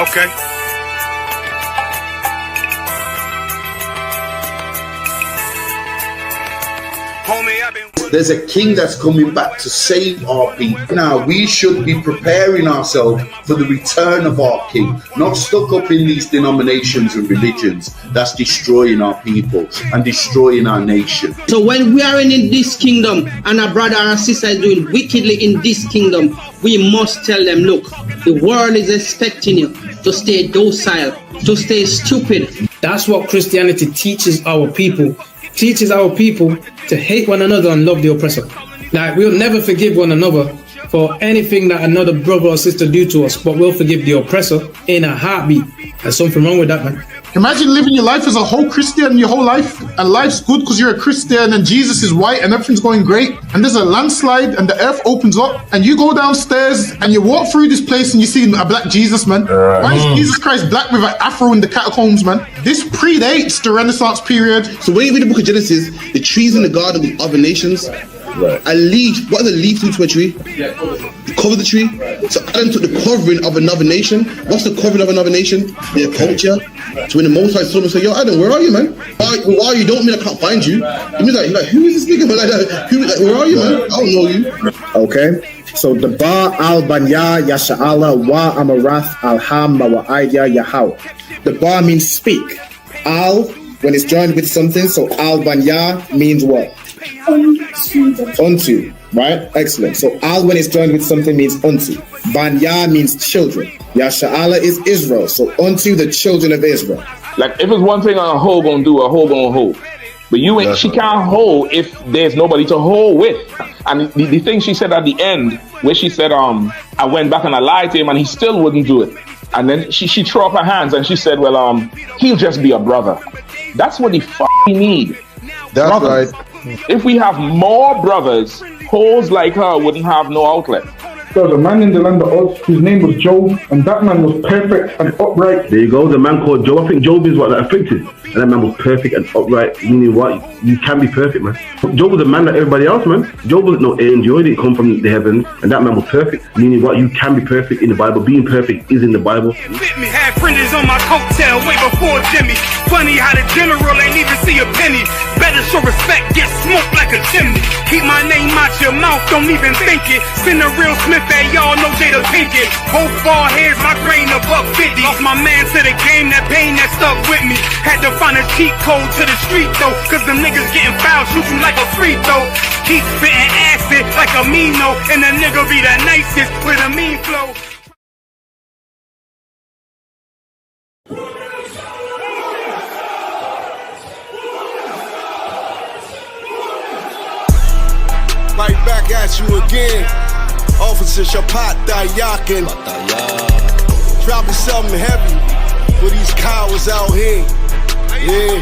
Okay. Homie, I've been... There's a king that's coming back to save our people. Now, we should be preparing ourselves for the return of our king, not stuck up in these denominations and religions that's destroying our people and destroying our nation. So when we are in this kingdom and a brother or sister is doing wickedly in this kingdom, we must tell them, look, the world is expecting you to stay docile, to stay stupid. That's what Christianity teaches our people. Teaches our people to hate one another and love the oppressor. Like, we'll never forgive one another for anything that another brother or sister do to us, but we'll forgive the oppressor in a heartbeat. There's something wrong with that, man. Imagine living your life as a whole Christian your whole life, and life's good because you're a Christian and Jesus is white and everything's going great, and there's a landslide and the earth opens up and you go downstairs and you walk through this place and you see a black Jesus, man. Why is Jesus Christ black with an afro in the catacombs, man? This predates the Renaissance period. So when you read the book of Genesis, the trees in the garden with other nations, a leaf, what does a leaf do to a tree? Cover the tree. So Adam took the covering of another nation. What's the covering of another nation? Their culture. So when the Most High saw him, say, yo, Adam, where are you, man? Why are you? Don't mean I can't find you. He means like, who is this nigga? Like, where are you, man? I don't know you. Okay. So the Ba al Banya Yasha'ala wa Amarath al Ham wa Aidya Yahau. The Ba means speak. Al, when it's joined with something, so al Banya means what? Unto, right? Excellent. So al when it's joined with something means unto. Banya means children. Yasha'ala is Israel. So unto the children of Israel. Like if it's one thing a hoe gonna do, a hoe gonna hold. But you ain't. She can't hold if there's nobody to hold with. And the thing she said at the end, where she said, I went back and I lied to him and he still wouldn't do it. And then she threw up her hands and she said, well, he'll just be a brother. That's what he need. That's brothers. right. If we have more brothers, hoes like her wouldn't have no outlet. There was a man in the land of Oz whose name was Job, and that man was perfect and upright. There you go, the man called Job. I think Job is what that afflicted. And that man was perfect and upright, meaning what? You can be perfect, man. Job was a man like everybody else, man. Job wasn't no angel, he didn't come from the heavens, and that man was perfect, meaning what? You can be perfect in the Bible. Being perfect is in the Bible. With me, had fringes on my coattail way before Jimmy. Funny how the general ain't even see a penny. Better show respect, get smoked like a chimney. Keep my name out your mouth, don't even think it. Send a real Smith at y'all, no Jada Pinkett. Both ball heads, my grain above 50. Lost my man to the game, that pain that stuck with me. Had to find a cheat code to the street though, cause them niggas getting foul, shoot you like a free throw. Keep spitting acid like a Mino, and the nigga be the nicest with a mean flow. Right back at you again, Officer Shapat Dayakin. Dropping something heavy for these cowards out here. Yeah.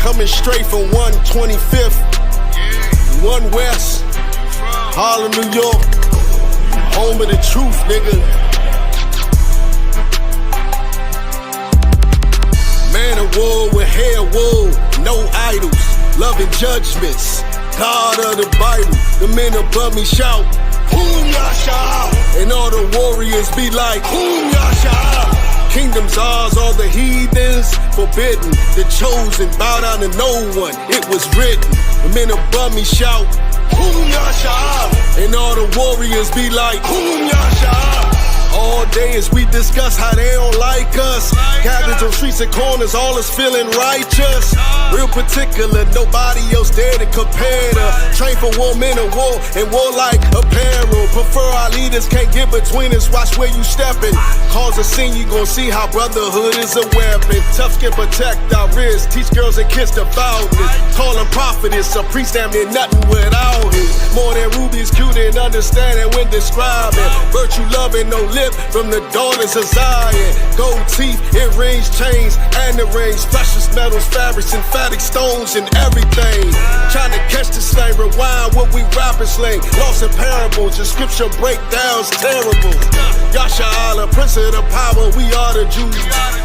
Coming straight from 125th, 1 West, Harlem, New York. Home of the truth, nigga. Man of war with hair wool, no idols, loving judgments. God of the Bible, the men above me shout, Boom Yasha, and all the warriors be like, Boom Yasha. Kingdom's ours, all the heathens forbidden. The chosen bow down to no one, it was written. The men above me shout, Boom Yasha, and all the warriors be like, Boom Yasha. All day as we discuss how they don't like us. Gathered on streets and corners, all is feeling righteous. Real particular, nobody else there to compare to. Train for war, men of war, and warlike apparel. Prefer our leaders, can't get between us, watch where you stepping. Cause a scene, you gon' see how brotherhood is a weapon. Tough skin protect our wrists, teach girls and kids the boldness. Call them prophetess, a priest damn near nothing without it. More than rubies, cute and understanding when describing. Virtue loving, no lip from the daughters of Zion. Gold teeth, earrings, chains, and the rings. Precious metals, fabrics, emphatic stones, and everything. Trying to catch the slang, rewind what we rapping slang. Lost in parables, the scripture breakdowns terrible. Yasha Allah, Prince of the power, we are the Jews.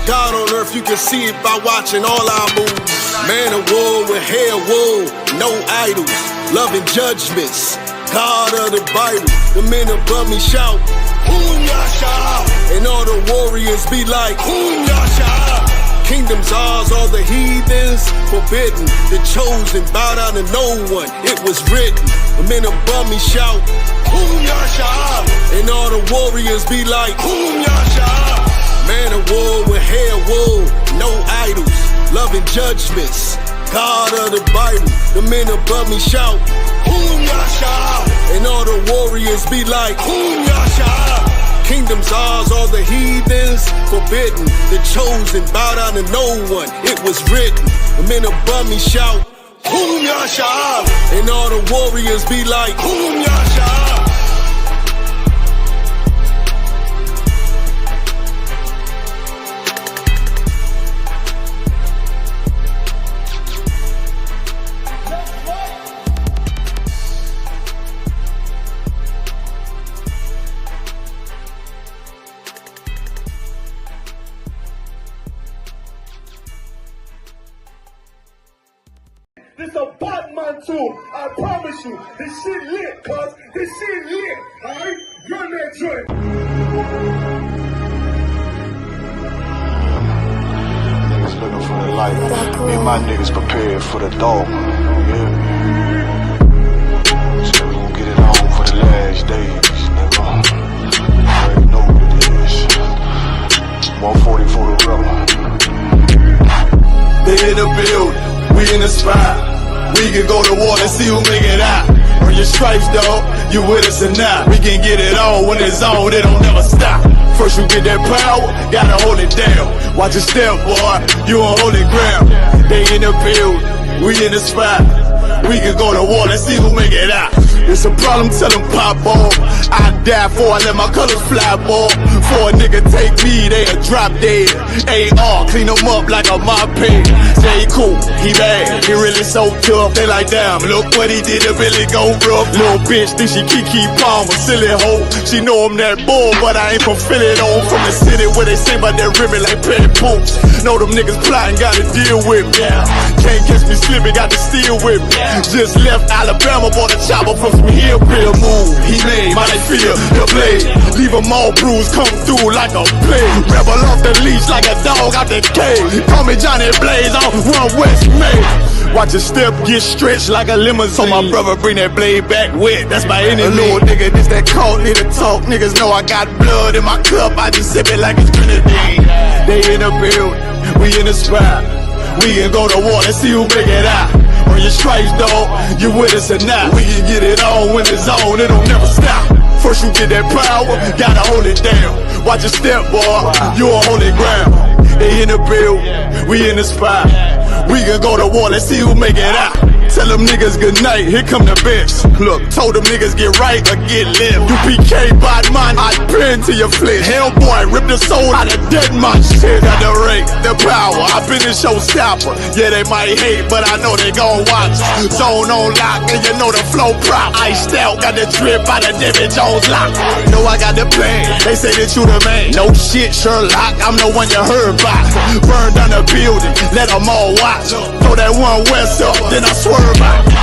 God on earth, you can see it by watching all our moves. Man of war with hair wool, no idols, loving judgments. God of the Bible, the men above me shout, Boom Yasha. And all the warriors be like, Boom Yasha. Kingdom's ours, all the heathens forbidden. The chosen bow down to no one. It was written. The men above me shout, Boom Yasha. And all the warriors be like, Boom Yasha. Man of war with hair wool, no idols, loving judgments. God of the Bible, the men above me shout, Boom Yasha. And all the warriors be like, Boom Yasha. Kingdom's ours, all the heathens forbidden. The chosen bow down to no one. It was written. The men above me shout, Boom Yasha. And all the warriors be like, Boom Yasha. This a Batman tune. I promise you. This shit lit, cuz. This shit lit. Alright? Run that joint. Niggas looking for the light. Me and my niggas prepared for the dog. Yeah. So we gon' get it on for the last days, nigga. You already know what it is. 140 for the rubber. They in the building. We in the spot. We can go to war and see who make it out. Earn your stripes, dog. You with us or not? We can get it on when it's on. It don't never stop. First you get that power, gotta hold it down. Watch your step, boy. You on holy ground. They in the building. We in the spot. We can go to war and see who make it out. It's a problem, tell them pop off. I die for I let my colors fly, boy. For a nigga take me, they a drop dead. AR, clean them up like a mop pig. Say he cool, he bad, he really so tough. They like, damn, look what he did to Billy go rough. Little bitch think she Kiki Palmer, silly hoe. She know I'm that bull, but I ain't from Philly though. From the city where they say about that ribbon like pet poops. Know them niggas plotting, gotta deal with me. Can't catch me slipping, got to steal with me. Just left Alabama, bought a chopper from some hillbilly move. He made my they feel the blade. Leave them all bruised, come through like a plague. Rebel off the leash like a dog out the cage. Call me Johnny Blaze on One West May. Watch your step get stretched like a limousine. So my brother bring that blade back wet. That's my enemy. A little nigga, this that cold, need to talk. Niggas know I got blood in my cup. I just sip it like it's grenadine. They in the building, we in the spot. We can go to war and see who make it out. On your stripes, dog, you with us or not? We can get it on when it's on, it don't never stop. First you get that power, gotta hold it down. Watch your step, boy, you on holy ground. They in the build, we in the spot. We can go to war, let's see who make it out. Tell them niggas good night, here come the bitch. Look, told them niggas get right or get left. You PK bad man, I pin to your flesh. Hellboy, rip the soul out of dead man shit. Got the rate, the power, I been the showstopper. Yeah, they might hate, but I know they gon' watch. Zone on lock, and you know the flow prop. Iced out, got the drip out of David Jones lock. Know I got the plan, they say that you the man. No shit, Sherlock, I'm the one you heard about. Burn down the building, let them all watch. Throw that One West up, then I swear.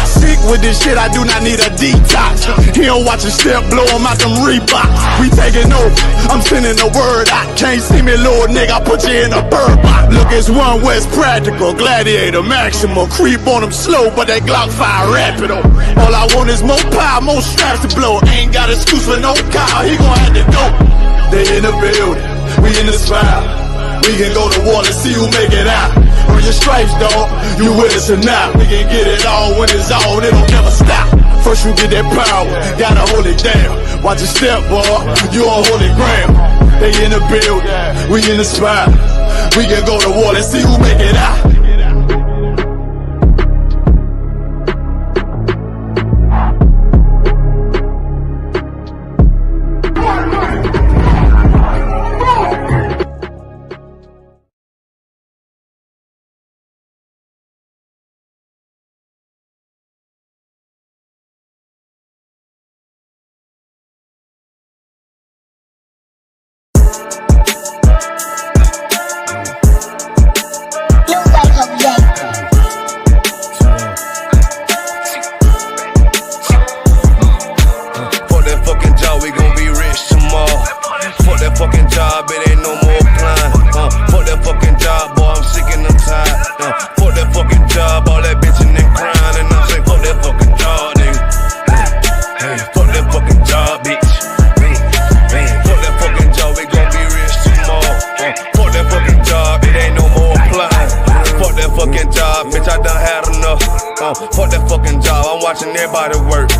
Sick with this shit, I do not need a detox. He don't watch a step, blow him out them Reeboks. We taking over, I'm sending the word out. Can't see me, little nigga, I put you in a bird box. Look, it's One West practical, gladiator, maximal. Creep on them slow, but that Glock fire rapid. All I want is more power, more straps to blow. Ain't got excuse for no car, he gon' have to go. They in the building, we in the spot. We can go to war and see who make it out. Earn your stripes, dog, you with us or not? We can get it on when it's on, it don't never stop. First you get that power, gotta hold it down. Watch your step, boy, you on holy ground. They in the building, we in the spot. We can go to war, let's see who make it out. You got watching everybody work.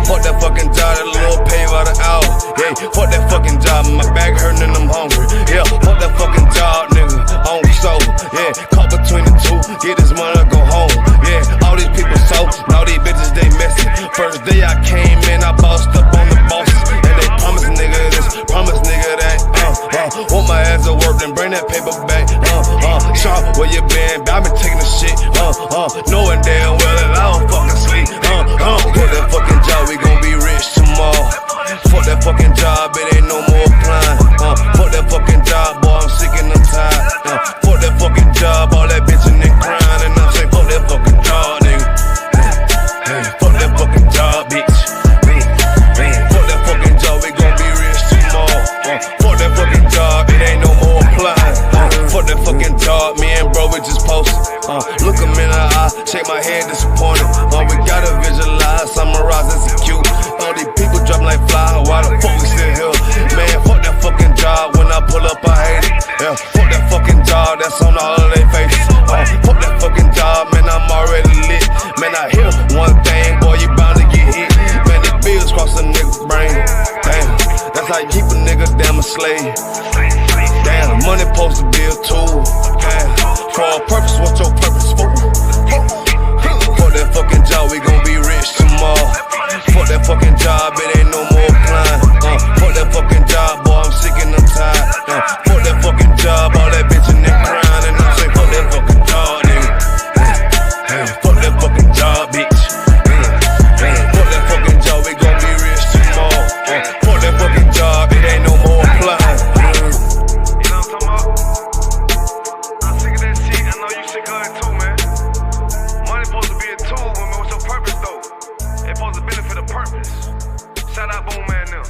Fuck that fucking job, that little pay by the hour. Yeah, fuck that fucking job, my back hurting and I'm hungry. Yeah, fuck that fucking job, nigga. On soul. Yeah, caught between the two, get this money, go home. Yeah, all these people so, all these bitches they messy. First day I came in, I bossed up on the bosses, and they promised nigga this, promised nigga that. Want my ass to work, then bring that paper back. Sharp, where you been? I been taking the shit. Knowing damn well that I don't fucking sleep. Fuck that fucking job, we gon' be rich tomorrow. Fuck that fucking job, it ain't no more applying. Fuck that fucking job, boy, I'm sick and I'm tired. Fuck that fucking job, all that bitching and crying, and I'm saying fuck that fucking job, nigga. Fuck that fucking job, bitch. Fuck that fucking job, we gon' be rich tomorrow. Fuck that fucking job, it ain't no more applying. Fuck that fucking job, me and bro, we just posted. Look him in the eye, shake my head disappointed. We gotta visualize, summarize, execute. All these people dropping like fly, why the fuck we still here? Man, fuck that fucking job, when I pull up I hate it. Yeah, fuck that fucking job, that's on all of their faces. Fuck that fucking job, man, I'm already lit. Man, I hear one thing, boy, you bound to get hit. Man, the bills cross a nigga's brain. Damn, that's how you keep a nigga damn a slave. Damn, money supposed to be a tool. Damn, for a purpose, what's your purpose for? Fuck that fucking job, we gon' be rich tomorrow. Fuck that fucking job, it ain't no more applying. Fuck that fucking job, boy, I'm sick and I'm tired. Fuck that fucking job, all that bitching and crying, and I'm saying fuck that fucking job, nigga. Fuck that fucking job, bitch. Fuck that fucking job, we gon' be rich tomorrow. Fuck that fucking job, it ain't no more applying. Shout out Boom Man now.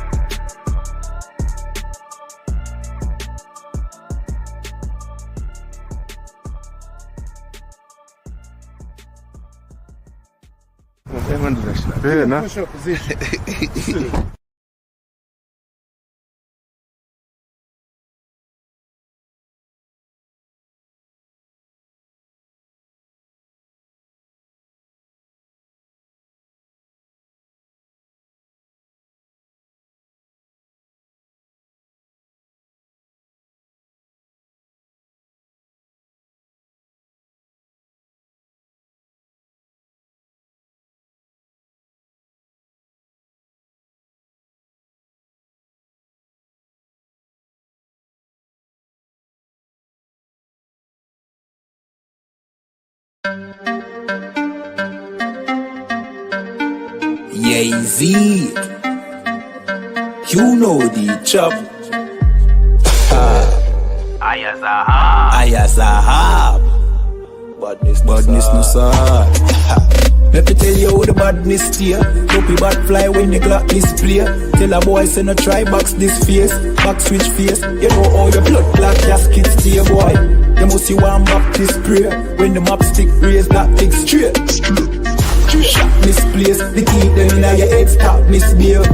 Fair enough. Jay-Z, you know the chop. Ayazahab. Badness no sir. Let me tell you how the badness steer. Dopey bad fly when the clock display. Tell a boy say no try box this face. Back switch face. You know how your blood clot casket stay, boy. You must see one back this spray. When the map stick raise that thing straight. Shot misplaced. The key them in your head stop misbehaved.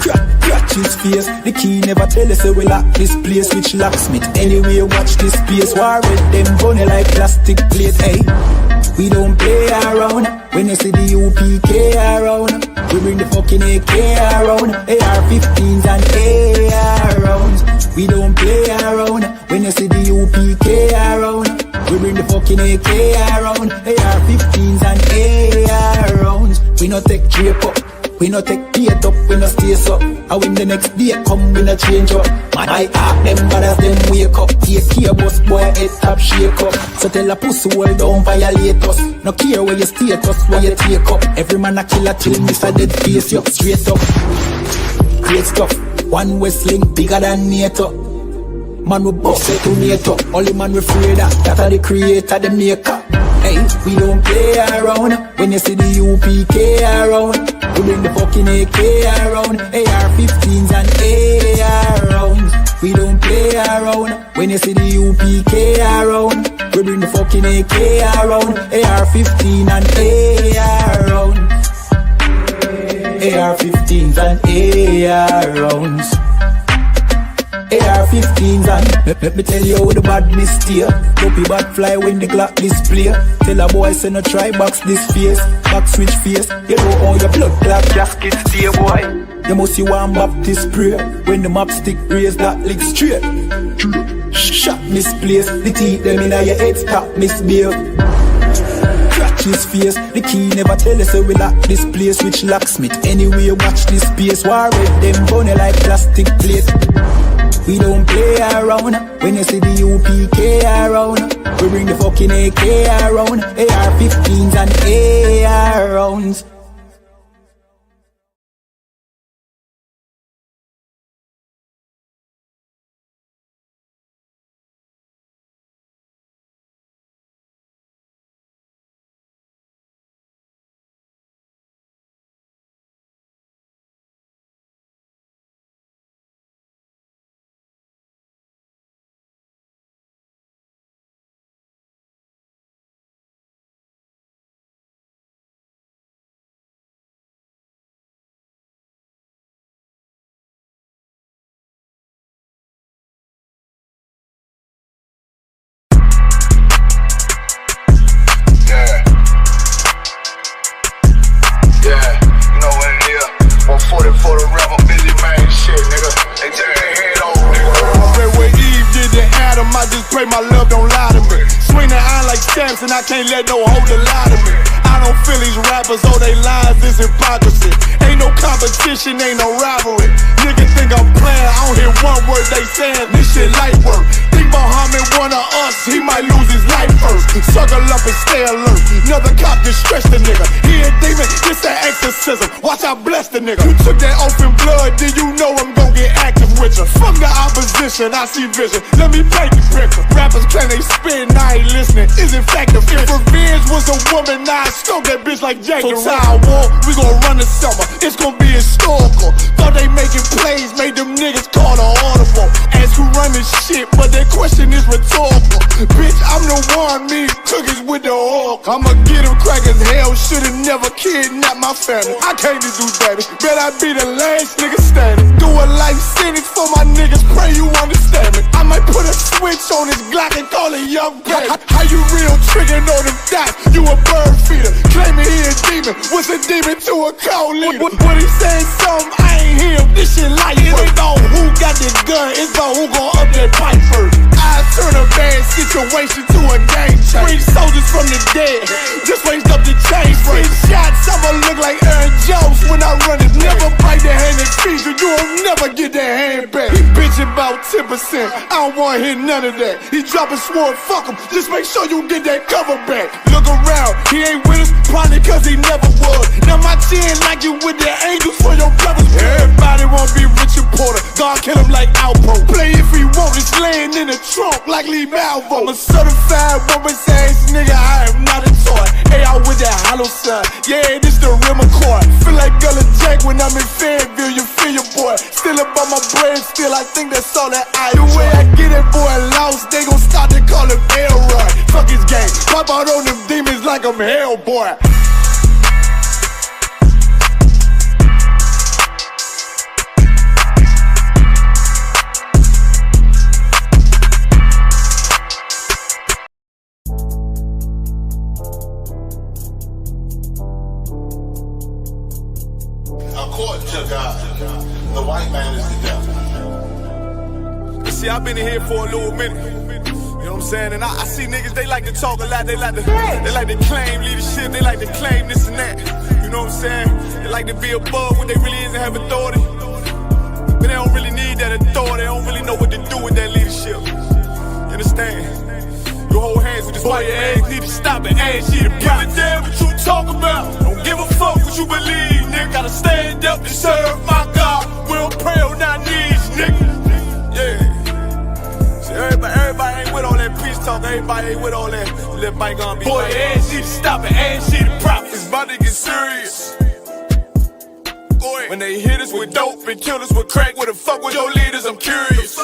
Crack his face. The key never tell us so we lock this place. Which locksmith anyway watch this space. War with them bunny like plastic plate. Hey, we don't play around. When you see the UPK around, we bring the fucking AK around. AR-15s and AR rounds. We don't play around. When you see the UPK around, we bring the fucking AK around. AR-15s and AR rounds. We no take drape up. We no take date up, we no stay up. And when the next day come, we no change up. Man, I ask them brothers, them wake up. Take care, boss boy, head top shake up. So tell a pussy, hold down, violate us. No care where you status, where you take up. Every man a killer till miss a dead face, you straight up. Great stuff, one Westling bigger than NATO. Man we boss it to NATO. Only man we afraid of, that are the creator, the maker. Hey, we don't play around. When you see the UPK around, we bring the fucking AK around. AR-15s and AR rounds. We don't play around. When you see the UPK around, we bring the fucking AK around. AR-15 and AR rounds. AR-15s and AR rounds. AR AR-15s and let me tell you how the badness steer. Dopey bad fly when the clock display. Tell a boy say no try box this face. Back switch face, you know how your blood clot gasket stay boy. You must see one Baptist prayer. When the map stick raise that lick straight. Shot misplaced, the teeth them in your head stop misbehave. Crack his face, the key never tell us so we lock this place. Which locksmith, anyway watch this space. War with them bunny like plastic plate. We don't play around. When you see the UPK around, we bring the fucking AK around. AR-15s and AR rounds. And I can't let no holder lie to me. I don't feel these rappers, oh they lies, this hypocrisy. Ain't no competition, ain't no rivalry. Niggas think I'm playing, I don't hear one word they saying. This shit light work. Think Muhammad one of us, he might lose his life first. Circle up and stay alert. Another cop just stretch the nigga. He a demon, this an exorcism. Watch I bless the nigga. You took that oath in blood, then you know I'm gon' get active with you. Fuck the opposition, I see vision. Let me paint the picture. Rappers claim they spit and I ain't listening. Is in fact the If revenge was a woman, now I stroke that bitch like Jackie. So I war, we gon' run the summer. It's gon' be historical. Thought they making plays, made them niggas call the audible. Ask who run this shit, but that question is rhetorical. Bitch, I'm the one, me cookies with the oil. I'ma get them crackers, hell, should've never kidnapped my family. I can't do that, bet I be the last nigga standing. Do a life sentence for my niggas, pray you understand me. I might put a switch on this Glock and call it young baby. How you real trigger know them dots? You a bird feeder, claiming he a demon. What's a demon to a cold leader? What he saying something, I ain't hear him. This shit like it ain't about who got the gun, it's about who gon' up that pipe first. I turn a bad situation to a game changer. Bring soldiers from the dead, just raised up the chain. Free shots, I'ma look like Aaron Jones when I run it. Never bite the hand and feed you, you'll never get that hand back. He bitchin' about 10%, I don't wanna hear none of that. He dropping sword, fuck him, just make sure you get that cover back. Look around, he ain't with us, probably cause he never was. Now my chin like you with the angels for your brothers. Everybody won't be Richard Porter, God kill him like Alpo. Play if he want, it's laying in the trunk like Lee Malvo. I'm a certified woman's ass nigga, I am not a toy. Hey, I with that hollow side, yeah, this the real McCoy. Feel like Gullah Jack when I'm in Fayetteville, you feel your boy. Still up on my brain, still I think that's all that I do. The way I get that boy lost, they gon' start to call him Elroy. Fuck his game, pop out on them demons like I'm Hellboy. According to God, the white man is the devil. See, I've been in here for a little minute. You know what I'm saying? And I see niggas, they like to talk a lot. They like to claim leadership. They like to claim this and that. You know what I'm saying? They like to be above what they really is and have authority. But they don't really need that authority. They don't really know what to do with that leadership. You understand? You hold hands with this boy, your ass need to stop it. Ass you to give a damn what you talk about. Don't give a fuck what you believe, nigga. Gotta stand up and serve my God. We don't pray on our knees, nigga. Yeah. See, everybody ain't with all that peace talk. Everybody ain't with all that bygone be. Boy, your ass need to stop it. Ass you to prop. It's about to get serious. When they hit us with dope and kill us with crack, where the fuck with your leaders? I'm curious.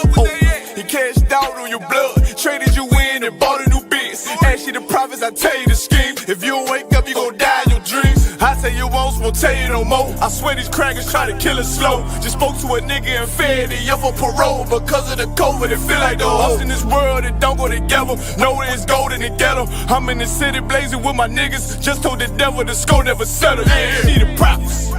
He cashed out on your blood, traded you in and bought a new biz. Ask you the prophets, I tell you the scheme. If you don't wake up, you gon' die in your dreams. I say you want some won't tell you no more. I swear these crackers try to kill us slow. Just spoke to a nigga and fed it up for parole. Because of the COVID, it feel like the host in this world that don't go together. Know that it's gold in the ghetto. I'm in the city blazing with my niggas. Just told the devil the score never settle. Yeah, see the props.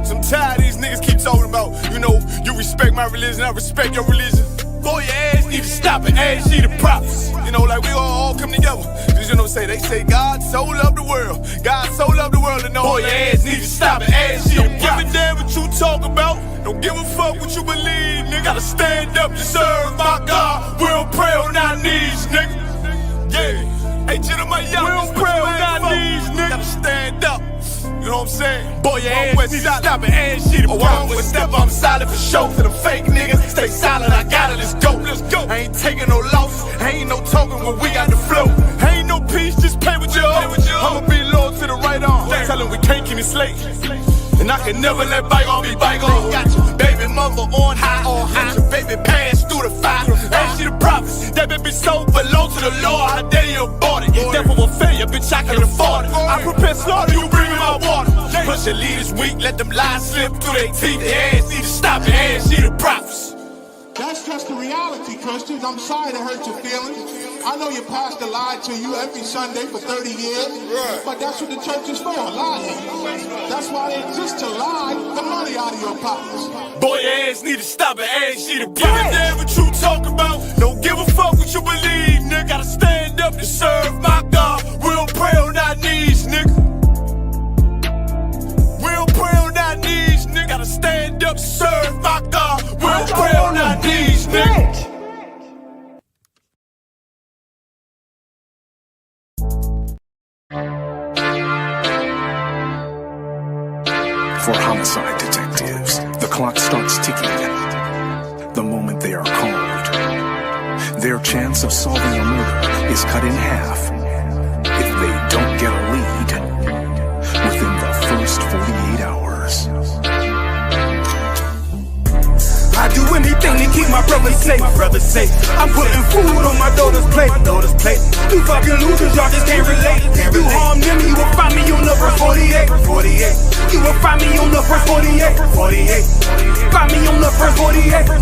I'm tired of these niggas keep talking about, you know, you respect my religion, I respect your religion. Boy, your ass need to stop it, ass see the props. You know, like we all come together. Cause you know, they say God so loved the world. God so loved the world, and know boy, your ass need to stop it, ass see the props. Don't give a damn what you talk about. Don't give a fuck what you believe, nigga. Gotta stand up to serve my God. We don't pray on our knees, nigga. Yeah. Hey, gentlemen, y'all, we don't pray on our knees, nigga. Gotta stand up. You know what I'm saying? Boy, your ass need to stop it, ass shit. Oh, I don't step, I'm solid for show. To the fake niggas, stay silent, I got it, let's go, let's go. I ain't taking no loss, ain't no token when we got the flow. Ain't no peace, just play with your own. I'ma be loyal to the right arm. Tell him we can't keep it slave. And I can never let bygone be bygone. Got your baby mother on high, got your baby pass through the fire. Ain't she the prophets? That baby so belong to the Lord. How dare you abort it? Devil will failure, bitch, I can afford it. I prepare slaughter, you bring me my water. Push your leaders weak, let them lies slip through their teeth. Their ass need to stop it, ass she the prophets. That's just the reality, Christians. I'm sorry to hurt your feelings. I know your pastor lied to you every Sunday for 30 years, but that's what the church is for, lying. That's why they exist, to lie the money out of your pockets. Boy, your ass need to stop it, ass she the prophets. Give a damn what you talk about. Don't give a fuck what you believe, nigga. Gotta stand up to serve my God. We don't pray on our knees, nigga. We don't pray on our knees, nigga. Gotta stand up to serve my God. We don't pray on our knees, nigga. For homicide detectives, the clock starts ticking. The moment they are called, their chance of solving a murder is cut in half if they don't get a lead within the first 48 hours. I do anything to keep my brothers safe. I'm putting food on my daughter's plate. You fucking losers, y'all just can't relate. You harm them, you will find me on the verse 48. You will find me on the verse 48. Find me on the verse 48.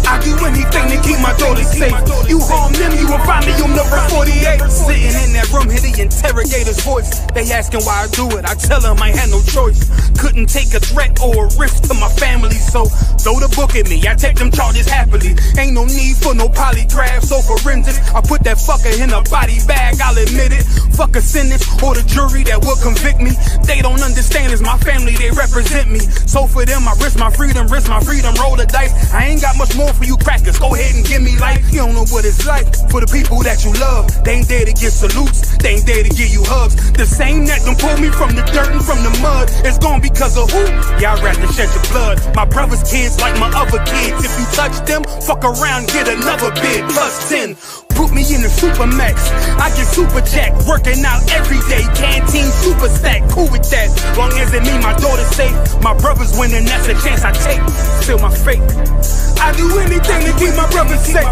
I do anything to keep my daughters safe. You harm them, you will find me on the verse 48. Sitting in that room, hear the interrogator's voice. They asking why I do it. I tell them I had no choice. Couldn't take a threat or a risk to my family, so throw the book at me. I take them charges happily. Ain't no need for no polygraphs or forensics. I put that fucker in a body bag, I'll admit it. Fuck a sentence or the jury that will convict me. They don't understand, it's my family, they represent me. So for them, I risk my freedom, roll the dice. I ain't got much more for you crackers, go ahead and give me life. You don't know what it's like for the people that you love. They ain't there to get salutes, they ain't there to give you hugs. The same that done pulled me from the dirt and from the mud, it's gone because of who? Y'all rather shed your blood. My brother's kids like my other kids. If you touch them, fuck around, get another bid. Plus 10. Put me in the Supermax. I get super jack, working out every day. Canteen super stack, cool with that. Long as it mean my daughter's safe. My brother's winning, that's a chance I take. Still my fate. I do anything to keep my brothers safe.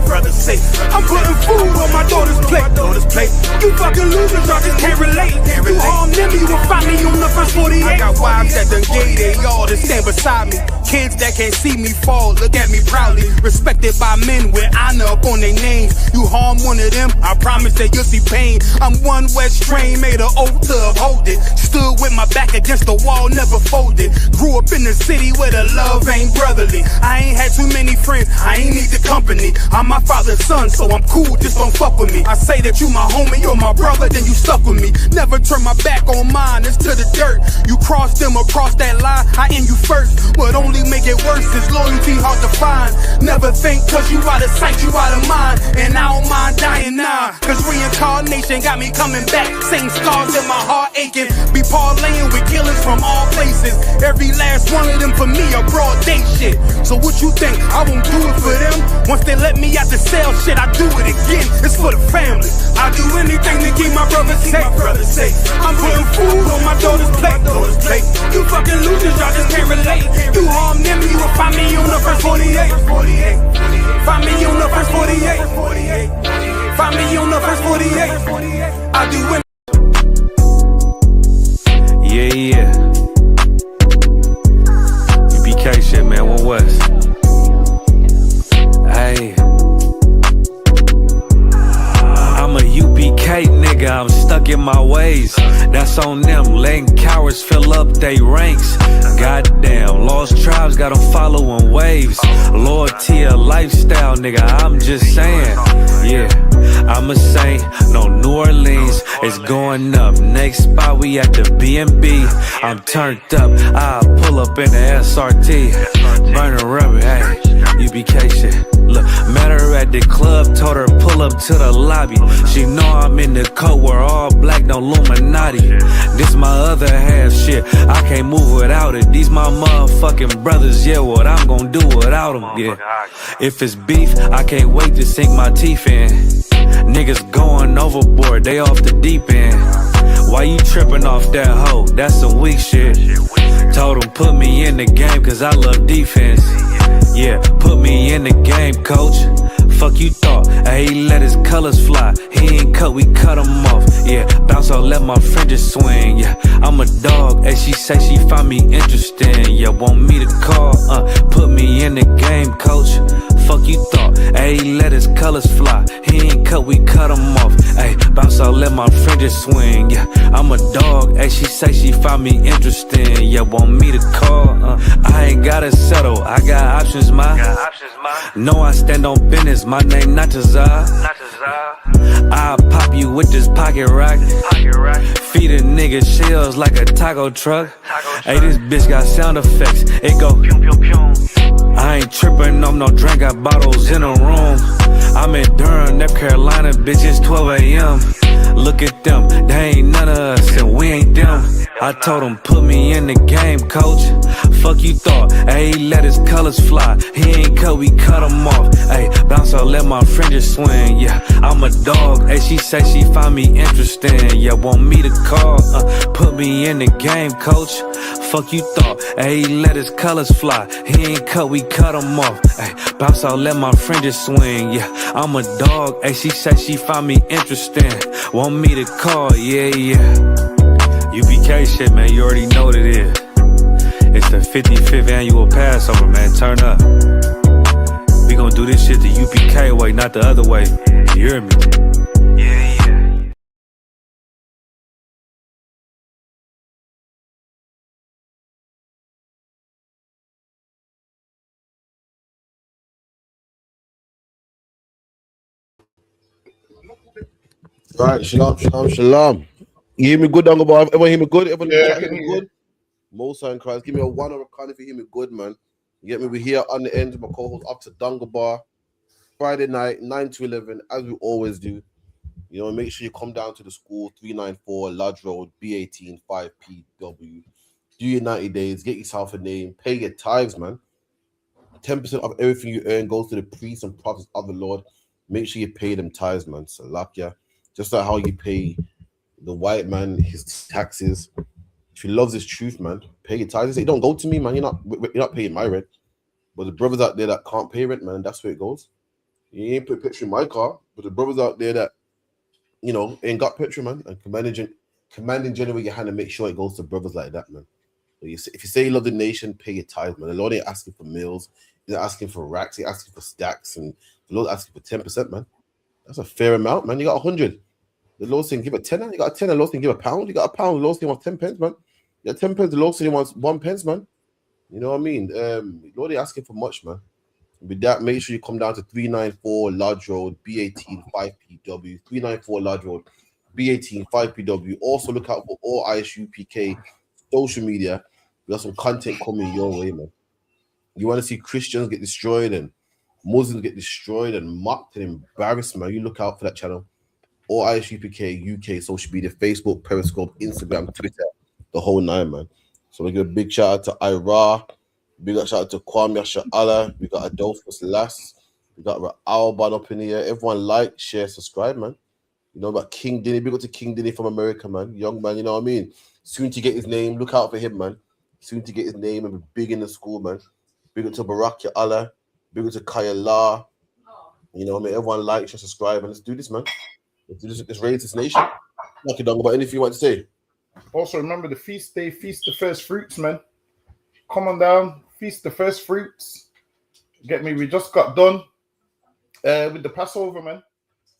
I'm putting food on my daughter's plate. You fucking losers, y'all just can't relate. You harm them, you will find me on the first 48. I got wives that done gave they all to stand beside me. Kids that can't see me fall, look at me proudly. Respected by men with honor up on their names. You harm one of them, I promise that you'll see pain. I'm one West train, made an oath to uphold it. Stood with my back against the wall, never folded. Grew up in the city where the love ain't brotherly. I ain't had too many friends, I ain't need the company. I'm my father's son, so I'm cool, just don't fuck with me. I say that you my homie, you're my brother, then you stuck with me. Never turn my back on mine, it's to the dirt. You cross them across that line, I end you first. What only make it worse is loyalty hard to find. Never think cause you out of sight, you out of mind. And I don't mind dying now, cause reincarnation got me coming back. Same scars in my heart aching. Be parlaying with killers from all places. Every last one of them for me a broad day shit. So what you think, I won't do it for them? Once they let me out the cell, shit, I do it again. It's for the family. I do anything to keep my brothers safe. I'm putting food on my daughter's plate. You fucking losers, y'all just can't relate. You harm them, you will find me on the first 48. Find me on the first 48. Find me on the first 48. I do it. Yeah. Nigga, I'm stuck in my ways. That's on them, letting cowards fill up they ranks. Goddamn, lost tribes got them following waves. Loyalty a lifestyle, nigga, I'm just saying. Yeah, I'm a saint, no New Orleans, it's going up. Next spot, we at the B&B. I'm turned up, I'll pull up in the SRT. Burn a rubber, hey, UBK shit. Look, met her at the club, told her pull up to the lobby. She know I'm in the coat, we're all black, no Illuminati. This my other half shit, I can't move without it. These my motherfucking brothers, yeah, what I'm gonna do without them, yeah. If it's beef, I can't wait to sink my teeth in. Niggas going overboard, they off the deep end. Why you tripping off that hoe? That's some weak shit. Told him put me in the game cause I love defense. Yeah, put me in the game, coach. Fuck you thought, he let his colors fly. He ain't cut, we cut him off. Yeah, bounce out, let my fringes swing. Yeah, I'm a dog, and she say she find me interesting. Yeah, want me to call, put me in the game, coach. Fuck you thought, he let his colors fly. He ain't cut, we cut him off. Ay, bounce out, let my fringes swing. Yeah, I'm a dog, and she say she find me interesting. Yeah, want me to call, I ain't gotta settle, I got options, ma. No, I stand on business, my name not Tazar. I'll pop you with this pocket rock. Feed a nigga shells like a taco truck. Hey, this bitch got sound effects, it go pew pew pew. I ain't tripping, I'm no drink, got bottles in a room. I'm in Durham, North Carolina, bitch, it's 12 a.m. Look at them, they ain't none of us and we ain't them. I told him put me in the game, coach. Fuck you thought, he let his colors fly. He ain't cut, we cut him off. Ay, bounce out, let my fringes swing. Yeah, I'm a dog, she say she find me interesting. Yeah, want me to call, put me in the game, coach. Fuck you thought, he let his colors fly. He ain't cut, we cut him off. Ay, bounce out, let my fringes swing. Yeah, I'm a dog, she say she find me interesting. Want me to call, yeah, yeah. UPK shit, man, you already know what it is. It's the 55th annual Passover, man, turn up. We gon' do this shit the UPK way, not the other way. You hear me? Yeah, yeah. Right, shalom, shalom, shalom. You hear me good, Dangaba? Everyone hear me good? Everyone hear me good? Most in Christ, give me a 1 hour count if you hear me good, man. You get me? We're here on the end. My co-host up to Dungabar. Friday night, 9 to 11, as we always do. You know, make sure you come down to the school, 394 Lodge Road, B18 5PW. Do your 90 days, get yourself a name, pay your tithes, man. 10% of everything you earn goes to the priests and prophets of the Lord. Make sure you pay them tithes, man. Salakia. Just like how you pay the white man his taxes. If he loves his truth, man, pay your tithes. Say, don't go to me, man. You're not paying my rent. But the brothers out there that can't pay rent, man, that's where it goes. You ain't put petrol in my car, but the brothers out there that, you know, ain't got petrol, man, and commanding generally your hand and make sure it goes to brothers like that, man. But if you say you love the nation, pay your tithes, man. The Lord ain't asking for meals. He's not asking for racks. He's asking for stacks. And the Lord's asking for 10%, man. That's a fair amount, man. You got 100. The Lord's saying give a tenner. You got a tenner. The Lord's saying give a pound. You got a pound. The Lord's saying wants 10 pence, man. You got 10 pence. The Lord's saying wants 1 pence, man. You know what I mean? The Lord ain't asking for much, man. With that, make sure you come down to 394 Lodge Road, B18 5PW. 394 Lodge Road, B18 5PW. Also look out for all ISUPK social media. We got some content coming your way, man. You want to see Christians get destroyed and Muslims get destroyed and mocked and embarrassed, man. You look out for that channel. All ISUPK UK social media, Facebook, Periscope, Instagram, Twitter, the whole nine, man. So we give a big shout out to Ira. Big shout out to Kwame Sha'ala. We got Adolphus Lass. We got Alban up in here. Everyone like, share, subscribe, man. You know about King Dinny. Big up to King Dinny from America, man. Young man, you know what I mean? Soon to get his name. Look out for him, man. Soon to get his name and be big in the school, man. Big up to Barak Allah. Big up to Kaya La. You know what I mean? Everyone like, share, subscribe, and let's do this, man. Let's do this. Let's raise this nation. Knock it down. About anything you want to say? Also, remember the feast day, feast the first fruits, man. Come on down, feast the first fruits. Get me? We just got done with the Passover, man.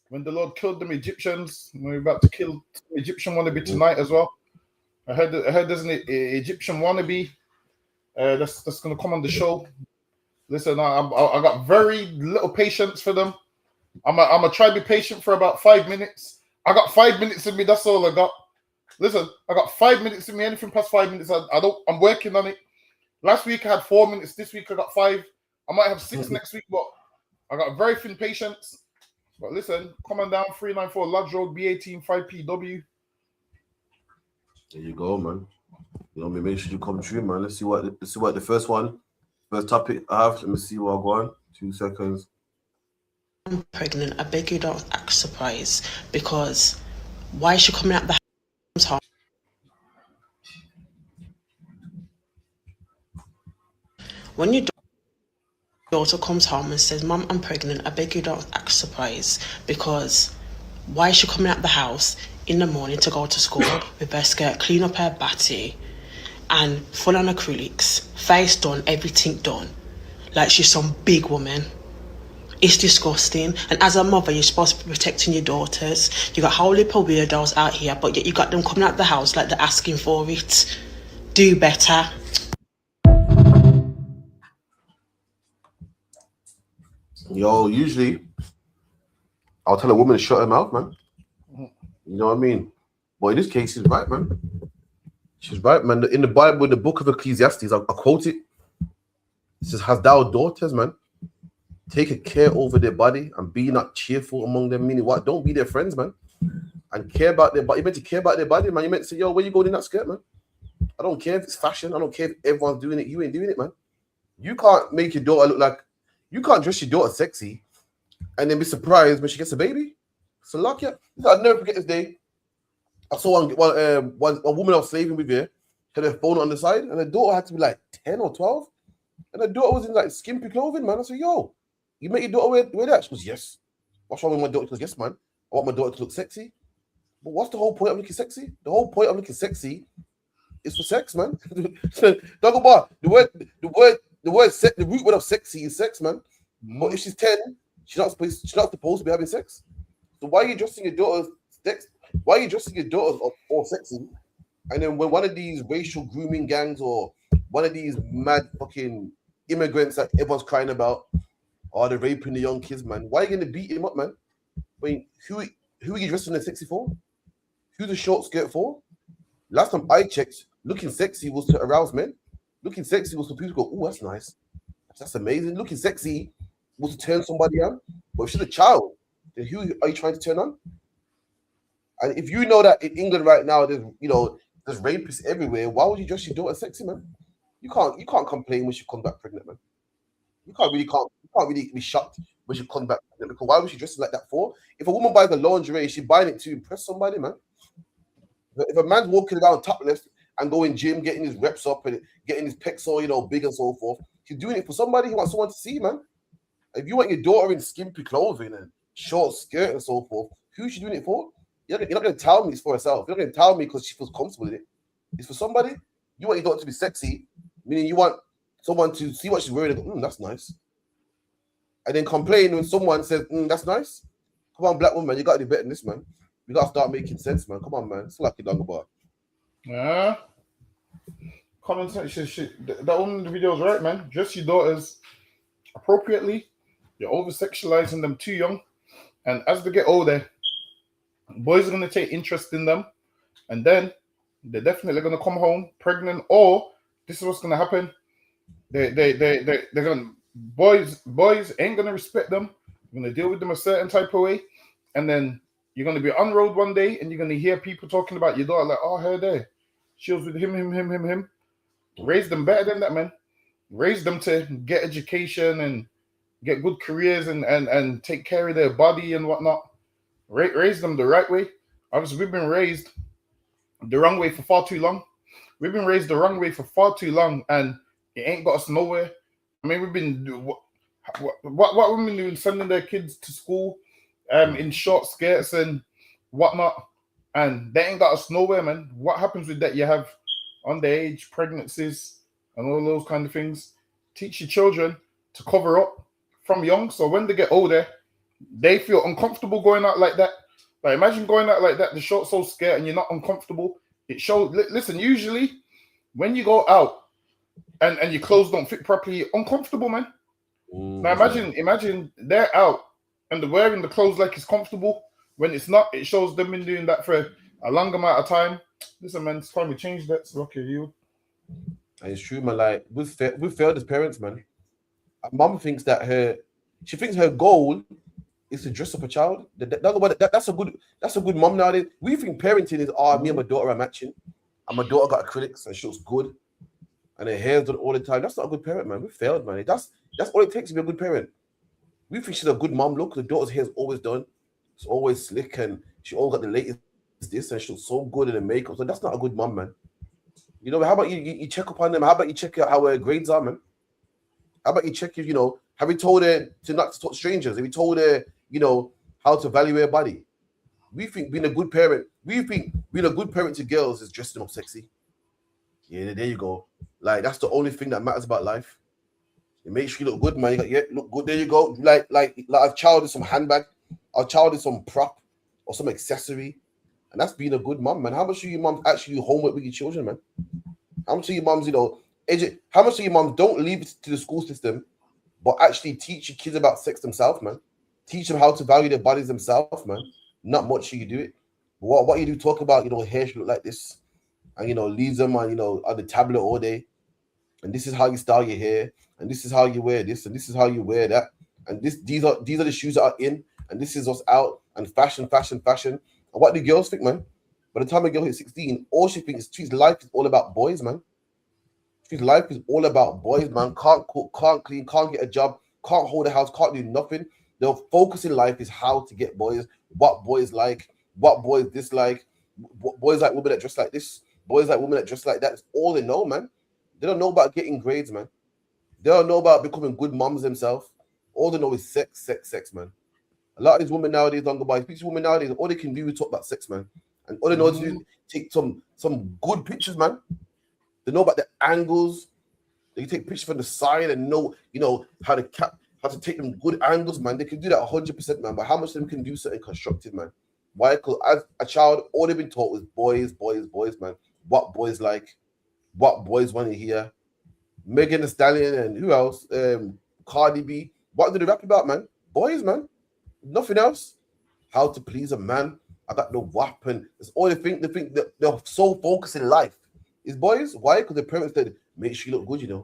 when the Lord killed them Egyptians. We're about to kill Egyptian wannabe tonight as well. I heard there's an Egyptian wannabe that's gonna come on the show. Listen, I got very little patience for them. I'm gonna try to be patient for about 5 minutes. I got 5 minutes in me. That's all I got. Listen, I got 5 minutes in me. Anything past 5 minutes, I'm working on it. Last week I had 4 minutes. This week I got 5. I might have 6 next week, but I got very thin patience. But listen, come on down 394 Lodge Road, B18 5PW. There you go, man. You know, make sure you come true, man. Let's see what the first topic I have. Let me see what I go on. 2 seconds. I'm pregnant. I beg you don't act surprised, because why is she coming out the house? When your daughter comes home and says, "Mom, I'm pregnant," I beg you don't act surprised, because why is she coming out the house in the morning to go to school with her skirt, clean up her batty, and full on acrylics, face done, everything done, like she's some big woman? It's disgusting. And as a mother, you're supposed to be protecting your daughters. You got a whole heap of weirdos out here, but yet you got them coming out the house like they're asking for it. Do better. Yo, usually I'll tell a woman to shut her mouth, man. You know what I mean? But in this case, she's right, man. She's right, man. In the Bible, in the book of Ecclesiastes, I'll quote it. It says, "Hast thou daughters, man? Take a care over their body and be not cheerful among them." Meaning what? Don't be their friends, man. And care about their body. You meant to care about their body, man. You meant to say, "Yo, where you going in that skirt, man?" I don't care if it's fashion. I don't care if everyone's doing it. You ain't doing it, man. You can't make your daughter look like, you can't dress your daughter sexy and then be surprised when she gets a baby. So luck, yeah. I'll never forget this day. I saw one woman I was slaving with here, had her phone on the side, and her daughter had to be like 10 or 12. And her daughter was in like skimpy clothing, man. I said, "Yo, you make your daughter wear that?" She goes, "Yes." "What's wrong with my daughter?" She goes, "Yes, man. I want my daughter to look sexy." But what's the whole point of looking sexy? The whole point of looking sexy is for sex, man. Don't go bar. The root word of sexy is sex, man. But if she's 10, she's not supposed to be having sex. So why are you dressing your daughters all sexy? And then when one of these racial grooming gangs or one of these mad fucking immigrants that everyone's crying about, oh, they're raping the young kids, man. Why are you gonna beat him up, man? I mean, who are you dressing the sexy for? Who's the short skirt for? Last time I checked, looking sexy was to arouse men. Looking sexy was for people to go, "Oh, that's nice. That's amazing." Looking sexy was to turn somebody on. But if she's a child, then who are you trying to turn on? And if you know that in England right now, there's rapists everywhere, why would you dress your daughter sexy, man? You can't complain when she comes back pregnant, man. You can't really be shocked when she comes back pregnant, because why was she dressing like that for? If a woman buys a lingerie, she's buying it to impress somebody, man. If a man's walking around topless and going gym, getting his reps up and getting his pecs all, big and so forth, he's doing it for somebody. He wants someone to see, man. If you want your daughter in skimpy clothing and short skirt and so forth, who's she doing it for? You're not going to tell me it's for herself. You're not going to tell me because she feels comfortable in it. It's for somebody. You want your daughter to be sexy, meaning you want someone to see what she's wearing and go, "That's nice." And then complain when someone says, "That's nice." Come on, black woman, you got to do better than this, man. You got to start making sense, man. Come on, man. It's like you're done about. Yeah. Common sense. That woman in the video is right, man. Dress your daughters appropriately. You're over-sexualizing them too young. And as they get older, boys are going to take interest in them. And then they're definitely going to come home pregnant, or this is what's going to happen. They're going to, boys ain't going to respect them. You're going to deal with them a certain type of way. And then you're going to be on road one day and you're going to hear people talking about your daughter like, "Oh, her there. She was with him. Raise them better than that, man. Raise them to get education and get good careers and take care of their body and whatnot. Raise them the right way. Obviously, we've been raised the wrong way for far too long. And it ain't got us nowhere. I mean, we've been what women doing, sending their kids to school in short skirts and whatnot, and they ain't got us nowhere, man. What happens with that? You have underage pregnancies and all those kind of things. Teach your children to cover up from young, so when they get older, they feel uncomfortable going out like that. Like, imagine going out like that, the short's so scared and you're not uncomfortable. It shows. Listen, usually when you go out and your clothes don't fit properly, you're uncomfortable, man. Now imagine they're out and they're wearing the clothes like it's comfortable. When it's not, it shows them been doing that for a long amount of time. Listen, man, it's time we change that. So, okay, you. And it's true, man. Like we've failed as parents, man. Mum thinks that she thinks her goal is to dress up a child. That's a good mom nowadays. We think parenting is me and my daughter are matching, and my daughter got acrylics and she looks good, and her hair's done all the time. That's not a good parent, man. We failed, man. That's all it takes to be a good parent. We think she's a good mom. Look, the daughter's hair's always done. It's always slick, and she always got the latest this, and she looks so good in the makeup. So that's not a good mom, man. You know, how about you check up on them? How about you check out how her grades are, man? How about you check if, have you told her to not to talk to strangers? Have you told her, how to value her body? We think being a good parent to girls is dressing them up sexy. Yeah, there you go. Like, that's the only thing that matters about life. It makes you look good, man. Look good. There you go. Like I've childed some handbag. I've childed some prop or some accessory. And that's being a good mom, man. How much do your moms actually do homework with your children, man? How much of your moms, how much of your moms don't leave it to the school system, but actually teach your kids about sex themselves, man? Teach them how to value their bodies themselves, man. Not much do you do it. But what you do, talk about, hair should look like this. And, leave them on, on the tablet all day. And this is how you style your hair. And this is how you wear this. And this is how you wear that. And these are the shoes that are in. And this is what's out. And fashion. And what do girls think, man? By the time a girl hits 16, all she thinks is she's life is all about boys, man. She's life is all about boys, man. Can't cook, can't clean, can't get a job, can't hold a house, can't do nothing. Their focus in life is how to get boys, what boys like, what boys dislike. Boys like women that dress like this. Boys like women that dress like that. That's all they know, man. They don't know about getting grades, man. They don't know about becoming good moms themselves. All they know is sex, man. A lot of these women nowadays don't go by. These women nowadays, all they can do is talk about sex, man. And all they know is to take some good pictures, man. They know about the angles. They can take pictures from the side and know, how to take them good angles, man. They can do that 100%, man. But how much of them can do something constructive, man? Why? Because as a child, all they've been taught was boys, man. What boys like, what boys want to hear. Megan Thee Stallion and who else? Cardi B. What do they rap about, man? Boys, man. Nothing else. How to please a man. I got no weapon. It's all they think that they're so focused in life. Is boys. Why? Because their parents said, make sure you look good,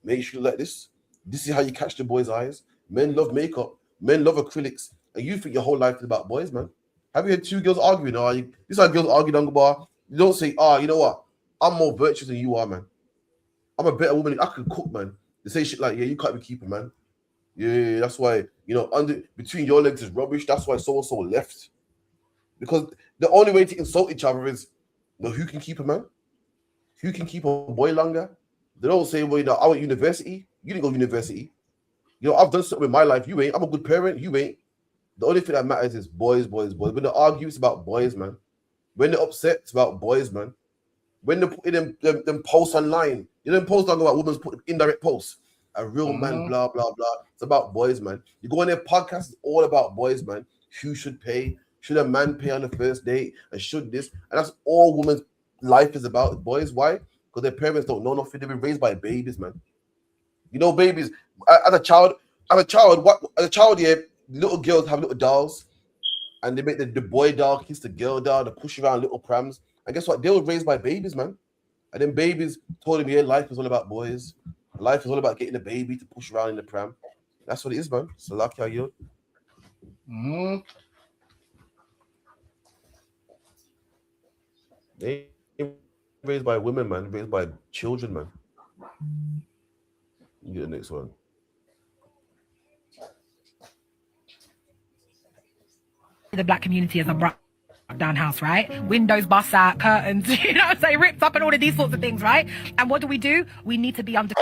Make sure you look like this. This is how you catch the boys' eyes. Men love makeup. Men love acrylics. And you think your whole life is about boys, man. Have you had two girls arguing? These are girls arguing on the bar. You don't say, you know what? I'm more virtuous than you are, man. I'm a better woman. I can cook, man. They say shit like, yeah, you can't be keeping, man. Yeah, that's why, between your legs is rubbish. That's why so-and-so left. Because the only way to insult each other is, who can keep a man? Who can keep a boy longer? They don't say, well, I went university. You didn't go to university. I've done something with my life. You ain't. I'm a good parent. You ain't. The only thing that matters is boys. When they argue, it's about boys, man. When they're upset, it's about boys, man. When they put in them posts online, them posts talking about women's put indirect posts. A real man, blah, blah, blah. It's about boys, man. You go on their podcast, it's all about boys, man. Who should pay? Should a man pay on the first date? And should this? And that's all women's life is about, boys. Why? Because their parents don't know nothing. They've been raised by babies, man. Babies. As a child, yeah, little girls have little dolls, and they make the boy doll kiss the girl doll, they push around little prams. And guess what? They were raised by babies, man. And then babies told them, yeah, life is all about boys. Life is all about getting a baby to push around in the pram. That's what it is, man. So lucky how you. They ain't raised by women, man. Raised by children, man. You get the next one. The black community is a broke down house, right? Windows bust out, curtains, say ripped up and all of these sorts of things, right? And what do? We need to be under.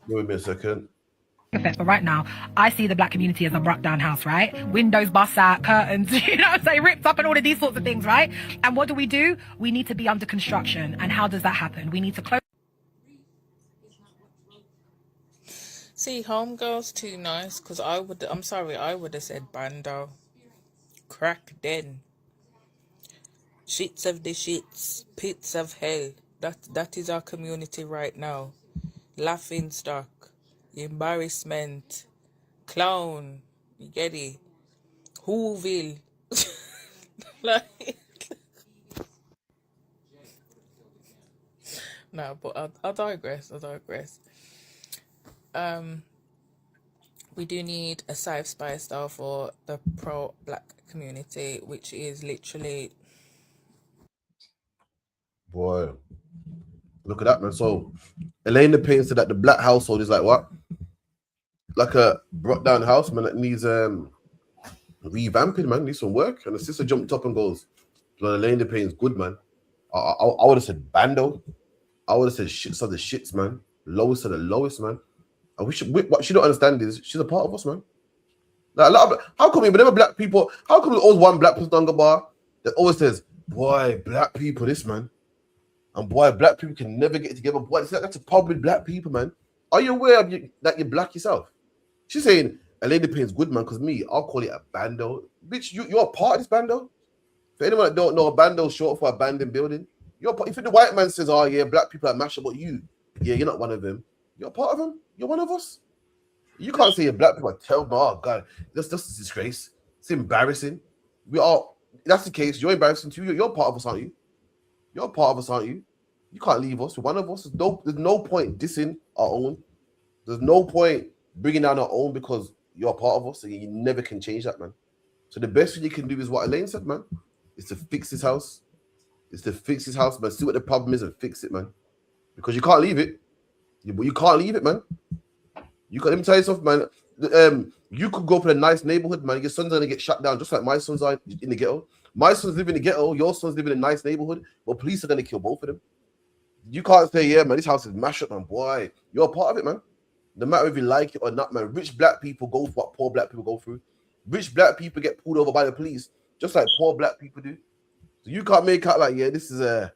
Give me a second. But right now, I see the black community as a broke down house, right? Windows bust out, curtains, say ripped up and all of these sorts of things, right? And what do? We need to be under construction. And how does that happen? We need to close. See, homegirl's too nice because I'm sorry, I would have said bando. Crack den. Shits of the shits. Pits of hell. That is our community right now. Laughing stock. Embarrassment. Clown. You get it? Whoville. Like, no, but I digress. We do need a safe space though for the pro-black community, which is literally Boy, look at that, man. So Elena Payne said that the black household is like what? Like a brought down house, man, that needs revamping, man. Needs some work. And the sister jumped up and goes, Elena Payne's good, man. I would have said bando. I would have said shits of the shits, man. Lowest of the lowest, man. And what she don't understand is she's a part of us, man. Like, how come whenever black people, how come there's always one black person on the bar that always says, boy, black people, this, man. And boy, black people can never get together. Boy, that's a problem with black people, man. Are you aware of that you're black yourself? She's saying, a lady Payne's good, man, because me, I'll call it a bando. Bitch, you're a part of this bando. For anyone that don't know, a bando is short for abandoned building. If the white man says, oh, yeah, black people are mashed up, but you're not one of them. You're a part of them. You're one of us. You can't say black people are terrible. Oh, God, that's just a disgrace. It's embarrassing. That's the case. You're embarrassing too. You're part of us, aren't you? You're a part of us, aren't you? You can't leave us. You're one of us. There's no point dissing our own. There's no point bringing down our own because you're a part of us and you never can change that, man. So the best thing you can do is what Elaine said, man, is to fix his house. Man. See what the problem is and fix it, man. Because you can't leave it. You can't leave it, man. Let me tell you something, man. You could go for a nice neighborhood, man. Your son's gonna get shut down, just like my sons are in the ghetto. My sons live in the ghetto. Your sons live in a nice neighborhood. But police are gonna kill both of them. You can't say, yeah, man, this house is mashed up, man. Boy, you're a part of it, man. No matter if you like it or not, man. Rich black people go through what poor black people go through. Rich black people get pulled over by the police, just like poor black people do. So you can't make out like, yeah, this is a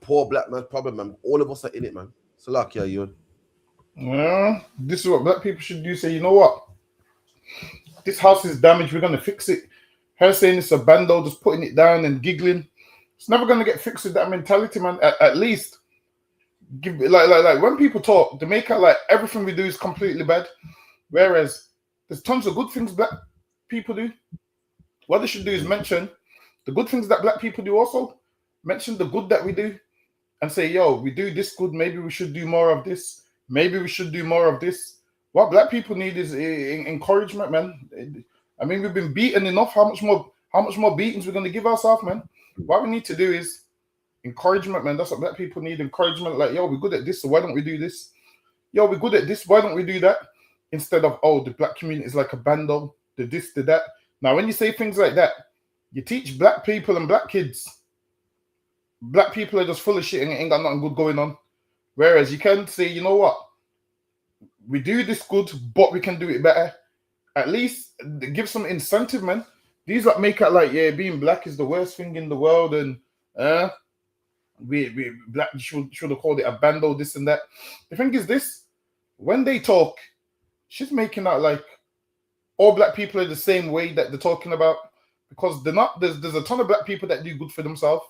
poor black man's problem, man. All of us are in it, man. So luck, yeah, you. Yeah, this is what black people should do. Say, you know what? This house is damaged. We're gonna fix it. Her saying it's a bando, just putting it down and giggling. It's never gonna get fixed with that mentality, man. At least give like when people talk, they make out like everything we do is completely bad. Whereas there's tons of good things black people do. What they should do is mention the good things that black people do also. Mention the good that we do and say, yo, we do this good. Maybe we should do more of this. Maybe we should do more of this. What black people need is encouragement, man. I mean, we've been beaten enough. How much more beatings we're going to give ourselves, man? What we need to do is encouragement, man. That's what black people need, encouragement. Like, yo, we're good at this, so why don't we do this? Yo, we're good at this, why don't we do that? Instead of, oh, the black community is like a bando, the this, the that. Now, when you say things like that, you teach black people and black kids. Black people are just full of shit and ain't got nothing good going on. Whereas you can say, you know what? We do this good, but we can do it better. At least give some incentive, man. These that make it like, yeah, being black is the worst thing in the world, and we black should have called it a bando, this and that. The thing is this: when they talk, she's making out like all black people are the same way that they're talking about, because they're not. There's a ton of black people that do good for themselves.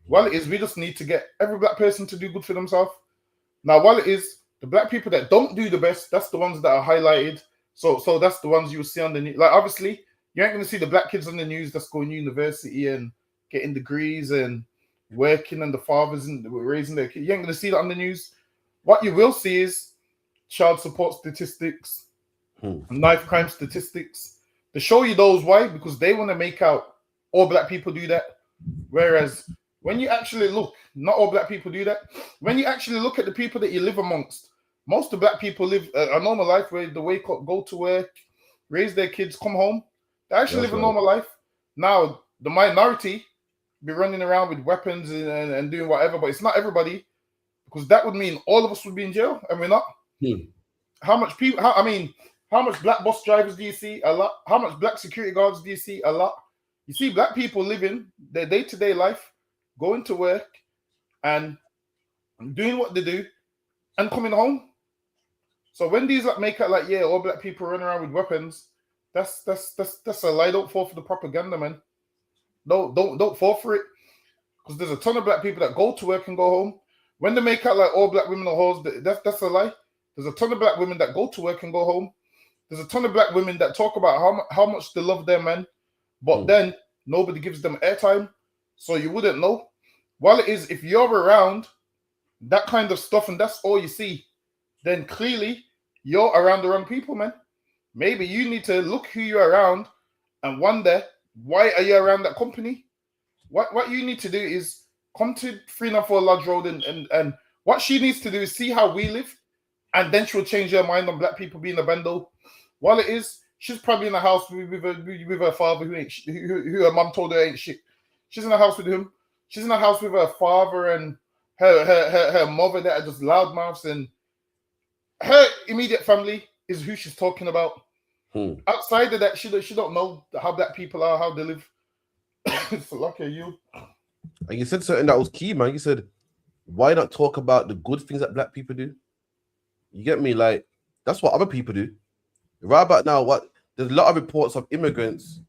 While it is, we just need to get every black person to do good for themselves. Now, while it is, the black people that don't do the best, that's the ones that are highlighted. So that's the ones you will see on the news. Like, obviously, you ain't going to see the black kids on the news that's going to university and getting degrees and working, and the fathers and raising their kids. You ain't going to see that on the news. What you will see is child support statistics, knife crime statistics. They show you those. Why? Because they want to make out all black people do that. Whereas when you actually look, not all black people do that. When you actually look at the people that you live amongst, most of black people live a normal life where they wake up, go to work, raise their kids, come home. They actually live a normal life. Now, the minority be running around with weapons and doing whatever, but it's not everybody, because that would mean all of us would be in jail, and we're not. How much people? How much black bus drivers do you see? A lot. How much black security guards do you see? A lot. You see black people living their day-to-day life, going to work and doing what they do and coming home. So when these like make it like, yeah, all black people run around with weapons, that's a lie. Don't fall for the propaganda, man. Don't fall for it. Because there's a ton of black people that go to work and go home. When they make out like all black women are hoes, that's a lie. There's a ton of black women that go to work and go home. There's a ton of black women that talk about how much they love their men, but then nobody gives them airtime, so you wouldn't know. While it is, if you're around that kind of stuff and that's all you see, then clearly you're around the wrong people, man. Maybe you need to look who you're around and wonder, why are you around that company? What you need to do is come to 394 Lodge Road and what she needs to do is see how we live, and then she'll change her mind on black people being a bando. While it is, she's probably in a house with her father who her mom told her ain't shit. She's in a house with him. She's in a house with her father and her mother that are just loudmouths, and her immediate family is who she's talking about. Outside of that, she don't know how black people are, how they live. It's lucky you. And you said something that was key, man. You said, why not talk about the good things that black people do? You get me? Like, that's what other people do. Right about now, there's a lot of reports of immigrants,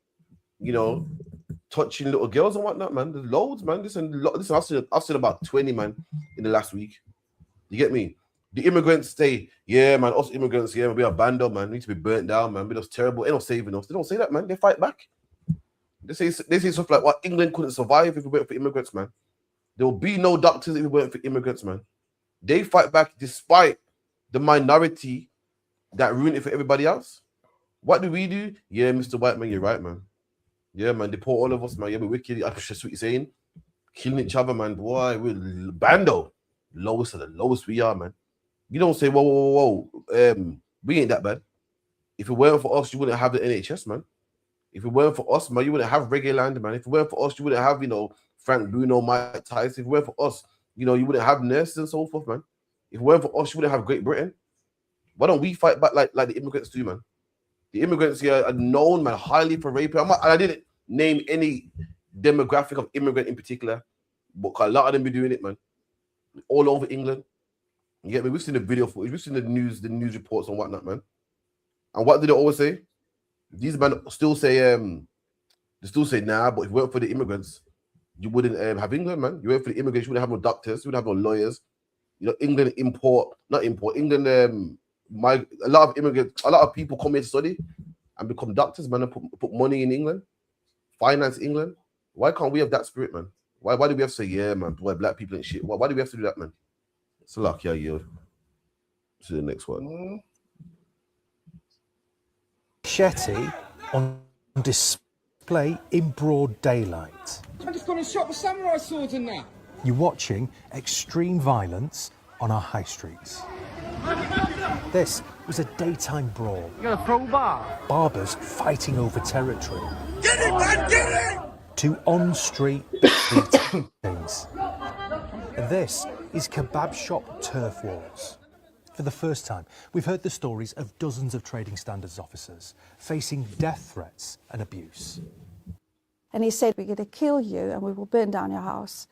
touching little girls and whatnot, man. There's loads, man. Listen, I've seen about 20, man, in the last week. You get me? The immigrants say, yeah, man, us immigrants, yeah, we are bando, man. We need to be burnt down, man. We're just terrible. They're not saving us. They don't say that, man. They fight back. They say stuff like, what, England couldn't survive if it weren't for immigrants, man. There will be no doctors if it weren't for immigrants, man. They fight back despite the minority that ruin it for everybody else. What do we do? Yeah, Mr. White Man, you're right, man. Yeah, man, they pour all of us, man. Yeah, we're wicked. That's what you're saying. Killing each other, man. Boy, we're bando. Lowest of the lowest we are, man. You don't say, whoa. We ain't that bad. If it weren't for us, you wouldn't have the NHS, man. If it weren't for us, man, you wouldn't have Reggae Land, man. If it weren't for us, you wouldn't have, Frank Bruno, Mike Tyson. If it weren't for us, you wouldn't have nurses and so forth, man. If it weren't for us, you wouldn't have Great Britain. Why don't we fight back like the immigrants do, man? The immigrants here are known, man, highly for rape. I didn't name any demographic of immigrant in particular, but a lot of them be doing it, man. All over England. You get me? We've seen the video footage, we've seen the news reports and whatnot, man. And what did they always say? These men still say, nah, but if it weren't for the immigrants, you wouldn't have England, man. You weren't for the immigrants, you wouldn't have no doctors, you wouldn't have no lawyers. England England, a lot of immigrants, a lot of people come here to study and become doctors, man, and put money in England, finance England. Why can't we have that spirit, man? Why do we have to say, yeah, man, boy, black people ain't shit? Why do we have to do that, man? It's a luck, yeah, yield. To the next one. Machete on display in broad daylight. I just gone and shop with samurai swords and that. You're watching extreme violence on our high streets. This was a daytime brawl. You got a crowbar? Barbers fighting over territory. Get it, man, get it! To on-street beatings. This is kebab shop turf wars. For the first time, we've heard the stories of dozens of trading standards officers facing death threats and abuse. And he said, we're going to kill you and we will burn down your house.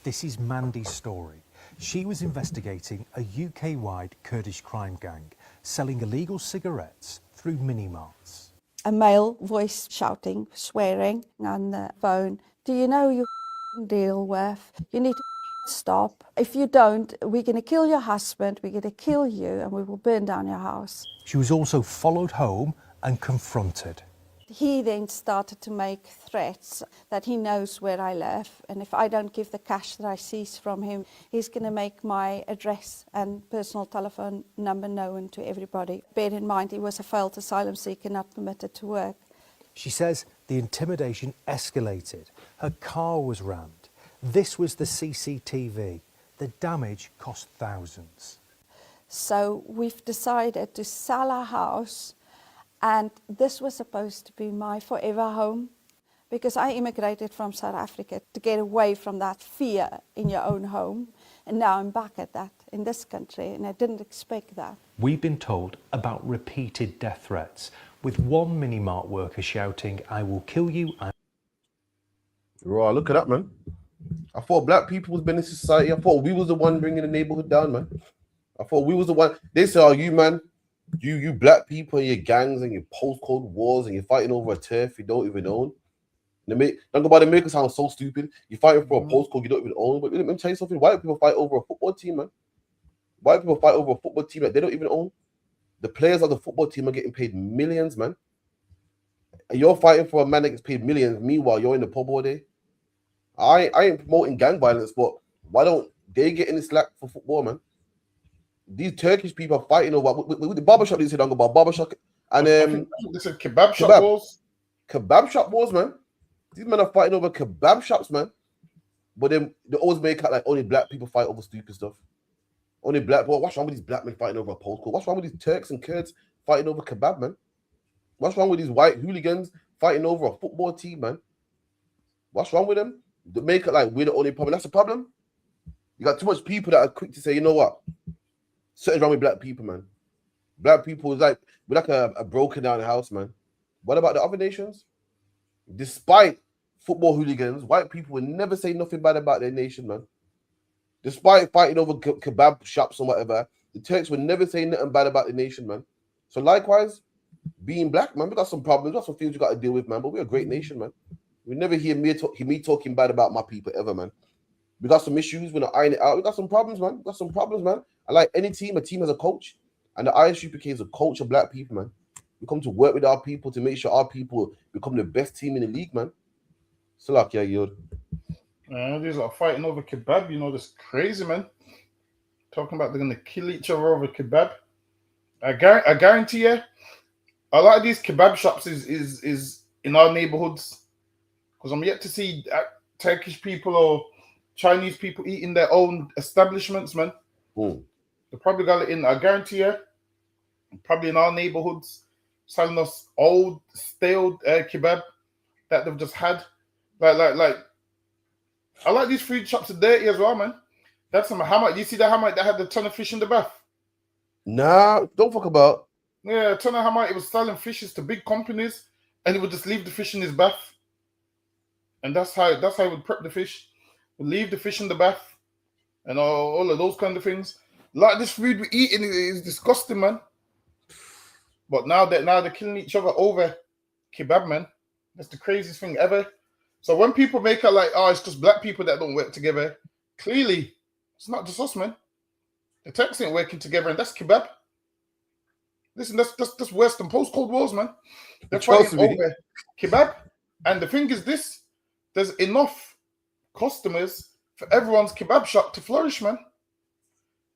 This is Mandy's story. She was investigating a UK-wide Kurdish crime gang selling illegal cigarettes through mini-marts. A male voice shouting, swearing on the phone, do you know you deal with? You need to stop. If you don't, we're going to kill your husband, we're going to kill you, and we will burn down your house. She was also followed home and confronted. He then started to make threats that he knows where I live, and if I don't give the cash that I seize from him, he's going to make my address and personal telephone number known to everybody. Bear in mind, he was a failed asylum seeker, not permitted to work. She says the intimidation escalated. Her car was rammed. This was the CCTV. The damage cost thousands. So we've decided to sell our house, and this was supposed to be my forever home, because I immigrated from South Africa to get away from that fear in your own home, and now I'm back at that in this country, and I didn't expect that. We've been told about repeated death threats, with one mini-mart worker shouting, I will kill you. Right, look at that, man. I thought black people was been in society. I thought we was the one bringing the neighborhood down, man. I thought we was the one. They say, oh, you, man, You black people and your gangs and your postcode wars and you're fighting over a turf you don't even own. Don't go by the make it sound so stupid. You're fighting for a postcode you don't even own. But let me tell you something. White people fight over a football team, man. White people fight over a football team that they don't even own. The players of the football team are getting paid millions, man. And you're fighting for a man that gets paid millions. Meanwhile, you're in the pub all day. I ain't promoting gang violence, but why don't they get any slack for football, man? These Turkish people are fighting over with the barbershop. They said about barbershop and I think this is kebab shop wars. Kebab shop wars, man. These men are fighting over kebab shops, man. But then they always make out like only black people fight over stupid stuff. Only black. Well, what's wrong with these black men fighting over a postcode? What's wrong with these Turks and Kurds fighting over kebab, man? What's wrong with these white hooligans fighting over a football team, man? What's wrong with them? They make it like we're the only problem. That's the problem. You got too much people that are quick to say, you know what? Something's wrong with black people, man. Black people is like we're like a broken down house, man. What about the other nations? Despite football hooligans, white people would never say nothing bad about their nation, man. Despite fighting over kebab shops or whatever, the Turks would never say nothing bad about the nation, man. So likewise, being black, man, we got some problems, we got some things we got to deal with, man. But we're a great nation, man. We never hear me talking bad about my people ever, man. We got some issues, we're not ironing it out. We got some problems, man. We got some problems, man. I like any team, a team has a coach. And the ISU became a coach of black people, man. We come to work with our people to make sure our people become the best team in the league, man. So like, yeah, you're These are fighting over kebab, you know, that's crazy, man. Talking about they're gonna kill each other over kebab. I guarantee you, a lot of these kebab shops is in our neighborhoods. Because I'm yet to see Turkish people or Chinese people eating their own establishments, man. They probably got it in, I guarantee you, probably in our neighborhoods, selling us old, stale kebab that they've just had. Like, I like these food shops are dirty as well, man. That's some hammer. You see that hammer that had the ton of fish in the bath? Nah, don't fuck about. Yeah, a ton of hammer. It was selling fishes to big companies, and he would just leave the fish in his bath. And that's how he would prep the fish. Would leave the fish in the bath, and all of those kind of things. A lot of this food we're eating is disgusting, man. But now they're killing each other over kebab, man. That's the craziest thing ever. So when people make it like, oh, it's just black people that don't work together, clearly it's not just us, man. The Turks ain't working together, and that's kebab. Listen, that's worse than post-Cold Wars, man. They're fighting over kebab. And the thing is this, there's enough customers for everyone's kebab shop to flourish, man.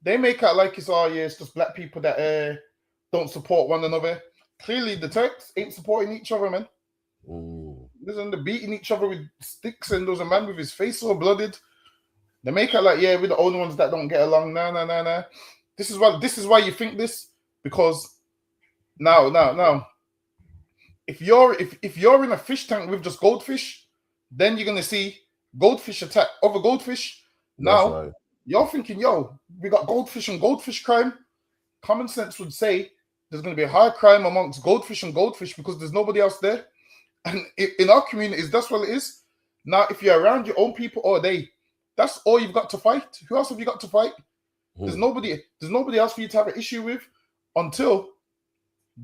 They make out like it's, oh, yeah, it's just black people that don't support one another. Clearly, the Turks ain't supporting each other, man. Listen, they're beating each other with sticks, and there's a man with his face all blooded. They make out like, yeah, we're the only ones that don't get along. Nah. This is why you think this, because now, if you're in a fish tank with just goldfish, then you're gonna see goldfish attack other goldfish. Now you're thinking, yo, we got goldfish and goldfish crime. Common sense would say there's gonna be a high crime amongst goldfish and goldfish because there's nobody else there. And in our communities, that's what it is. Now, if you're around your own people all day, that's all you've got to fight. Who else have you got to fight? There's nobody else for you to have an issue with until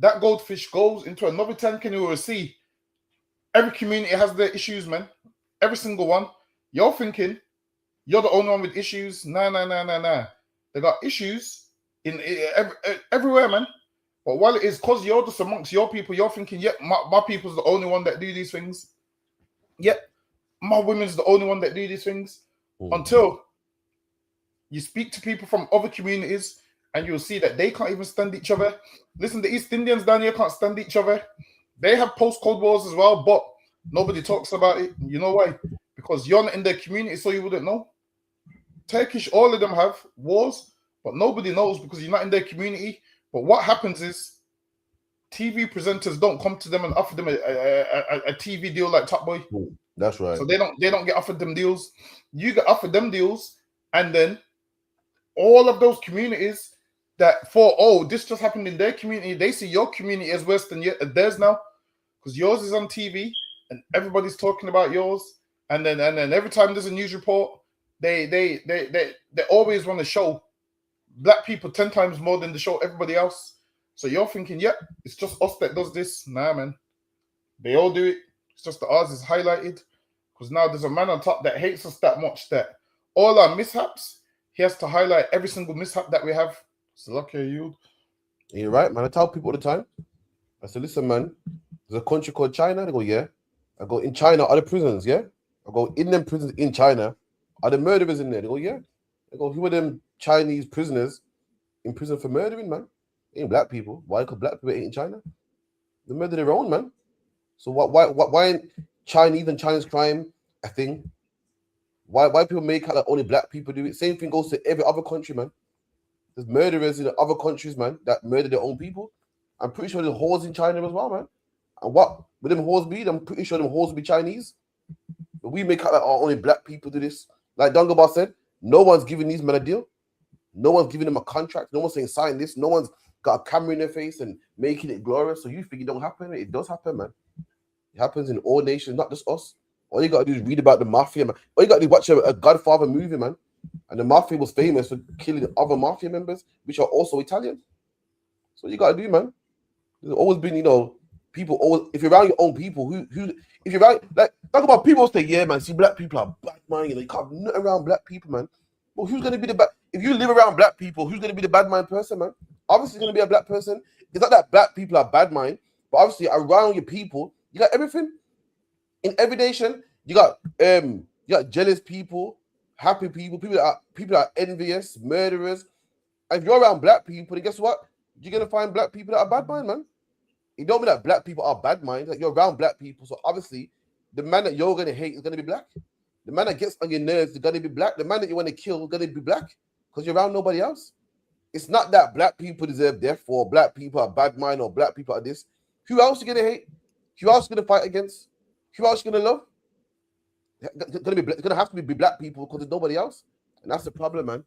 that goldfish goes into another tank and you will see every community has their issues, man. Every single one. You're thinking you're the only one with issues. Nah. They got issues in everywhere, man. But while it is because you're just amongst your people, you're thinking, yeah, my people's the only one that do these things. Yeah, my women's the only one that do these things. Until you speak to people from other communities and you'll see that they can't even stand each other. Listen, the East Indians down here can't stand each other. They have post-Cold Wars as well, but nobody talks about it. You know why? Because you're not in their community, so you wouldn't know. Turkish, all of them have wars, but nobody knows because you're not in their community. But what happens is TV presenters don't come to them and offer them a TV deal like Top Boy. That's right. So they don't get offered them deals. You get offered them deals, and then all of those communities that this just happened in their community, they see your community as worse than theirs now, because yours is on TV and everybody's talking about yours. And then every time there's a news report, they always want to show black people 10 times more than they show everybody else. So you're thinking, yeah, it's just us that does this. Nah, man. They all do it. It's just that ours is highlighted. Because now there's a man on top that hates us that much that all our mishaps, he has to highlight every single mishap that we have. So lucky you. You're right, man. I tell people all the time. I say, listen, man, there's a country called China. They go, yeah. I go, in China, are the prisons, yeah? I go, in them prisons in China, are the murderers in there? They go, yeah. I go, who are them Chinese prisoners in prison for murdering, man? Ain't black people. Why? Because black people ain't in China. They murder their own, man. So why ain't Chinese and Chinese crime a thing? Why people make out like only black people do it? Same thing goes to every other country, man. There's murderers in other countries, man, that murder their own people. I'm pretty sure there's whores in China as well, man. And what would them whores be? I'm pretty sure them whores will be Chinese. But we make out like only black people do this. Like Dungaba said, no one's giving these men a deal. No one's giving them a contract. No one's saying sign this. No one's got a camera in their face and making it glorious. So you think it don't happen? It does happen, man. It happens in all nations, not just us. All you got to do is read about the mafia, man. All you got to do is watch a Godfather movie, man. And the mafia was famous for killing other mafia members, which are also Italian. So you got to do, man. There's always been, people always, if you're around your own people, if you're around, like, talk about people say, yeah, man, see, black people are bad, man. You can't nut around black people, man. Well, who's going to be the bad? If you live around black people, who's going to be the bad mind person, man? Obviously, it's going to be a black person. It's not that black people are bad mind, but obviously, around your people, you got everything. In every nation, you got jealous people, happy people, people that are envious, murderers. And if you're around black people, then guess what? You're gonna find black people that are bad mind, man. It don't mean that black people are bad mind. Like, you're around black people, so obviously the man that you're gonna hate is gonna be black. The man that gets on your nerves is gonna be black. The man that you want to kill is gonna be black because you're around nobody else. It's not that black people deserve death or black people are bad mind or black people are this. Who else are you gonna hate? Who else are you gonna fight against? Who else are you gonna love? It's gonna have to be black people because there's nobody else, and that's the problem, man.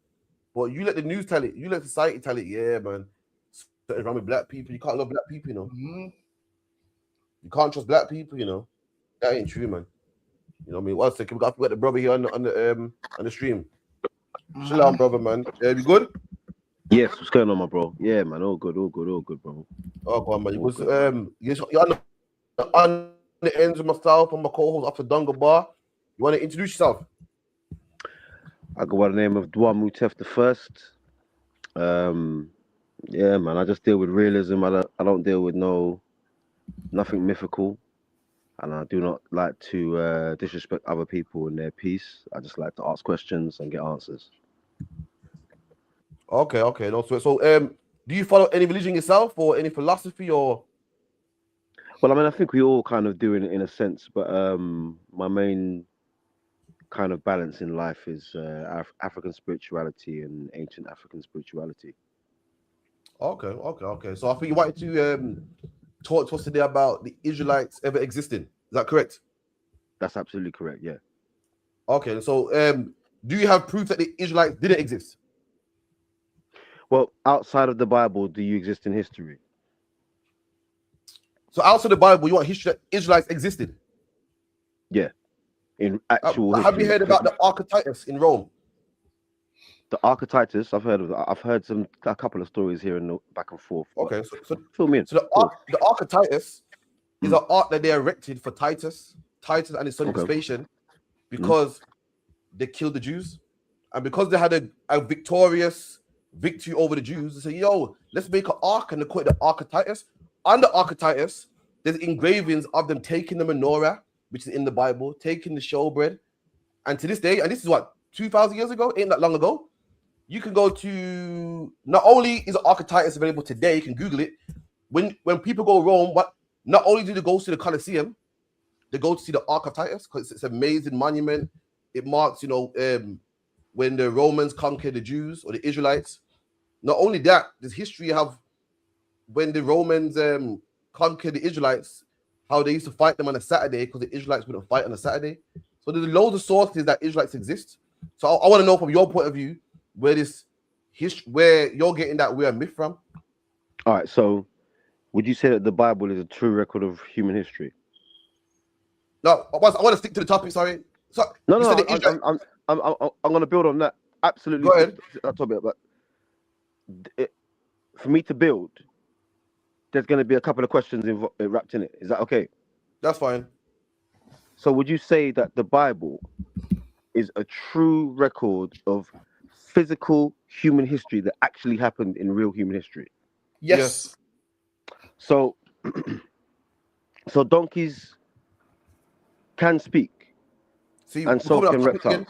But you let the news tell it, you let society tell it. Yeah, man, something's wrong with black people. You can't love black people, You can't trust black people, That ain't true, man. You know what I mean? 1 second, we got the brother here on the stream. Shalom, brother, man. You good? Yes, what's going on, my bro? Yeah, man, all good, bro. Oh, go on, man. You're on the ends of myself and my co-host after Dunga Bar. You want to introduce yourself? I go by the name of Dwa Mutef the First. Yeah, man, I just deal with realism. I don't deal with nothing mythical, and I do not like to disrespect other people and their peace. I just like to ask questions and get answers. Okay, no sweat. So, do you follow any religion yourself or any philosophy or? Well, I mean, I think we all kind of do in a sense, but my main kind of balance in life is African spirituality and ancient African spirituality. Okay. So I think you wanted to talk to us today about the Israelites ever existing. Is that correct? That's absolutely correct, yeah. Okay, so do you have proof that the Israelites didn't exist? Well, outside of the Bible, do you exist in history? So outside the Bible, you want history that Israelites existed? Yeah. In actual have you heard about the Archetypus in Rome? The Archetypus, I've heard of that. I've heard a couple of stories here and back and forth. Okay, so fill me in. So the Archetypus is an art that they erected for Titus and his son Vespasian, because they killed the Jews, and because they had a victorious victory over the Jews, they say, yo, let's make an ark, and they call it the Archetypus. On the Archetypus, there's engravings of them taking the menorah, which is in the Bible, taking the showbread. And to this day, and this is what, 2,000 years ago, ain't that long ago, you can go to, not only is the Archetypus available today, you can Google it. When people go to Rome, not only do they go to the Colosseum, they go to see the Archetypus because it's an amazing monument. It marks, when the Romans conquered the Jews or the Israelites. Not only that, there's history of when the Romans conquered the Israelites, how they used to fight them on a Saturday because the Israelites wouldn't fight on a Saturday. So there's loads of sources that Israelites exist. So I want to know from your point of view where this history, where you're getting that weird myth from. All right. So would you say that the Bible is a true record of human history? No, I want to stick to the topic. Sorry. So no. I'm going to build on that. Absolutely. Go ahead. That topic, but for me to build, there's going to be a couple of questions wrapped in it. Is that okay? That's fine. So would you say that the Bible is a true record of physical human history that actually happened in real human history? Yes. So, so donkeys can speak, and so can reptiles.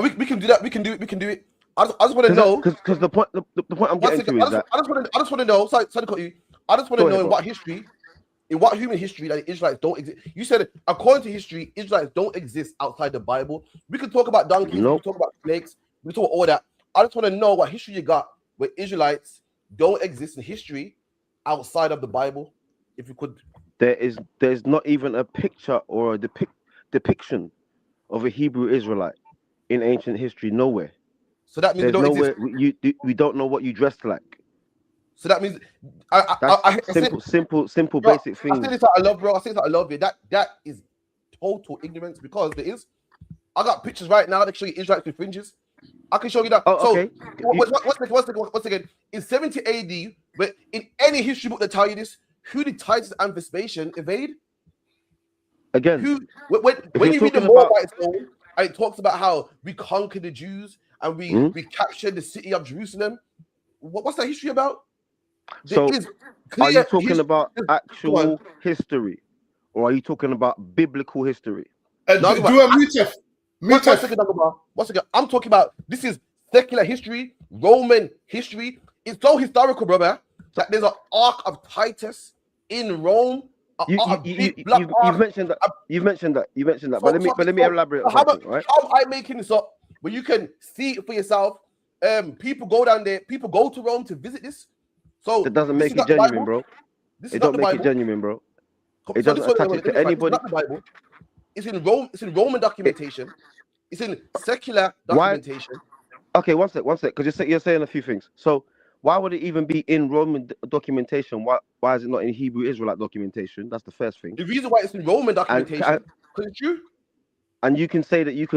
We can do that. We can do it. We can do it. I just want to know because the point I'm getting to is that I just want to know. Sorry to cut you. I just want to know in what human history that the Israelites don't exist. You said according to history, Israelites don't exist outside the Bible. We can talk about donkeys. We can talk about snakes. We can talk all that. I just want to know what history you got where Israelites don't exist in history outside of the Bible. If you could, there's not even a picture or a depiction of a Hebrew Israelite in ancient history. Nowhere. So that means they don't nowhere exist. We don't know what you dressed like. So that means simple basic things. I say this out of love, bro. I say this out of love. That is total ignorance because there is. I got pictures right now that show you Israelites with fringes. I can show you that. Oh, okay. Once again, in 70 AD, but in any history book that tell you this, who did Titus and Vespasian invade? Again, when you read the Moabite story, it talks about how we conquered the Jews and we captured the city of Jerusalem. What's that history about? So, are you talking about actual history, or are you talking about biblical history? One second. I'm talking about this is secular history, Roman history. It's so historical, brother, that there's an Ark of Titus in Rome. You've mentioned that. You've mentioned that. But let me elaborate on something, right? How am I making this up? But you can see it for yourself. People go down there. People go to Rome to visit this. So that doesn't make it genuine, bro. It don't make it genuine, bro. It doesn't attach it to anybody. It's not the Bible. It's in Rome. It's in Roman documentation. It's in secular documentation. Okay, one sec. Because you're saying a few things. So why would it even be in Roman documentation? Why is it not in Hebrew Israelite documentation? That's the first thing. The reason why it's in Roman documentation because it's true. And you can say that you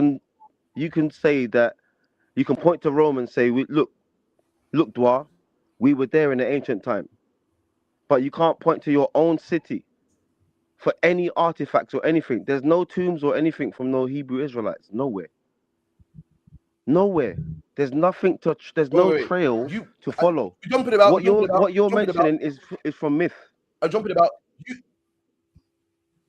can point to Rome and say, look, Dwa, we were there in the ancient time. But you can't point to your own city for any artifacts or anything. There's no tombs or anything from no Hebrew Israelites. Nowhere. There's nothing to. There's no trail to follow. What you're mentioning is from myth. I'm jumping about you.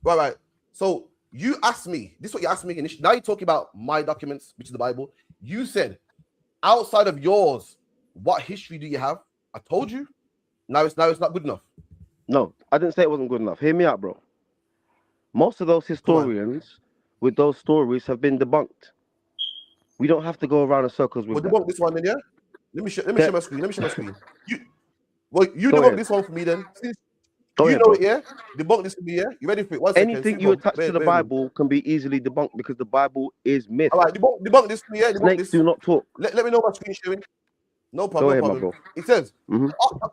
Right. So you asked me. This is what you asked me initially. Now you're talking about my documents, which is the Bible. You said outside of yours, what history do you have? I told you. Now it's not good enough. No, I didn't say it wasn't good enough. Hear me out, bro. Most of those historians with those stories have been debunked. We don't have to go around in circles with that. Debunk this one then, yeah? Let me share my screen. You debunk this one for me then. Since you know it, yeah? Debunk this for me, yeah? You ready for it? 1 second. Anything you attach to the Bible can be easily debunked because the Bible is myth. All right, debunk this for me, yeah? Snakes do not talk. Let me know my screen sharing. No problem. Go ahead, my bro. It says,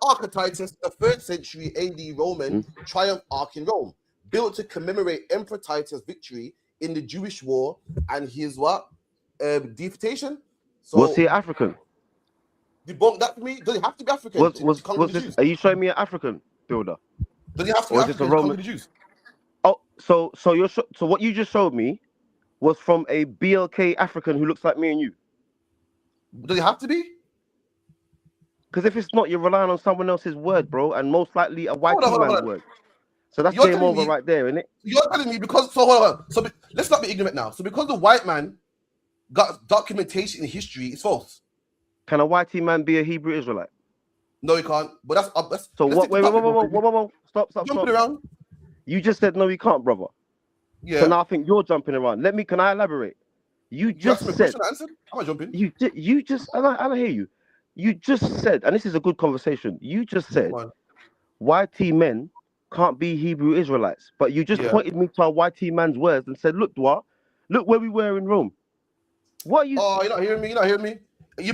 Ark of Titus, the 3rd century AD Roman triumph ark in Rome, built to commemorate Emperor Titus' victory in the Jewish war and his deportation. So was he African? Debunk that for me. Does it have to be African? Are you showing me an African builder? Does it have to be African to conquer the Jews? Oh, so what you just showed me was from a BLK African who looks like me and you. Does it have to be? Because if it's not, you're relying on someone else's word, bro, and most likely a white man's word. So that's game over right there, isn't it? You're telling me because hold on. So let's not be ignorant now. So because the white man got documentation in history, it's false. Can a whitey man be a Hebrew Israelite? No, he can't. But that's so what? Wait, stop. Jumping around. You just said no, he can't, brother. Yeah. So now I think you're jumping around. Can I elaborate? You just said. I'm not jumping. You just. I hear you. You just said, and this is a good conversation. You just said, YT men can't be Hebrew Israelites, but you just pointed me to a YT man's words and said, "Look, Dwa, look where we were in Rome." What are you? Oh, you're not hearing me.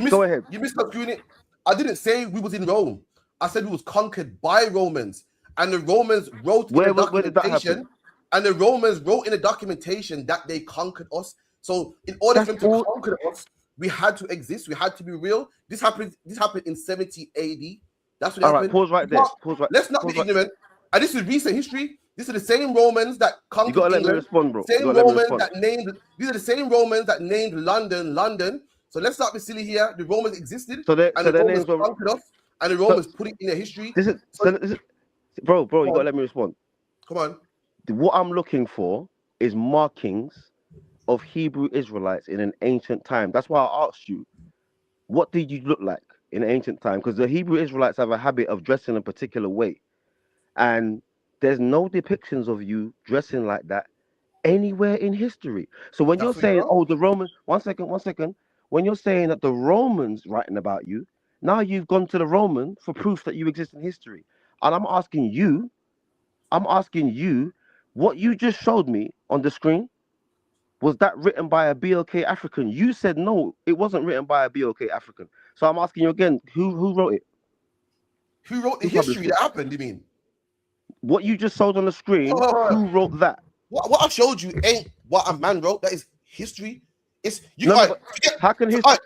Go ahead. You misconstrued it. I didn't say we was in Rome. I said we was conquered by Romans, and the Romans wrote in the documentation. And the Romans wrote in the documentation that they conquered us. So in order for them to conquer us, we had to exist. We had to be real. This happened in 70 AD. That's what All right, happened. pause right there. Pause right. Let's not Pause be right. ignorant. And this is recent history. These are the same Romans that You conquered gotta let me England. respond, bro. You Same gotta let me Romans respond. that named. These are the same Romans that named London. So let's not be silly here. The Romans existed, So and the their Romans names were. conquered us, and the Romans put it in their history. This is bro. You gotta let me respond. Come on. What I'm looking for is markings of Hebrew Israelites in an ancient time. That's why I asked you, what did you look like in ancient time? Because the Hebrew Israelites have a habit of dressing a particular way, and there's no depictions of you dressing like that anywhere in history. So when you're saying, oh, the Roman, one second, when you're saying that the Romans writing about you, now you've gone to the Roman for proof that you exist in history. And I'm asking you, what you just showed me on the screen, was that written by a BLK African? You said no, it wasn't written by a BLK African. So I'm asking you again, who wrote it? Who wrote the history that happened, you mean? What you just showed on the screen, who wrote that? What I showed you ain't what a man wrote. That is history. It's you. How can history?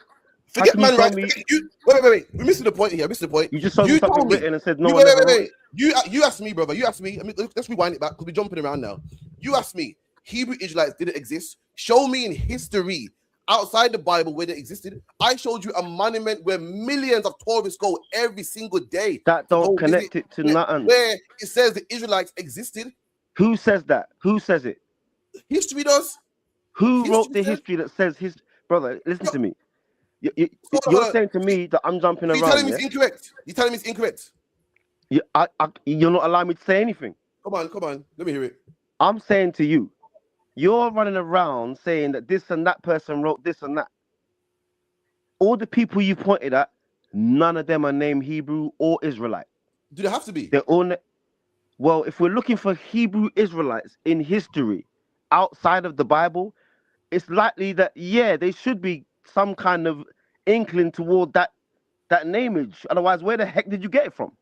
Forget man right. Wait. We're missing the point here. You just showed me something written and said no one ever wrote it. You asked me, brother. You asked me. I mean, let's rewind it back because we're jumping around now. You asked me. Hebrew Israelites didn't exist. Show me in history outside the Bible where they existed. I showed you a monument where millions of tourists go every single day. That don't connect it to nothing. Where it says the Israelites existed. Who says that? Who says it? History does. Who wrote the history that says his brother? Listen to me. You're saying to me that I'm jumping around. You're telling me it's incorrect. You're telling me it's incorrect. You're not allowing me to say anything. Come on. Let me hear it. I'm saying to you, you're running around saying that this and that person wrote this and that. All the people you pointed at, none of them are named Hebrew or Israelite. Do they have to be? They're all. Well, if we're looking for Hebrew Israelites in history outside of the Bible, it's likely that, yeah, they should be some kind of inkling toward that nameage. Otherwise, where the heck did you get it from?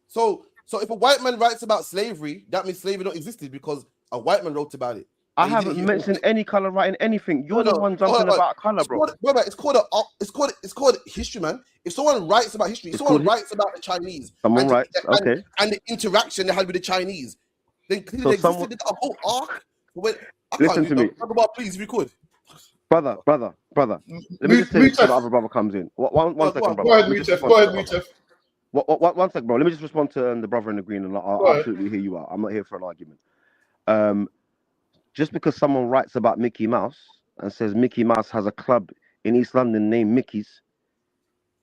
So if a white man writes about slavery, that means slavery don't existed because a white man wrote about it. I haven't mentioned any color writing anything. You're the one jumping about color, bro. It's called history, man. If someone writes about history, if someone writes about the Chinese, and the interaction they had with the Chinese, then clearly they existed a whole arc. Listen to me, please, if you could. Brother. Let me just say this before the other brother comes in. One second, brother. Go ahead, Mutef. One second, bro. Let me just respond to the brother in the green, and I'll absolutely hear you out. I'm not here for an argument. Just because someone writes about Mickey Mouse and says Mickey Mouse has a club in East London named Mickey's,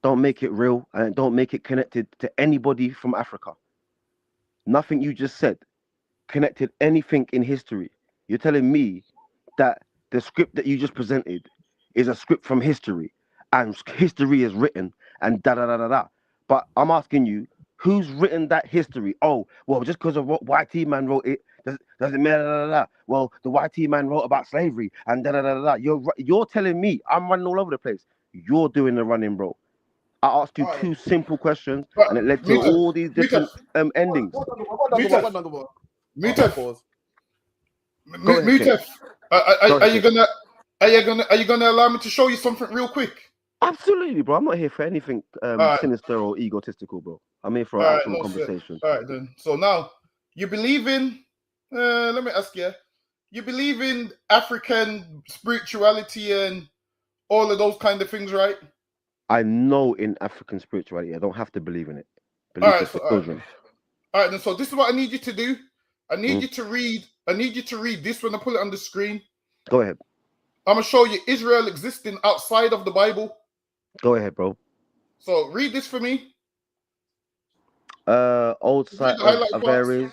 don't make it real and don't make it connected to anybody from Africa. Nothing you just said connected anything in history. You're telling me that the script that you just presented is a script from history and history is written and da-da-da-da-da. But I'm asking you, who's written that history? Oh, well, just because of what YT man wrote it, doesn't matter. Da, da, da. Well, the YT man wrote about slavery and da da da da. You're telling me I'm running all over the place. You're doing the running, bro. I asked you two simple questions, and it led to all these different endings. Mutef, are you gonna allow me to show you something real quick? Absolutely, bro. I'm not here for anything sinister or egotistical, bro. I'm here for an actual conversation. All right, then. So now you believe in. Let me ask you. You believe in African spirituality and all of those kind of things, right? I know in African spirituality. I don't have to believe in it. All right, then. So this is what I need you to do. I need you to read. I need you to read this when I pull it on the screen. Go ahead. I'm gonna show you Israel existing outside of the Bible. Go ahead, bro. So read this for me. Old site of Averies,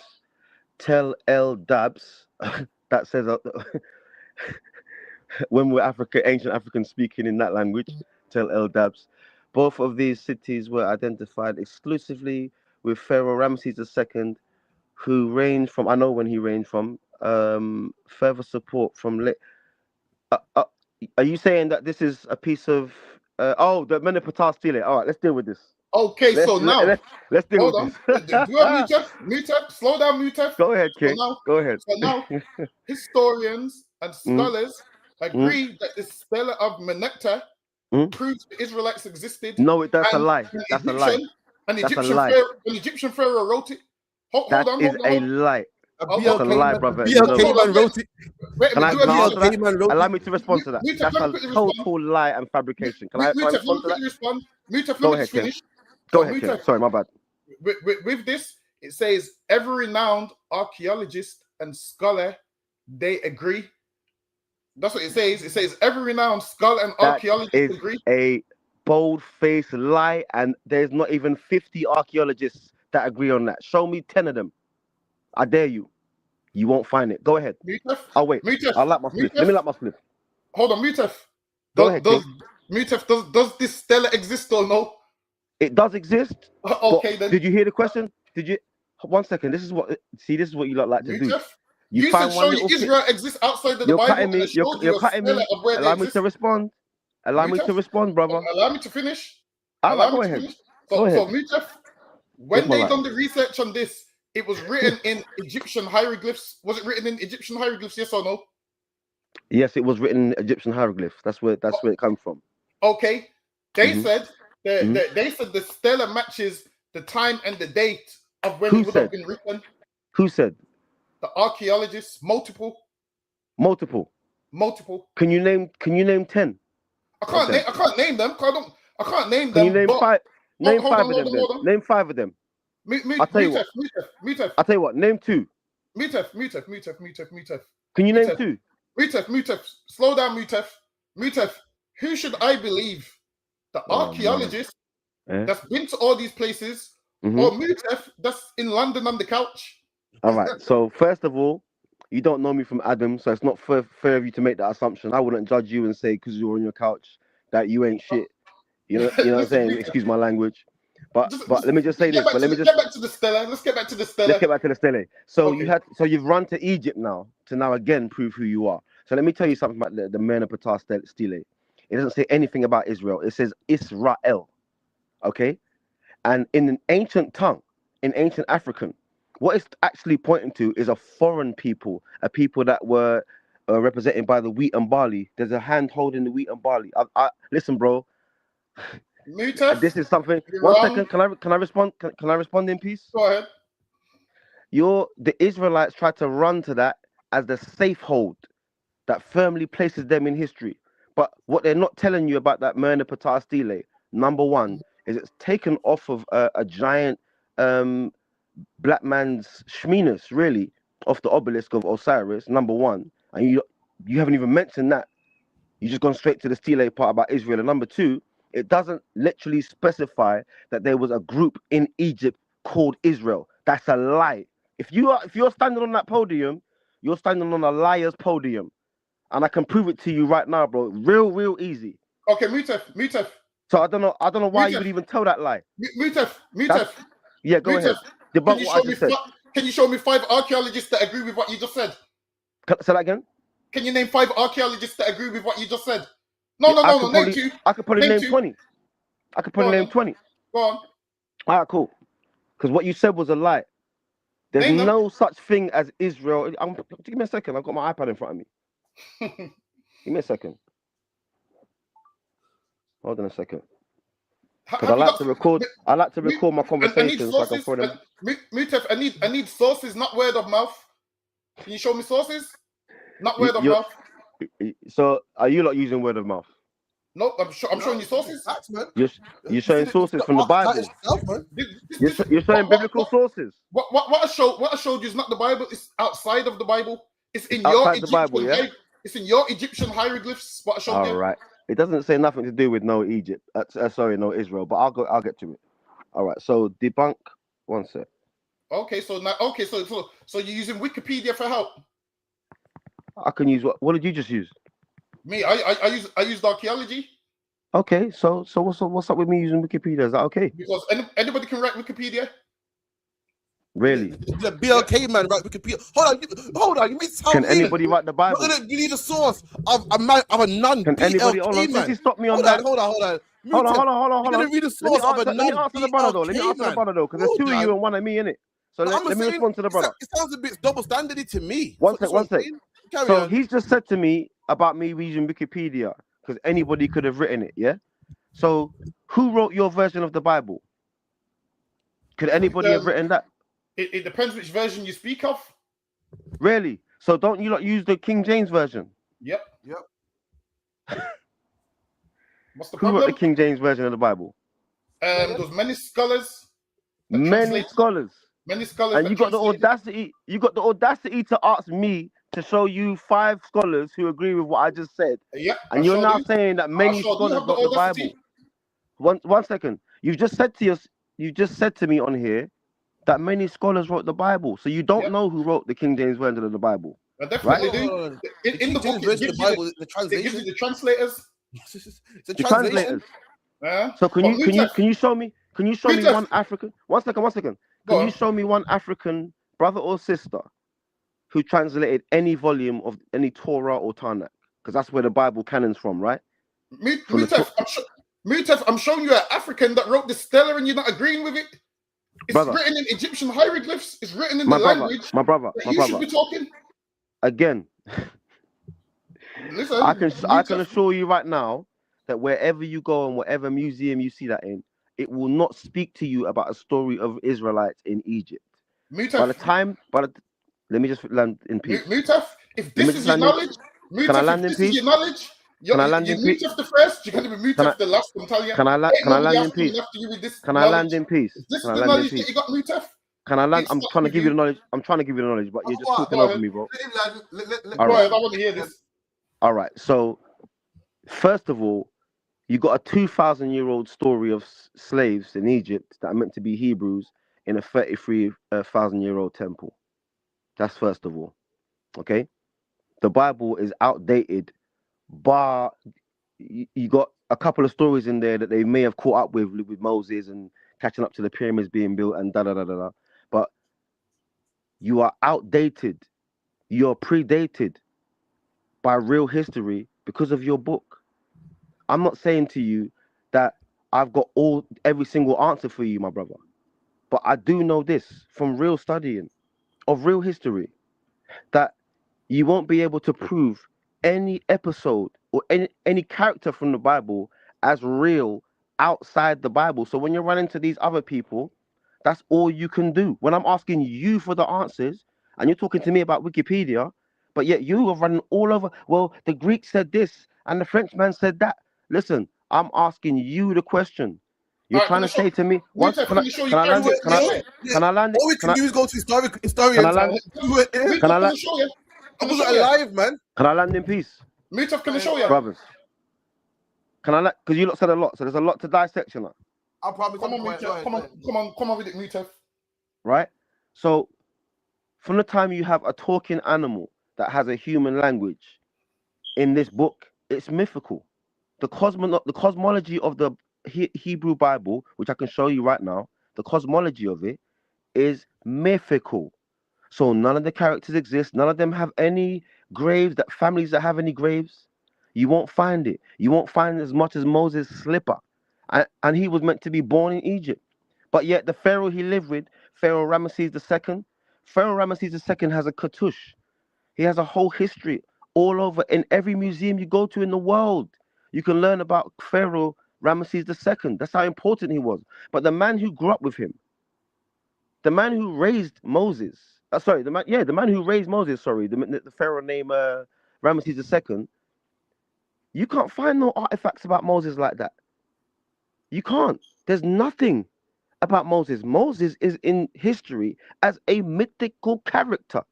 Tel El Dabs. That says when we're ancient African speaking in that language, Tel El Dabs. Both of these cities were identified exclusively with Pharaoh Ramses II, who reigned from, I know when he reigned from, further support from... are you saying that this is a piece of... the Menepatah Stele. All right, let's deal with this. Okay, let's deal with this. Do you have Mutef? Slow down, Mutef. Go ahead, King. Go ahead. So now, historians and scholars agree that the Stele of Meneptah proves the Israelites existed. No, that's a lie. That's a lie. An That's a Egyptian lie. pharaoh, an Egyptian pharaoh wrote it. Hold That on, is hold on. a lie. Okay, That's a lie, brother. and you know BLK it. man wrote it. Wait a Can I minute. answer that? man wrote Allow it. me to respond to that. Mutef, That's let me a quickly respond. total lie and fabrication. Can I Mutef, let respond me to that? quickly respond. Mutef, Go let me ahead, just Ken. finish. Go So, ahead, Ken. Mutef, Sorry, my bad. with this, it says every renowned archaeologist and scholar, they agree. That's what it says. It says every renowned scholar and That archaeologist is agree. a bold-faced lie, and there's not even 50 archaeologists that agree on that. Show me 10 of them. I dare you. You won't find it. Go ahead. Mutef, I'll wait. Mutef, I'll light my spliff. Let me light my spliff. Hold on, Mutef. Go ahead, Does King. Mutef, does this stella exist or no? It does exist. Okay, but then. Did you hear the question? Did you? 1 second. This is what you lot like to do. Mutef, You you find said one show you little Israel exists outside of the You're Bible, cutting and I me. showed You're you a cutting stella me. of where they Allow me exist. to respond. Allow me Mutef, to respond, brother. allow me to finish. All Allow right, me go to ahead. finish. Go So ahead. Mutef, Yes, when my they lad. done the research on this, it was written in Egyptian hieroglyphs. Was it written in Egyptian hieroglyphs? Yes or no? Yes, it was written in Egyptian hieroglyphs. That's where it comes from. Okay. They Mhm. said Mhm. they said the stela matches the time and the date of when Who it would have said? been written. Who said? The archaeologists, multiple. Multiple. Can you name 10? I can't name them. I can't name Can you them. name But 5? Name hold 5 on, of them then. hold on. Name 5 of them. I'll tell you what. Mutef. I'll tell you what. Name 2. Mutef. Can you name 2? Mutef. Slow down, Mutef. Who should I believe? The archaeologist that's been to all these places, or Mutef that's in London on the couch? All right. So first of all, you don't know me from Adam, so it's not fair of you to make that assumption. I wouldn't judge you and say because you're on your couch that you ain't shit. You know what I'm saying? Excuse my language. But let me just say this. But let me just get back to the stella. Let's get back to the stella. Let's get back to the stele. So Okay. you've run to Egypt now to now again prove who you are. So let me tell you something about the Mena Patah stele. It doesn't say anything about Israel. It says Israel. Okay? And in an ancient tongue, in ancient African, what it's actually pointing to is a foreign people, a people that were represented by the wheat and barley. There's a hand holding the wheat and barley. Listen, bro. Mutef, this is something. you're 1 wrong. second. Can I respond? Can I respond in peace? Go ahead. The Israelites tried to run to that as the safe hold that firmly places them in history. But what they're not telling you about that Myrna Patah stele, number 1, is it's taken off of a giant black man's shminas, really, off the obelisk of Osiris, number 1. And you haven't even mentioned that. You just gone straight to the stele part about Israel. And number 2, it doesn't literally specify that there was a group in Egypt called Israel. That's a lie. If you're standing on that podium, you're standing on a liar's podium. And I can prove it to you right now, bro. Real easy. Okay, Mutef. So I don't know why you would even tell that lie. Mutef. Yeah, go ahead. Debunk what I just said. Can you show me 5 archaeologists that agree with what you just said? Say that again? Can you name 5 archaeologists that agree with what you just said? No. Name 2. I could probably name 20. I could probably name 20. Go on. All right, cool. Because what you said was a lie. There's no such thing as Israel. Give me a second. I've got my iPad in front of me. Give me a second. Hold on a second. Because I like to record my conversations so I can throw them. Mutef, I need sources, not word of mouth. Can you show me sources? Not word of mouth. So are you not using word of mouth? No, I'm showing you sources. You're showing sources from the Bible. You're showing biblical sources. What I showed you is not the Bible. It's outside of the Bible. It's in outside your the Bible, Egyptian. yeah? It's in your Egyptian hieroglyphs. What I showed you. All right. It doesn't say nothing to do with no Egypt. No Israel. But I'll get to it. All right. So debunk. 1 sec. Okay. So you're using Wikipedia for help. I can use what? What did you just use? Me, I used archaeology. Okay, so what's up with me using Wikipedia? Is that okay? Because anybody can write Wikipedia. Really? The BLK man write Wikipedia. Hold on. You mean tell Can me? anybody write the Bible? You need a source of a man of a non. Can anybody? Hold on. Since you stopped me on that. Hold on. Hold on. You're gonna read the source of a non. Let me answer the brother though. Because there's 2 of you and 1 of me in it. So let me respond to the brother. It sounds a bit double standardy to me. One sec. So he's just said to me about me using Wikipedia because anybody could have written it, yeah? So who wrote your version of the Bible? Could anybody have written that? It depends which version you speak of. Really? So don't you use the King James version? Yep. What's the Who wrote problem? the King James version of the Bible? There's many scholars. Many scholars. Many scholars. And you got the audacity. You got the audacity to ask me to show you 5 scholars who agree with what I just said. Yeah. And you're now saying that many scholars wrote the Bible. One second. You just said to me on here that many scholars wrote the Bible. So you don't know who wrote the King James version of the Bible. I definitely right? do. In the book, it gives you the translators. The translators. So can you show me one African? One second. Can you show me one African brother or sister who translated any volume of any Torah or Tanakh? Because that's where the Bible canon's from, right? Mutef, I'm showing you an African that wrote the Stella and you're not agreeing with it. It's written in Egyptian hieroglyphs. It's written in the language. My brother. Should be talking. Again, listen, I can assure you right now that wherever you go and whatever museum you see that in, it will not speak to you about a story of Israelites in Egypt. Mutef, let me just land in peace. Mutef, if this is your knowledge, can I land in peace? Can I land in peace? Mutef the first, you're going to be Mutef the last. I'm telling you. Can I land in peace? Can I land in peace? This is the knowledge that you got, Mutef. Can I land? I'm trying to give you the knowledge. But you're just talking over me, bro. All right, I want to hear this. All right. So, first of all, you got a 2,000-year-old story of slaves in Egypt that are meant to be Hebrews in a 33,000-year-old temple. That's first of all. Okay. The Bible is outdated, but you got a couple of stories in there that they may have caught up with Moses and catching up to the pyramids being built and da. But you are outdated. You're predated by real history because of your book. I'm not saying to you that I've got every single answer for you, my brother. But I do know this from real studying of real history, that you won't be able to prove any episode or any character from the Bible as real outside the Bible. So when you run into these other people, that's all you can do. When I'm asking you for the answers and you're talking to me about Wikipedia, but yet you are running all over. Well, the Greek said this and the Frenchman said that. Listen, I'm asking you the question. You're trying to say to me, can I land it? Can I land it? All we can do is go to historians. Can I land it? Can I land? I was alive, man. Can I land in peace? Mutef, can I show you? Brothers. Can I let? Because you lot said a lot, so there's a lot to dissect, you know. I promise. Come on with it, Mutef. Right. So, from the time you have a talking animal that has a human language in this book, it's mythical. The cosmology of the Hebrew Bible, which I can show you right now, the cosmology of it is mythical. So none of the characters exist. None of them have any graves, that families that have any graves. You won't find it. You won't find as much as Moses' slipper. And he was meant to be born in Egypt. But yet the Pharaoh he lived with, Pharaoh Ramesses II, Pharaoh Ramesses II has a cartouche. He has a whole history all over. In every museum you go to in the world, you can learn about Pharaoh Ramesses II. That's how important he was. But the man who grew up with him, the man who raised Moses, the man who raised Moses, the Pharaoh named Ramesses II, you can't find no artifacts about Moses like that. You can't. There's nothing about Moses. Moses is in history as a mythical character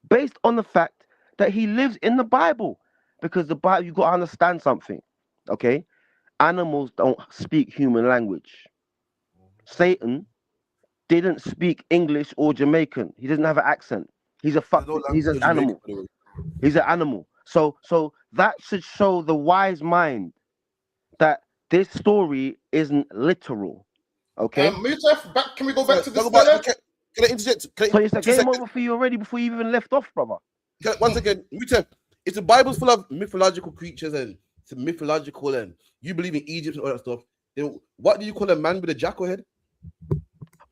based on the fact that he lives in the Bible. Because the Bible, you got to understand something, okay? Animals don't speak human language. Satan didn't speak English or Jamaican. He doesn't have an accent. He's an animal. He's an animal. So that should show the wise mind that this story isn't literal. Okay? Mutef, can we go back to the Stella? Can I interject? So it's a game over for you already before you even left off, brother. Once again, Mutef, if the Bible's full of mythological creatures and it's mythological and you believe in Egypt and all that stuff, then what do you call a man with a jackal head?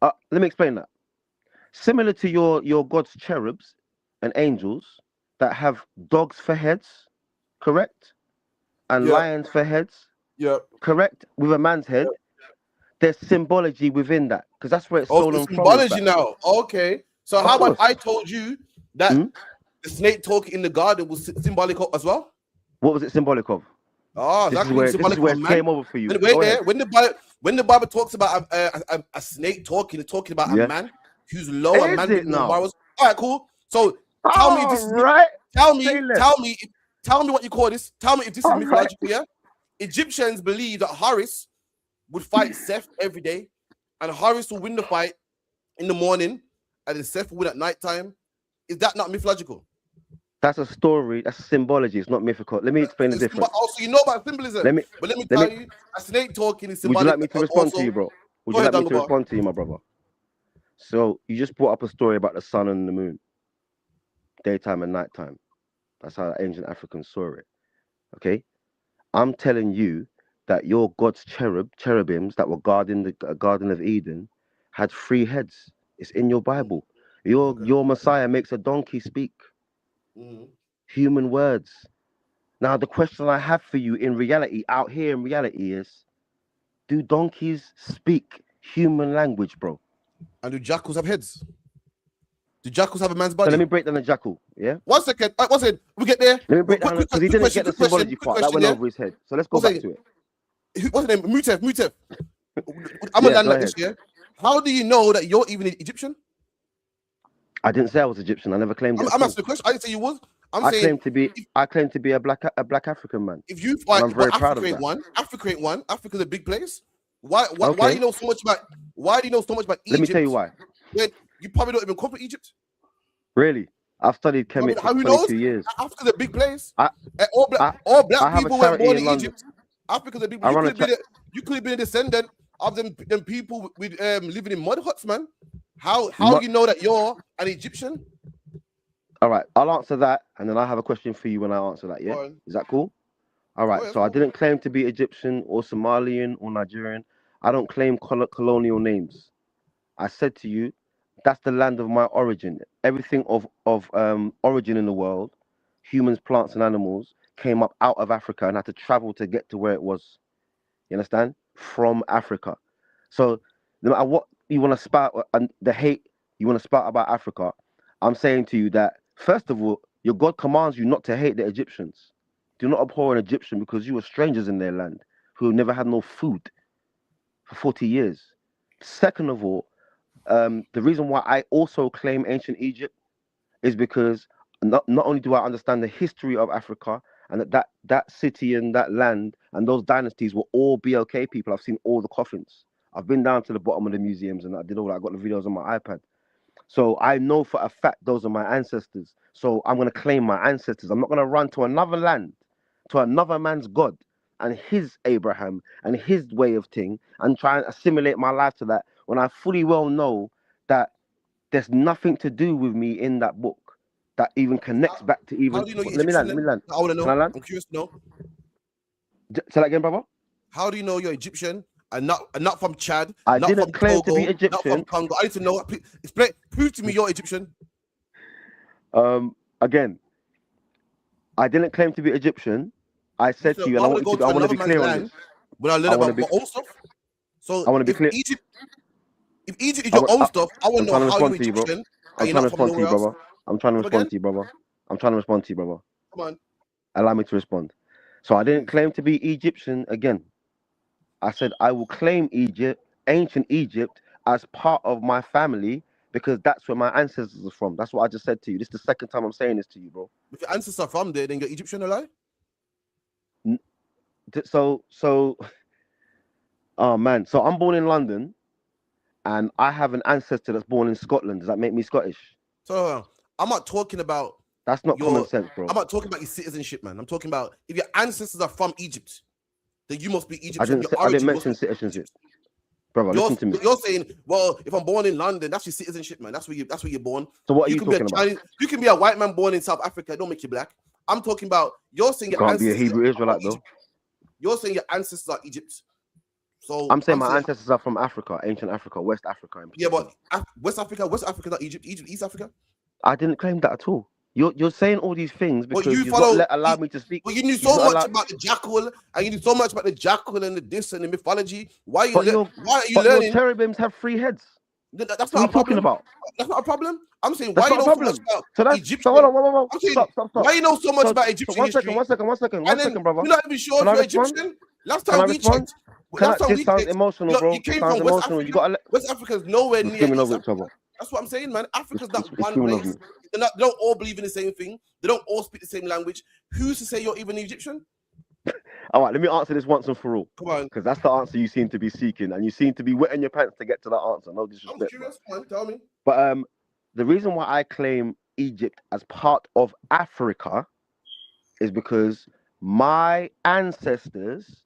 Let me explain that. Similar to your God's cherubs and angels that have dogs for heads, correct? And lions for heads, correct? With a man's head. there's symbology within that because that's where it's Oh, stolen it's from. symbology now. Okay. So how about I told you that the snake talk in the garden was symbolic as well? What was it symbolic of? Oh, This exactly. is where it came over for you. Wait there. When the Bible talks about a snake talking, it's talking about a man who's low, a man with no morals. All right, cool. So tell me if this is right. Tell me what you call this. Tell me if this is mythological. Yeah. Egyptians believe that Horus would fight Seth every day, and Horus will win the fight in the morning, and then Seth will win at nighttime. Is that not mythological? That's a story. That's symbology. It's not mythical. Let me explain the difference. Also, you know about symbolism. Let me tell you, a snake talking is symbolic. Would you like me to respond to you, bro? Would you like me to respond to you, my brother? So you just brought up a story about the sun and the moon, daytime and nighttime. That's how ancient Africans saw it. Okay, I'm telling you that your God's cherubims that were guarding the Garden of Eden had 3 heads. It's in your Bible. Your Messiah makes a donkey speak. Human words. Now the question I have for you in reality, out here in reality, is: do donkeys speak human language, bro? And do jackals have heads? Do jackals have a man's body? So let me break down the jackal. Yeah. 1 second. 1 second. We get there. Let me break down because he didn't get the symbology part. That went over his head. So let's go back to it. What's the name? Mutef. I'm gonna land like this. Yeah. How do you know that you're even Egyptian? I didn't say I was Egyptian. I never claimed it. I'm asking the question. I didn't say you was. I claim to be a black African man. If you fight, I'm very proud of that. Africa ain't one. Africa's a big place. Why do you know so much about? Why do you know so much about Egypt? Let me tell you why. When you probably don't even come from Egypt. Really? I've studied chemistry for 22 years. Africa's a big place. All black people were born in Egypt. Africa's a big place. You could have been a descendant of them people with living in mud huts, man. How do you know that you're an Egyptian? All right, I'll answer that, and then I have a question for you when I answer that. Yeah, is that cool? All right. So I didn't claim to be Egyptian or Somalian or Nigerian. I don't claim colonial names. I said to you, that's the land of my origin. Everything of origin in the world, humans, plants, and animals, came up out of Africa and had to travel to get to where it was. You understand? From Africa. So no matter what you want to spout and the hate you want to spout about Africa, I'm saying to you that, first of all, your God commands you not to hate the Egyptians. Do not abhor an Egyptian because you were strangers in their land who never had no food for 40 years. Second of all, the reason why I also claim ancient Egypt is because not only do I understand the history of Africa and that city and that land and those dynasties will all be okay people. I've seen all the coffins. I've been down to the bottom of the museums and I did all that. I got the videos on my iPad. So I know for a fact those are my ancestors. So I'm going to claim my ancestors. I'm not going to run to another land, to another man's God and his Abraham and his way of thing and try and assimilate my life to that when I fully well know that there's nothing to do with me in that book that even connects back to even. How do you know you're Let me Egyptian? land. I want to know. Can I land? I'm curious to know. Say that again, brother. How do you know you're Egyptian and not from Chad? I not didn't from claim Togo, to be Egyptian. Not from Congo. I need to know. Explain. Prove to me you're Egyptian. Again, I didn't claim to be Egyptian. I said to you, and I want to be clear on this. When I learn about my own stuff. So I want to be clear. If Egypt is your own stuff, I want to know how you're Egyptian. I'm trying to respond to you, brother. I'm trying to respond to you, brother. I'm trying to respond to you, brother. Come on. Allow me to respond. So I didn't claim to be Egyptian again. I said I will claim Egypt, ancient Egypt, as part of my family because that's where my ancestors are from. That's what I just said to you. This is the second time I'm saying this to you, bro. If your ancestors are from there, then you're Egyptian alive? So, oh man. So I'm born in London and I have an ancestor that's born in Scotland. Does that make me Scottish? So I'm not talking about... That's not common sense, bro. I'm not talking about your citizenship, man. I'm talking about if your ancestors are from Egypt, then you must be Egyptian. I didn't mention citizenship. Brother, listen to me. You're saying, well, if I'm born in London, that's your citizenship, man. That's where you're born. So what are you talking about? You can be a white man born in South Africa. Don't make you black. I'm talking about you're saying your can't be a Hebrew Israelite though. You're saying your ancestors are Egypt. So I'm saying my ancestors are from Africa, ancient Africa, West Africa. Yeah, but West Africa, not Egypt. East Africa. I didn't claim that at all. You're saying all these things But because you you've follow. not allowed me to speak. But you knew You've so not much allowed- about the jackal, and you knew so much about the jackal and the this and the mythology. Why are you But your learning? cherubims have 3 heads. That's What are not you a talking problem. about? That's not a problem. I'm saying That's why you not know a so much problem. about So Egyptian. hold on. I'm saying Stop. why you know so much So, about so Egyptian one second, history. And then brother. you're not even sure Can if I you're respond? Egyptian. Last Can I time we respond? checked. Last time This we sounds checked. emotional, Look, bro. you This came sounds from West emotional. Africa. West Africa's nowhere You're near screaming East over each Africa. other. That's what I'm saying, man. Africa's not You're one screaming over place. me. They don't all believe in the same thing. They don't all speak the same language. Who's to say you're even Egyptian? All right, let me answer this once and for all. Come on. Because that's the answer you seem to be seeking, and you seem to be wetting your pants to get to that answer. No I'm disrespect. curious. Come on, tell me. But the reason why I claim Egypt as part of Africa is because my ancestors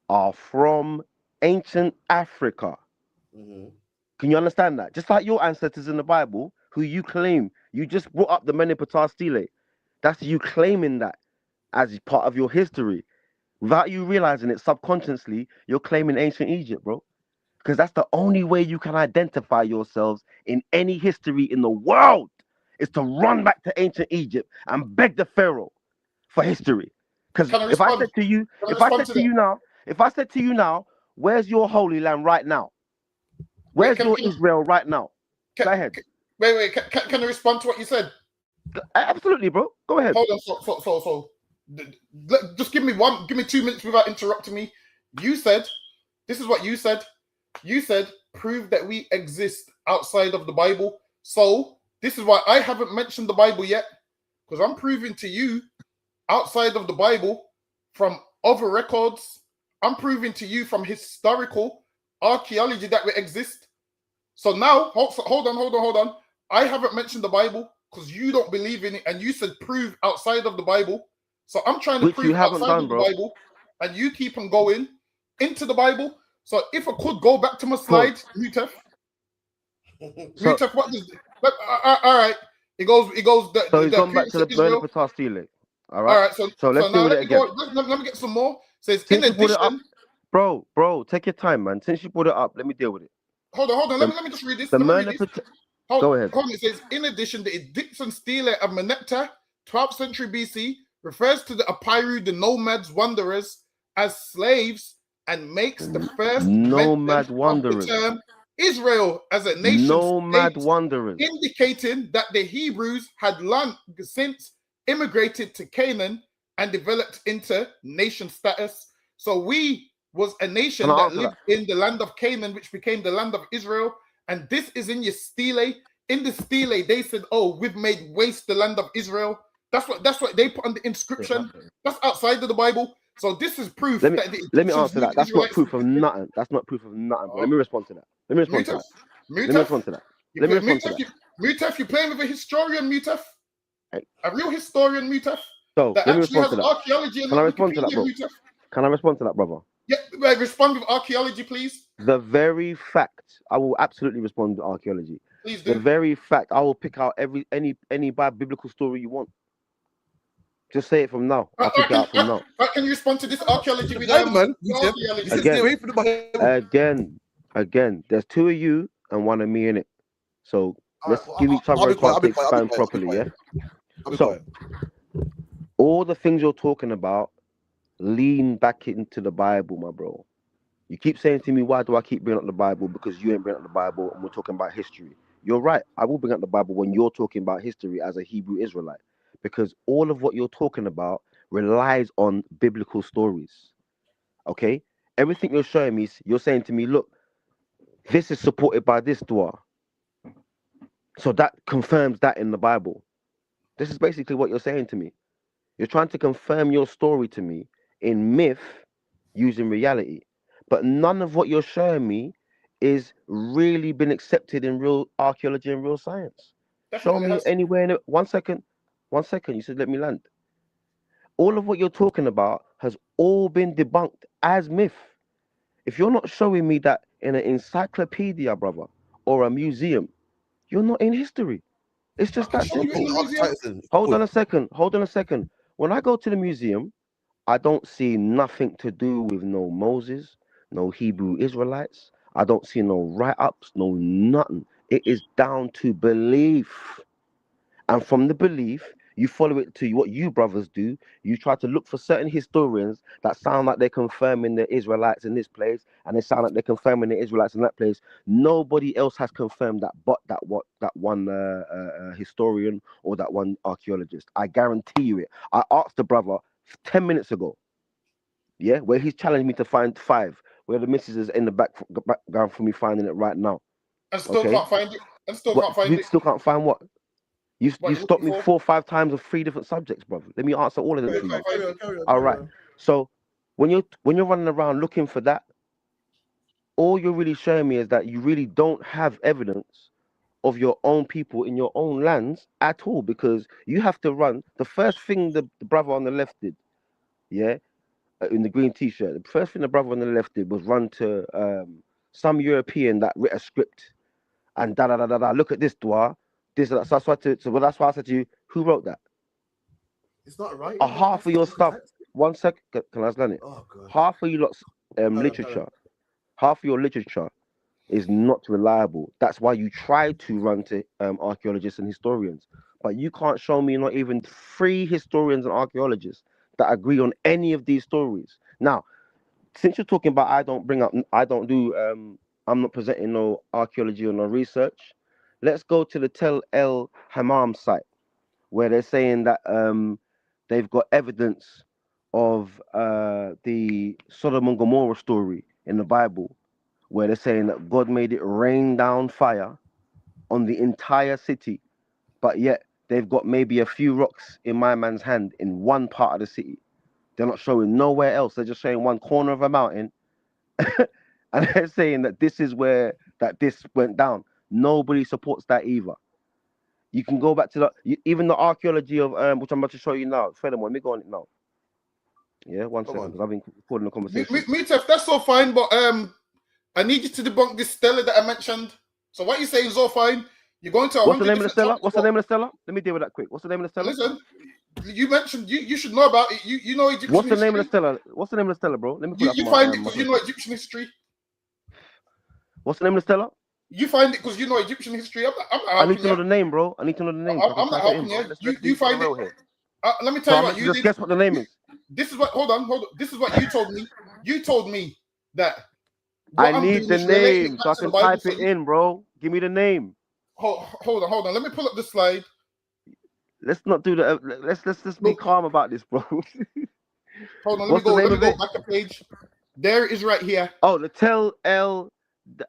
are from ancient Africa. Mm-hmm. Can you understand that? Just like your ancestors in the Bible, who you claim, you just brought up the Meneptah Stele. That's you claiming that as part of your history. Without you realizing it subconsciously, you're claiming ancient Egypt, bro. Because that's the only way you can identify yourselves in any history in the world is to run back to ancient Egypt and beg the Pharaoh for history. Because if I said to you, now, where's your holy land right now? Where's your Israel right now? Go ahead. Wait. Can I respond to what you said? Absolutely, bro. Go ahead. Hold on. So, just give me 2 minutes without interrupting me. You said, this is what you said. You said, prove that we exist outside of the Bible. So, this is why I haven't mentioned the Bible yet, because I'm proving to you outside of the Bible from other records. I'm proving to you from historical archaeology that we exist. So now, hold on. I haven't mentioned the Bible because you don't believe in it, and you said prove outside of the Bible. So I'm trying to prove outside of the Bible, and you keep on going into the Bible. So if I could go back to my slide, Mutef, what does? All right, it goes. So he's gone back to the Meneptah Stele. All right. All right. So let's deal with it again. Let me get some more. Says Since in you brought it up, addition, bro, take your time, man. Since you brought it up, let me deal with it. Hold on. Let me just read this. The Go ahead. It says, in addition, the Egyptian stele of Meneptah, 12th century BC, refers to the Apiru, the nomads, wanderers, as slaves, and makes the first nomad mention wanderers of the term Israel as a nation nomad wanderers, indicating that the Hebrews had long since immigrated to Canaan and developed into nation status. So we was a nation that lived in the land of Canaan, which became the land of Israel. And this is in your stele. In the stele, they said, "Oh, we've made waste the land of Israel." That's what they put on the inscription. That's outside of the Bible. So this is proof. Let me answer that. That's not proof of nothing. That's not proof of nothing. But let me respond to that. Let me respond to that. Mutef, you're playing with a historian, Mutef. A real historian, Mutef. So that let me actually respond has to that. archaeology and Can I respond to that, bro? Mutef. Can I respond to that, brother? Yeah, respond with archaeology, please. The very fact, I will absolutely respond to archaeology. Please do. The very fact, I will pick out any bad biblical story you want. Just say it from now. I'll pick it out from now. Can you respond to this archaeology with Again, there's 2 of you and 1 of me in it. So let's give each other a chance to expand properly, yeah? So all the things you're talking about, lean back into the Bible, my bro. You keep saying to me, why do I keep bringing up the Bible? Because you ain't bringing up the Bible and we're talking about history. You're right. I will bring up the Bible when you're talking about history as a Hebrew Israelite. Because all of what you're talking about relies on biblical stories. Okay? Everything you're showing me, you're saying to me, look, this is supported by this dua. So that confirms that in the Bible. This is basically what you're saying to me. You're trying to confirm your story to me in myth using reality. But none of what you're showing me is really been accepted in real archaeology and real science. Show me anywhere in it. 1 second. 1 second. You said let me land. All of what you're talking about has all been debunked as myth. If you're not showing me that in an encyclopedia, brother, or a museum, you're not in history. It's just that simple. Hold on a second. When I go to the museum, I don't see nothing to do with no Moses, no Hebrew Israelites. I don't see no write-ups, no nothing. It is down to belief. And from the belief, You follow it to what you brothers do. You try to look for certain historians that sound like they're confirming the Israelites in this place, and they sound like they're confirming the Israelites in that place. Nobody else has confirmed that, but that one historian or that one archaeologist. I guarantee you it. I asked the brother 10 minutes ago, yeah, where he's challenged me to find 5, where the missus is in the background for me finding it right now. And still can't find it. And still can't find it. Still can't find what? You stopped me 4 or 5 times of 3 different subjects, brother. Let me answer all of them for you. All right. So when you're running around looking for that, all you're really showing me is that you really don't have evidence of your own people in your own lands at all, because you have to run. The first thing the brother on the left did, yeah, in the green t-shirt, the first thing the brother on the left did was run to some European that writ a script and da da da da da. Look at this, Dwa. This, so that's why I said to you, who wrote that? It's not right. Half of your stuff. 1 second, can I explain it? Oh, God. Half of you lot's literature, half of your literature is not reliable. That's why you try to run to archaeologists and historians, but you can't show me not even 3 historians and archaeologists that agree on any of these stories. Now, since you're talking about I'm not presenting no archaeology or no research. Let's go to the Tel El Hammam site, where they're saying that they've got evidence of the Sodom and Gomorrah story in the Bible, where they're saying that God made it rain down fire on the entire city, but yet they've got maybe a few rocks in my man's hand in one part of the city. They're not showing nowhere else. They're just showing one corner of a mountain, and they're saying that this is where this went down. Nobody supports that either. You can go back to even the archaeology of which I'm about to show you now. Furthermore, let me go on it now. Yeah, 1 second, because I've been recording the conversation. Mutef, that's all fine, but I need you to debunk this Stella that I mentioned. So what you're saying is all fine. You're going to. What's the name of the Stella? What's the name of the Stella? Let me deal with that quick. What's the name of the Stella? Listen, you mentioned you should know about it. You know Egyptian What's the history. name of the Stella? What's the name of the Stella, bro? Let me. You find it because you know Egyptian history. What's the name of the Stella? You find it because you know Egyptian history. I need to know the name, bro. I need to know the name. I'm not helping you. You find it. Let me tell you what you just did. Guess what the name is. This is what. Hold on. This is what you told me. You told me that. I need the name so I can type it in, bro. Give me the name. Hold on. Let me pull up the slide. Let's not do that. Let's just be calm about this, bro. Hold on. Let me go back a page. There it is, right here. Oh, the Tel El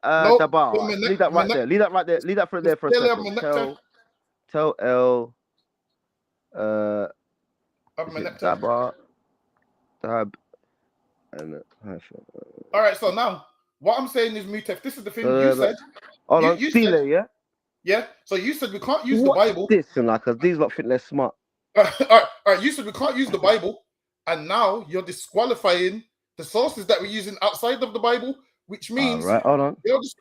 Dabar. Leave that right there. Leave that right there. Leave that for there for a second. Tel El Dabar. Dab. And all right. So now, what I'm saying is, Mutef, this is the thing you said. Hold on. You said, yeah. Yeah. So you said we can't use the Bible. This and like, because these lot think they're smart. All right. You said we can't use the Bible, and now you're disqualifying the sources that we're using outside of the Bible, which means right, hold on.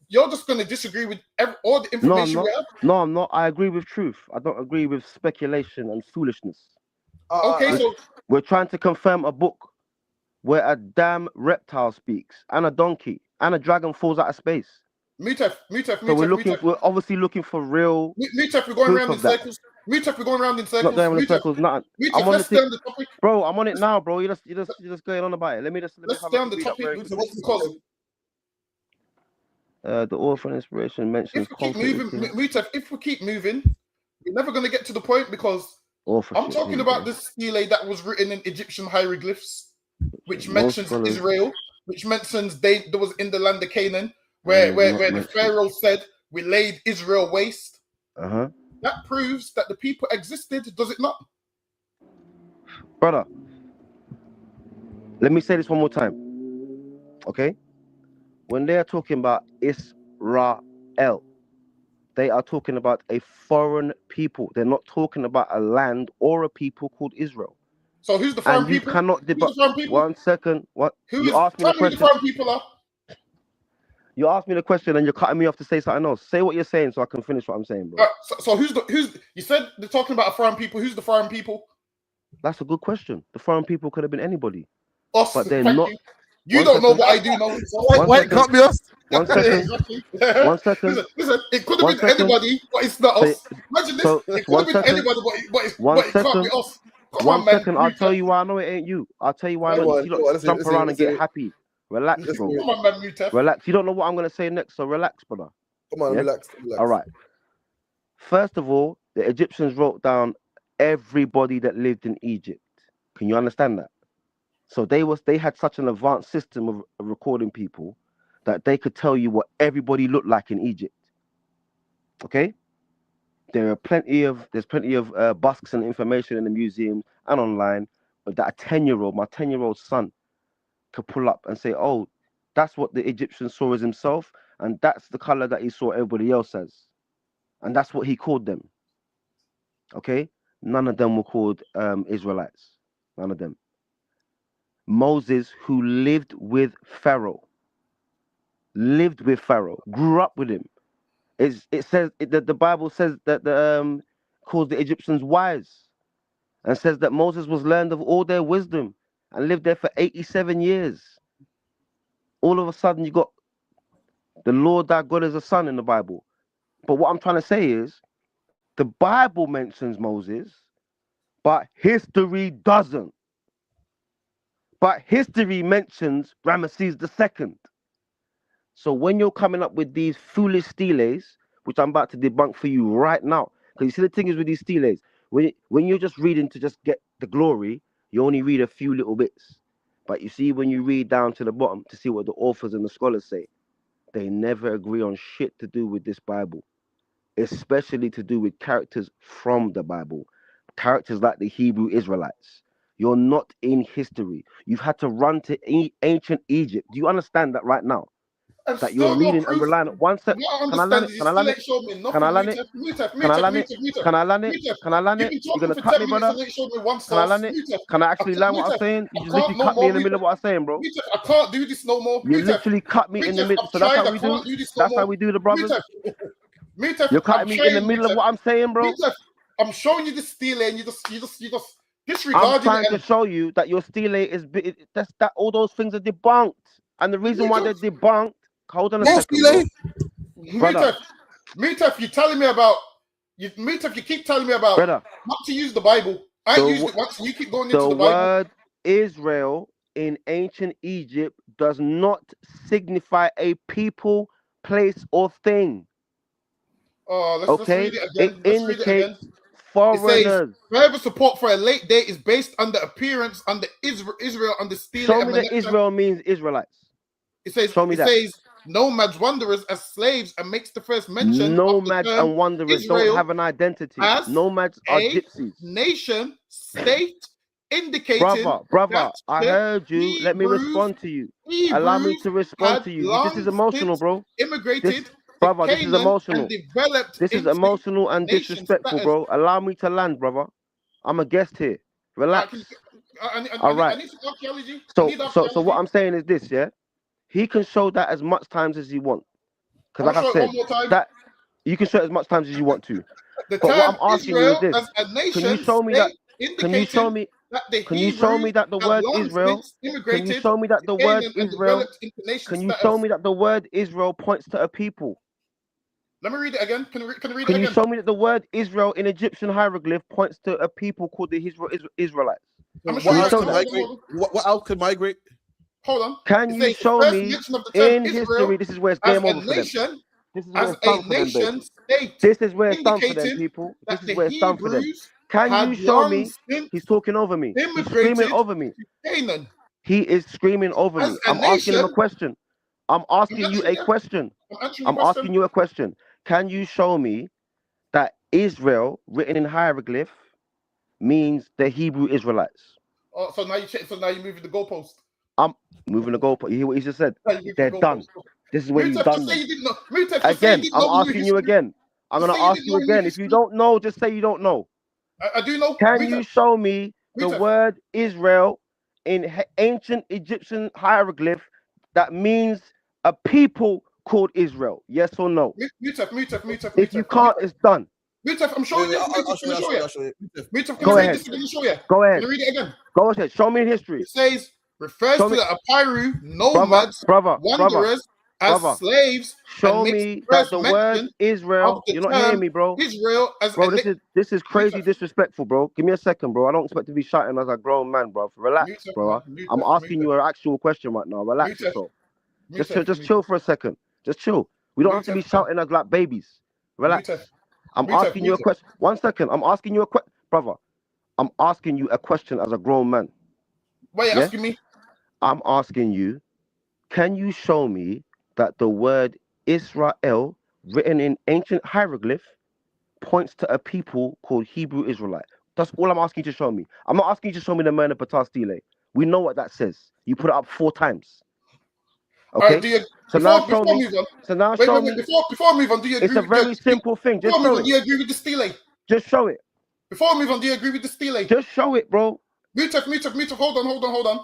You're just going to disagree with all the information we have. No, I'm not. I agree with truth. I don't agree with speculation and foolishness. So we're trying to confirm a book where a damn reptile speaks, and a donkey, and a dragon falls out of space. Mutef. So we're obviously looking for real. Mutef, we're going around in circles. Mutef, we're going around in circles. Not going in circles, nothing. Mutef, let's stay on the topic. Bro, I'm on it now, bro. You're just going on about it. Let's stay on the topic. What's the cause? The author and inspiration mentions. Mutef, if we keep moving, we're never going to get to the point, because I'm talking about this stele that was written in Egyptian hieroglyphs, which mentions Israel, which mentions there was in the land of Canaan, where the Pharaoh said, "We laid Israel waste." That proves that the people existed, does it not? Brother, let me say this one more time. Okay? When they are talking about Israel, they are talking about a foreign people. They're not talking about a land or a people called Israel. So who's the foreign people? You cannot debate. 1 second. What? You asked me the question. Who the foreign people are? You asked me the question and you're cutting me off to say something else. Say what you're saying so I can finish what I'm saying, bro. So who's you said they're talking about a foreign people. Who's the foreign people? That's a good question. The foreign people could have been anybody. Us, but they're not. You don't know what I do know. Why it can't be us? 1 second. Exactly. 1 second. Listen, it could have 1 been second. anybody, but it's not us. So- Imagine this. so, It could 1 have been second. anybody, but it 1 can't be second. us. Come 1 on, man. second. I'll tell you why I know it ain't you. I'll tell you why I Come know on, you come don't on, jump listen, around and listen. get happy. Relax, bro. Come on, man, Mutef. Relax. You don't know what I'm gonna say next, so relax, brother. Come on, Yeah? relax. All right. First of all, the Egyptians wrote down everybody that lived in Egypt. Can you understand that? So they had such an advanced system of recording people that they could tell you what everybody looked like in Egypt. Okay? There's plenty of busks and information in the museum and online that my 10-year-old son could pull up and say, oh, that's what the Egyptian saw as himself, and that's the color that he saw everybody else as. And that's what he called them. Okay? None of them were called Israelites. None of them. Moses, who lived with Pharaoh, grew up with him. It says that the Bible says that calls the Egyptians wise, and says that Moses was learned of all their wisdom and lived there for 87 years. All of a sudden, you got the Lord thy God as a son in the Bible. But what I'm trying to say is, the Bible mentions Moses, but history doesn't. But history mentions Ramesses II. So when you're coming up with these foolish steles, which I'm about to debunk for you right now, because you see the thing is with these steles, when you're just reading to just get the glory, you only read a few little bits. But you see, when you read down to the bottom to see what the authors and the scholars say, they never agree on shit to do with this Bible, especially to do with characters from the Bible, characters like the Hebrew Israelites. You're not in history. You've had to run to ancient Egypt. Do you understand that right now? And That you're reading and relying on one second. Can I land it? Can I land it? Can I land it? Can I land it? Can I land it? Can I land it? You're gonna cut me, brother? Can I land it? Can I actually land what I'm saying? You just literally cut me in the middle of what I'm saying, bro. I can't do this no more. You literally cut me in the middle. So that's how we do. That's how we do the brothers. You're cutting me in the middle of what I'm saying, bro. I'm showing you the stele, and you just disregarding I'm trying to show you that your stele is that all those things are debunked, and the reason why they're debunked. Hold on a second, brother. Mutef, you telling me about you? Mutef, you keep telling me about brother, not to use the Bible. I used it once, and you keep going into the Bible. The word Israel in ancient Egypt does not signify a people, place, or thing. Let's read it again. It indicates foreigners. It says, further support for a late date is based on the appearance on the Israel on the stele. Show me that Israel means Israelites. It says, says nomads, wanderers as slaves, and makes the first mention. Nomads and wanderers don't have an identity. Nomads are gypsies. Nation, state, indicating. Brother, I heard you. Let me respond to you. Allow me to respond to you. This is emotional, bro. Immigrated. Brother, this is emotional. This is emotional and disrespectful, bro. Allow me to land, brother. I'm a guest here. Relax. All right. So what I'm saying is this, yeah? He can show that as much times as he wants. Because like I said, that you can show it as much times as you want to. But what I'm asking you is this. Can you show me that? Can you show me that the word Israel? Can you show me that the word Israel? Can you show me that the word Israel points to a people? Let me read it again. Can you read it again? Can you show me that the word Israel in Egyptian hieroglyph points to a people called the Israelites? What else could migrate? Hold on. Can you show me in history? This is where it's game over for them. This is where it's done for them, baby. This is where it's done for them, people. This is where it's done for them. Can you show me? He's talking over me. He's screaming over me. He is screaming over me. I'm asking him a question. I'm asking you a question. I'm asking you a question. Can you show me that Israel, written in hieroglyph, means the Hebrew Israelites? Oh, so now you're moving the goalpost. I'm moving the goalpost. You hear what he just said? They're done. This is where you've done them. Again, I'm asking you again. I'm going to ask you again. If you don't know, just say you don't know. I do know. Can you show me the word Israel in ancient Egyptian hieroglyph that means a people called Israel? Yes or no? Mutef. If you can't, it's done. Mutef, I'm showing you. I'll show you. Mutef, Go ahead. Show you? Go ahead. Can I read it again? Go ahead. Show me in history. It says refers Show to me- the Apiru nomads, brother, wanderers, as brother. slaves, Show and makes me the that first the word mention Israel. of the You're not term hearing me, bro. Israel as Bro, a this is crazy disrespectful, bro. Give me a second, bro. I don't expect to be shouting as a grown man, bro. Relax, bro. I'm asking you an actual question right now. Relax yourself. Just chill for a second. Just chill. We don't have to be shouting as like babies. Relax. I'm asking you a question. 1 second. I'm asking you a question, brother. I'm asking you a question as a grown man. What are you asking me? I'm asking you, can you show me that the word Israel, written in ancient hieroglyph, points to a people called Hebrew Israelite? That's all I'm asking you to show me. I'm not asking you to show me the Myrna Patar Stele. We know what that says. You put it up 4 times. Okay. All right, do you, So before, now show before me. move on, So now wait, show wait, me. wait, before I move on, do you agree It's a with very simple thing. Just show do it. you agree with the stele? Just show it. Before I move on, do you agree with the stele? Just show it, bro. Mutef, hold on.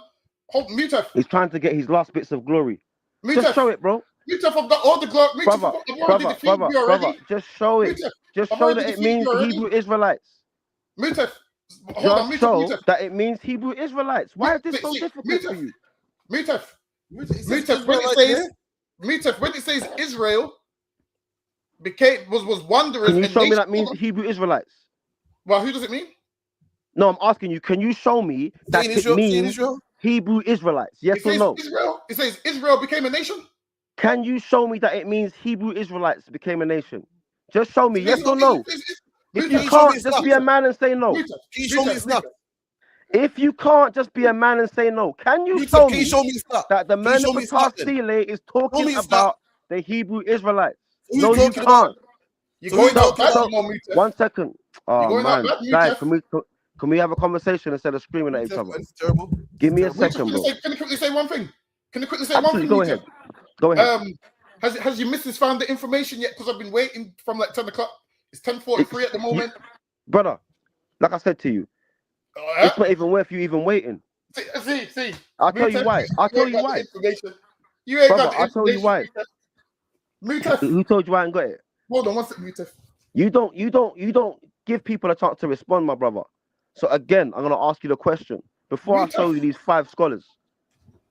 Mutef. He's trying to get his last bits of glory. Mutef. Just show it, bro. Mutef, I've got all the glory. Mutef, I've already defeated you already. Just show it. Mutef, Just I've show already that it defeated means you already. Hebrew Israelites. Mutef, hold on, Just show Mutef. that it means Hebrew Israelites. Why is this so difficult for you? Mutef, when it says Israel was wanderers. Can you and show me nation- that means Hebrew Israelites? Well, who does it mean? No, I'm asking you. Can you show me that it means Hebrew Israelites? Yes or no? It says Israel became a nation. Can you show me that it means Hebrew Israelites became a nation? Just show me, yes or no. If you can't, just be a man and say no. Can you show me stuff? If you can't, just be a man and say no. Can you show me that the Myrna Patar Stele is talking about the Hebrew Israelites? No, you can't. You're going out bad, Mutef. 1 second. Oh going out man, bad, guys, Mutef. can we have a conversation instead of screaming at each other? Give me a second, bro. Can you quickly say one thing? Absolutely, go ahead. Go ahead. Has your missus found the information yet? Because I've been waiting from like 10 o'clock. It's 10:43 at the moment. Brother, like I said to you, it's not even worth you even waiting. See. I'll tell you why. You ain't got the information. I'll tell you why. Mutef. Who told you I ain't got it? Hold on, one second, Mutef. You don't give people a chance to respond, my brother. So again, I'm gonna ask you the question before I show you these 5 scholars,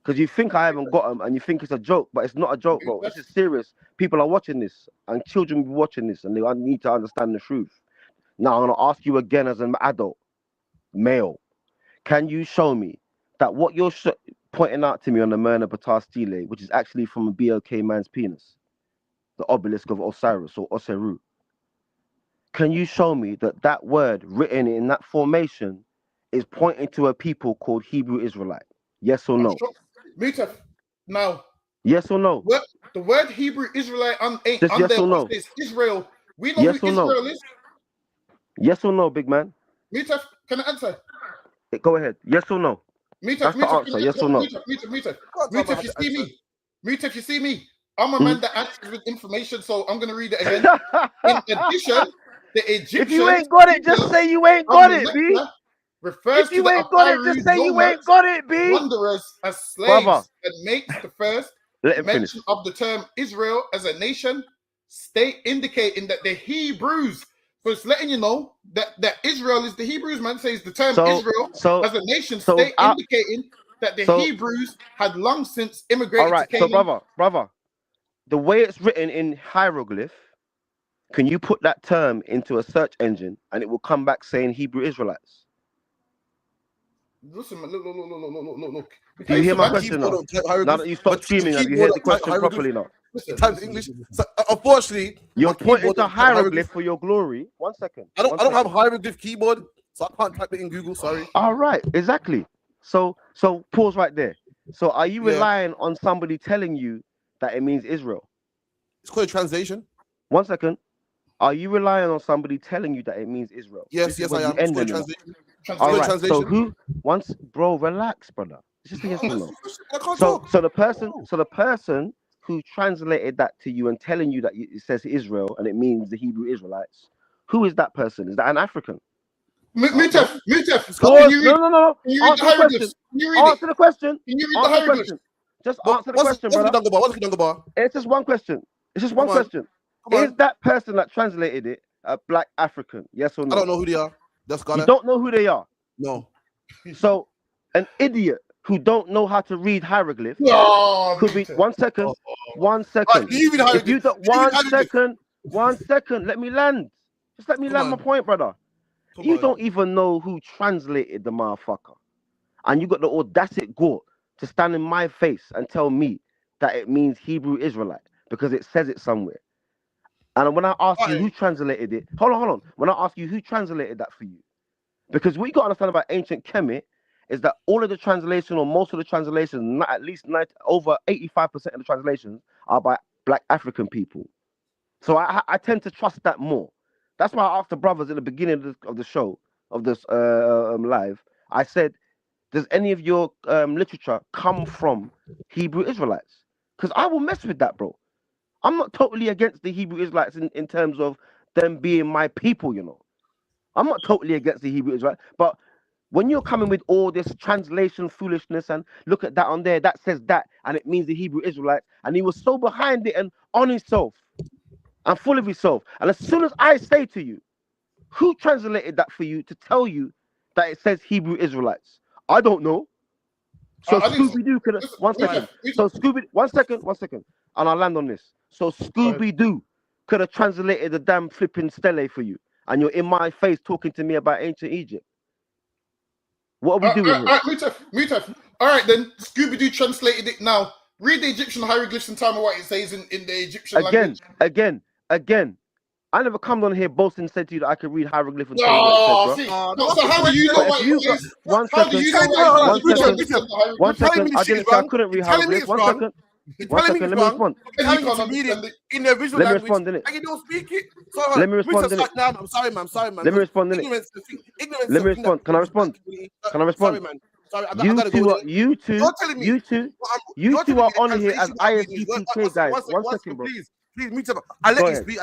because you think I haven't got them and you think it's a joke, but it's not a joke, bro. This is serious. People are watching this, and children will be watching this, and they need to understand the truth. Now I'm gonna ask you again as an adult, male. Can you show me that what you're pointing out to me on the Myrna Patar Stele, which is actually from a BOK man's penis, the obelisk of Osiris or Oseru? Can you show me that that word written in that formation is pointing to a people called Hebrew Israelite? Yes or no? Mutef. Now. Yes or no? The word Hebrew Israelite Just yes or no? Is Israel. We know Yes who or no? Israel is. Yes or no, big man? Mutef, can I answer? Go ahead. Yes or no? That's the answer. Yes or no? Mutef, you see me? Mutef, you see me? I'm a man that answers with information, so I'm gonna read it again. In addition, the Egyptians. If you ain't got it, just say you ain't got it, B. Refers if you to the ain't got it, just say you ain't got it, B. Wanderers as slaves, Brother. and makes the first Let him mention finish. of the term Israel as a nation state, indicating that the Hebrews. So it's letting you know that Israel is the Hebrews. Man says the term Israel as a nation state, indicating that the Hebrews had long since immigrated. All right, to Canaan. so brother, the way it's written in hieroglyph, can you put that term into a search engine and it will come back saying Hebrew Israelites? Listen, man, look. Do you hear my question now? Now that you stopped screaming, have you heard the question properly now? Type English. So, unfortunately, you're pointing to hieroglyph for your glory. 1 second. I don't have hieroglyph keyboard, so I can't type it in Google. Sorry. All right, exactly. So pause right there. So are you relying on somebody telling you that it means Israel? It's called a translation. 1 second. Are you relying on somebody telling you that it means Israel? Yes, I am. It's called a translation. All right. So who? Bro, relax, brother. It's just a yes or no. So the person who translated that to you and telling you that it says Israel and it means the Hebrew Israelites, who is that person? Is that an African? Mutef. No. Answer the question. Can you read the hieroglyphs? Just answer the question, brother. What's the It's just one question. Question. Is that person that translated it a black African? Yes or no? I don't know who they are. You don't know who they are? No. So an idiot who don't know how to read hieroglyphs No, could read. 1 second. 1 second. leave it If hieroglyph. you don't, Leave it 1 hieroglyph. second. 1 second. Let me land. Just let me Come land my on. point, brother. Come You on. don't even know who translated the motherfucker, and you got the audacity gore to stand in my face and tell me that it means Hebrew Israelite because it says it somewhere. And when I ask you who translated it, hold on. When I ask you who translated that for you, because what you got to understand about ancient Kemet is that all of the translation, or most of the translations, at least over 85% of the translations are by Black African people. So I tend to trust that more. That's why I asked the brothers in the beginning of the show, of this live, I said, does any of your literature come from Hebrew Israelites? Because I will mess with that, bro. I'm not totally against the Hebrew Israelites in terms of them being my people, you know. I'm not totally against the Hebrew Israelites, but when you're coming with all this translation foolishness and look at that on there, that says that, and it means the Hebrew Israelites, and he was so behind it and on himself and full of himself. And as soon as I say to you, who translated that for you to tell you that it says Hebrew Israelites? I don't know. So Scooby-Doo could have, 1 second. So Scooby, 1 second, and I'll land on this. So Scooby-Doo could have translated the damn flipping stele for you, and you're in my face talking to me about ancient Egypt. What are we doing here? Mutaf. All right, then. Scooby-Doo translated it now. Read the Egyptian hieroglyphs and tell me what it says in the Egyptian language. Again. I never come on here boasting and said to you that I can read hieroglyph and tell you what it says, bro. So how do you know what it is? 1 How do second. you know what it is? 1 second. I didn't say I couldn't read hieroglyph. 1 second. You're 1 telling me second. it's Let me wrong. respond. You're telling me to read it in the visual Let me language, respond, innit? and you don't speak it. Let me respond, innit? I'm sorry, man. Let me respond, innit? Ignorance. Let me respond. Can I respond? Can I respond? Sorry, man. Sorry, I You gotta two go. are on here as ISUPK guys. 1 second, bro. Please, meet up. I'll let you speak.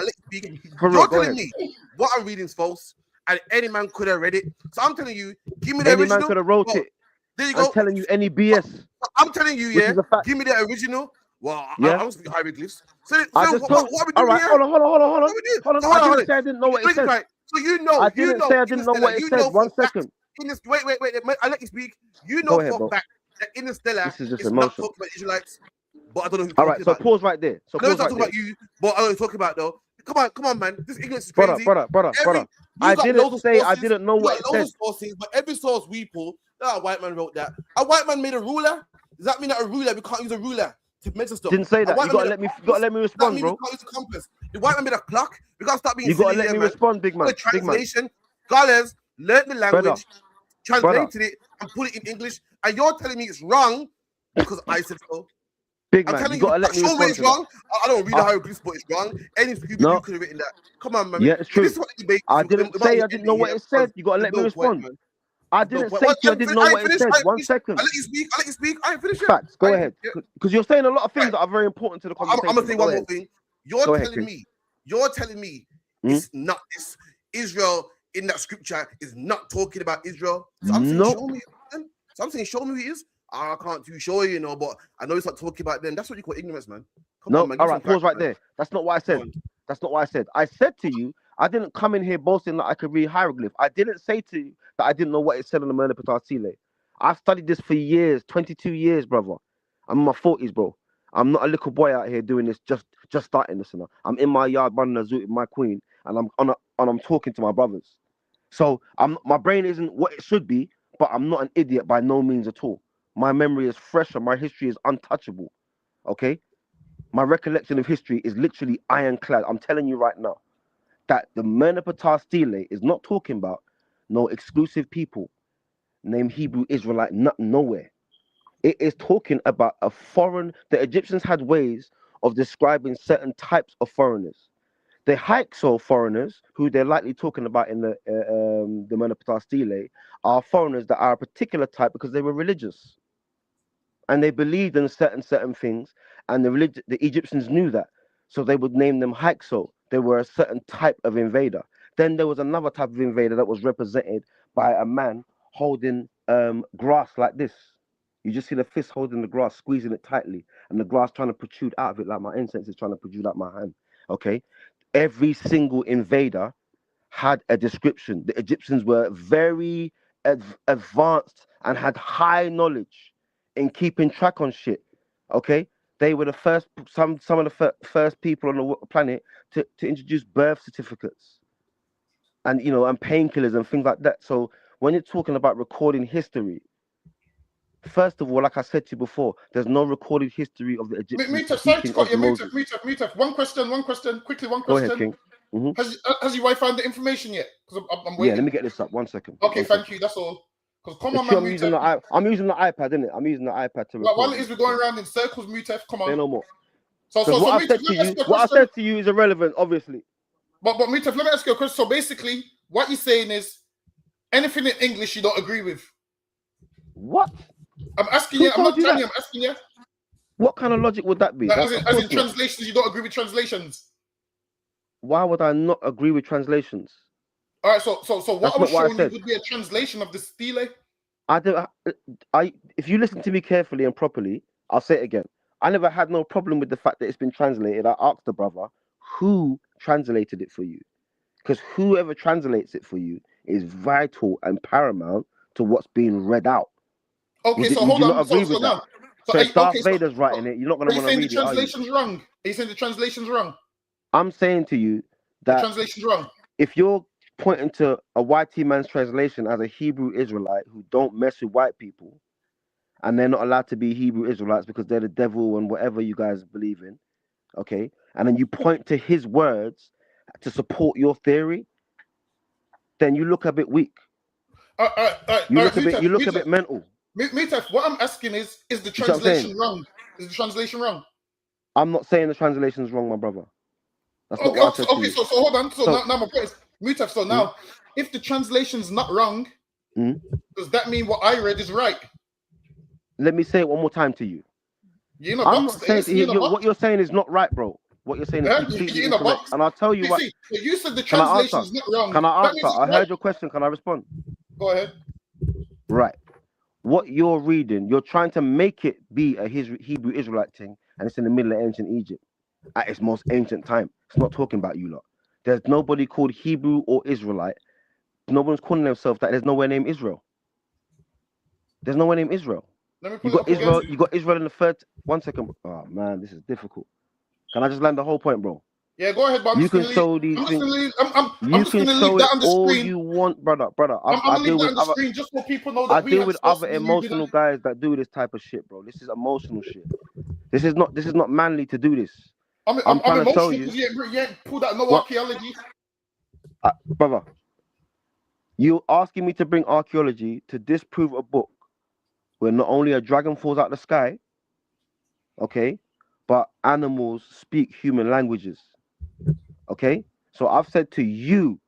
You're telling me what I'm reading is false, and any man could have read it. So I'm telling you, give me the original. Any man could have wrote it. There you go. I'm telling you any BS. I'm telling you, Which is a fact. give me the original. Well, Yeah. I don't speak hieroglyphs. So I just what told. are we All doing right, here? hold on. Hold on. I didn't say I didn't know what it said. Right. So you know, I didn't say I didn't know what it said. 1 second. Wait. I'll let you speak. You Go know ahead, for bro. a fact that Interstellar This is just is not emotion. talking about Israelites, but I don't know who's All talking right, so about. pause right there. I know it's not talking about you, but I know what talking about though. Come on, man. This ignorance is Brother. crazy. I didn't say I didn't know what it said. Sources, but every source we pull, a white man wrote that. A white man made a ruler. Does that mean that a ruler, we can't use a ruler to measure stuff? Didn't say that. You gotta let me respond, bro. We can't use a compass. The white man made a clock. We gotta stop being You silly. gotta let me respond, big man. The translation. Scholars learned the language, translated it, and put it in English. And you're telling me it's wrong because I said so. Big man, you gotta let me respond. It's wrong. I don't read the hieroglyphs, but it's wrong. Any Scooby you could have written that. Come on, man. Yeah, it's true. I didn't say I didn't know what it said. You gotta let me respond. I didn't say to you I didn't know what it said. 1 second. I'll let you speak. I ain't finished yet. Facts. Go ahead. Because you're saying a lot of things that are very important to the conversation. I'm gonna say one more thing. You're telling me it's not this Israel in that scripture is not talking about Israel. So I'm saying, show me. So I'm saying, show me who it is. I can't too sure, you know, but I know it's not talking about them. That's what you call ignorance, man. Come on, man. All right, pause right there. That's not what I said. That's not what I said. I said to you, I didn't come in here boasting that I could read hieroglyph. I didn't say to you that I didn't know what it said on the Merna Patar. I've studied this for years, 22 years, brother. I'm in my 40s, bro. I'm not a little boy out here doing this, just starting this. I'm in my yard running a zoo with my queen, and I'm talking to my brothers. So my brain isn't what it should be, but I'm not an idiot by no means at all. My memory is fresh and my history is untouchable. Okay? My recollection of history is literally ironclad. I'm telling you right now that the Merna Patar Stele is not talking about no exclusive people named Hebrew Israelite nowhere. It is talking about a foreign. The Egyptians had ways of describing certain types of foreigners. The Hyksos foreigners, who they're likely talking about in the Merna Patar Stele, are foreigners that are a particular type because they were religious. And they believed in certain things, and the Egyptians knew that. So they would name them Hyksos. They were a certain type of invader. Then there was another type of invader that was represented by a man holding grass like this. You just see the fist holding the grass, squeezing it tightly, and the grass trying to protrude out of it like my incense is trying to protrude out my hand. Okay? Every single invader had a description. The Egyptians were very advanced and had high knowledge in keeping track on shit. Okay, they were the first, some of the first people on the planet to introduce birth certificates, and and painkillers and things like that. So when you're talking about recording history, first of all, like I said to you before, there's no recorded history of the Egyptians speaking of Moses. One question, quickly. One Go ahead, question. King. Has your wife found the information yet? Because I'm waiting. Yeah, let me get this up. 1 second. Okay, thank you. That's all. Because come on, man. I'm using the iPad, innit? I'm using the iPad to record. While it is, we're going around in circles, Mutef. Come on. Say no more. So what I said to you is irrelevant, obviously. But Mutef, let me ask you a question. So basically, what you're saying is anything in English you don't agree with. What? I'm asking you. I'm not telling you. I'm asking you. What kind of logic would that be? As in translations, you don't agree with translations. Why would I not agree with translations? All right. So what I was showing you would be a translation of the stele. If you listen to me carefully and properly, I'll say it again. I never had no problem with the fact that it's been translated. I asked the brother who translated it for you, because whoever translates it for you is vital and paramount to what's being read out. Okay, so hold on. So now, if Darth Vader's writing it, you're not going to want to read it. Are you saying the translation's wrong? Are you saying the translation's wrong? I'm saying to you that the translation's wrong. If you're pointing to a YT man's translation as a Hebrew Israelite who don't mess with white people, and they're not allowed to be Hebrew Israelites because they're the devil and whatever you guys believe in, okay? And then you point to his words to support your theory, then you look a bit weak. You look a bit mental. Mutef, what I'm asking is the translation wrong? Is the translation wrong? I'm not saying the translation's wrong, my brother. That's not what I said to you. So hold on. So now my point is, Mutef, so now, if the translation's not wrong, does that mean what I read is right? Let me say it one more time to you. I'm not saying what you're saying is not right, bro. What you're saying is completely incorrect. And I'll tell you what. So you said the translation's not wrong. Can I answer? I heard your question. Can I respond? Go ahead. Right. What you're reading, you're trying to make it be a Hebrew Israelite thing, and it's in the middle of ancient Egypt at its most ancient time. It's not talking about you lot. There's nobody called Hebrew or Israelite. No one's calling themselves that. There's nowhere named Israel. There's nowhere named Israel. You got Israel. You got Israel in the third. 1 second. Oh man, this is difficult. Can I just land the whole point, bro? Yeah, go ahead. But you can show these things. You can show it all you want, brother. I deal with other. Just so people know that I deal with other emotional guys that do this type of shit, bro. This is emotional shit. This is not manly to do this. I'm trying to show you. You ain't pulled out no archaeology. Brother, you asking me to bring archaeology to disprove a book where not only a dragon falls out the sky, okay, but animals speak human languages. Okay, so I've said to you,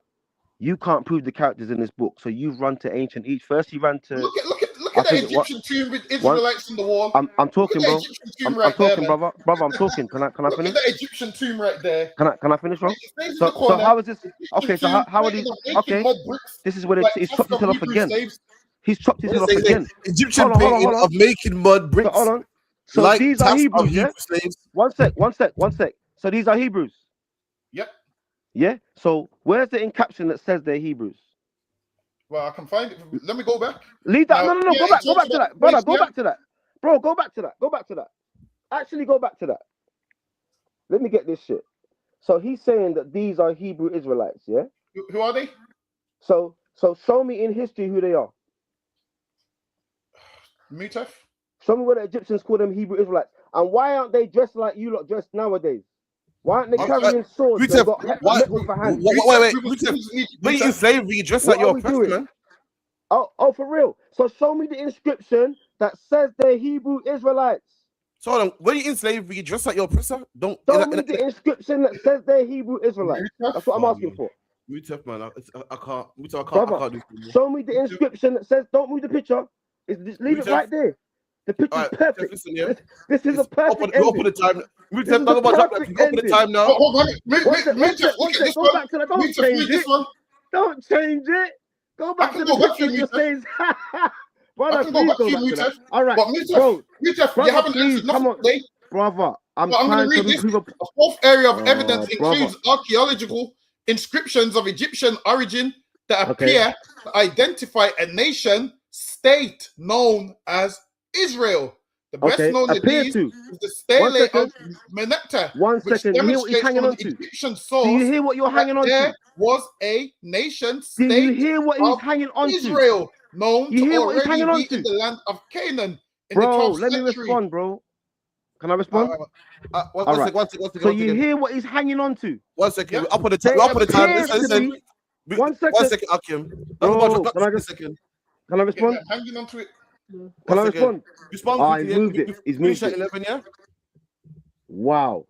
you can't prove the characters in this book, so you've run to ancient Egypt. First, you ran to look at the Egyptian tomb with Israelites on the wall. I'm talking, bro. I'm talking, brother. I'm talking. Can I finish? Look at the Egyptian tomb right there. Can I finish, bro? So how is this? Okay, so how are these? Okay, this is where he's chopped his head off again. He's chopped his head off again. Egyptian painting of making mud bricks. Hold on. So these are Hebrews, yeah? One sec. So these are Hebrews. Yep. Yeah. So where's the caption that says they're Hebrews? Well, I can find it. Let me go back. Leave that. No. Go back to that, brother. Go back to that, bro. Go back to that. Actually, go back to that. Let me get this shit. So he's saying that these are Hebrew Israelites, yeah? Who are they? So show me in history who they are. Mutef. Show me where the Egyptians call them Hebrew Israelites. And why aren't they dressed like you lot dressed nowadays? Why aren't they carrying swords? Wait. When you in slavery, you dress like your oppressor, man. Oh, for real. So show me the inscription that says they're Hebrew Israelites. So hold on. When you in slavery, you dress like your oppressor. Show me the inscription that says they're Hebrew Israelites. That's what I'm asking for. Mutef, man. I can't. I can't do this. Show me the inscription that says. Don't move the picture. Leave it right there. The picture's perfect. Listen, yeah. This is a perfect ending. Open the time. Mutef, talk about that. Open the time now. Go back to that. Don't change it. Don't change it. Go back to the picture that says. Brother, please go back to that. All right, bro. Mutef, you haven't answered nothing. Brother, I'm going to read this. The fourth area of evidence includes archaeological inscriptions of Egyptian origin that appear to identify a nation state known as Israel. The best known hadith is the stele of Meneptah. Which demonstrates from the Egyptian source. Do you hear what you're hanging on there to? was a nation state. Do you hear what he's hanging on to? Israel, known You to hear what he's already hanging on be in to? the land of Canaan in Bro, the 12th let me century. respond, bro. Can I respond? One second. So you hear what he's hanging on to? 1 second. Up on the time. Up on the time. Listen. 1 second. 1 second, Akim. Bro, can I just second? Can I respond? Hanging on to it. Can I respond? Respond. He's moved it. He's moved it. 11, yeah. Wow.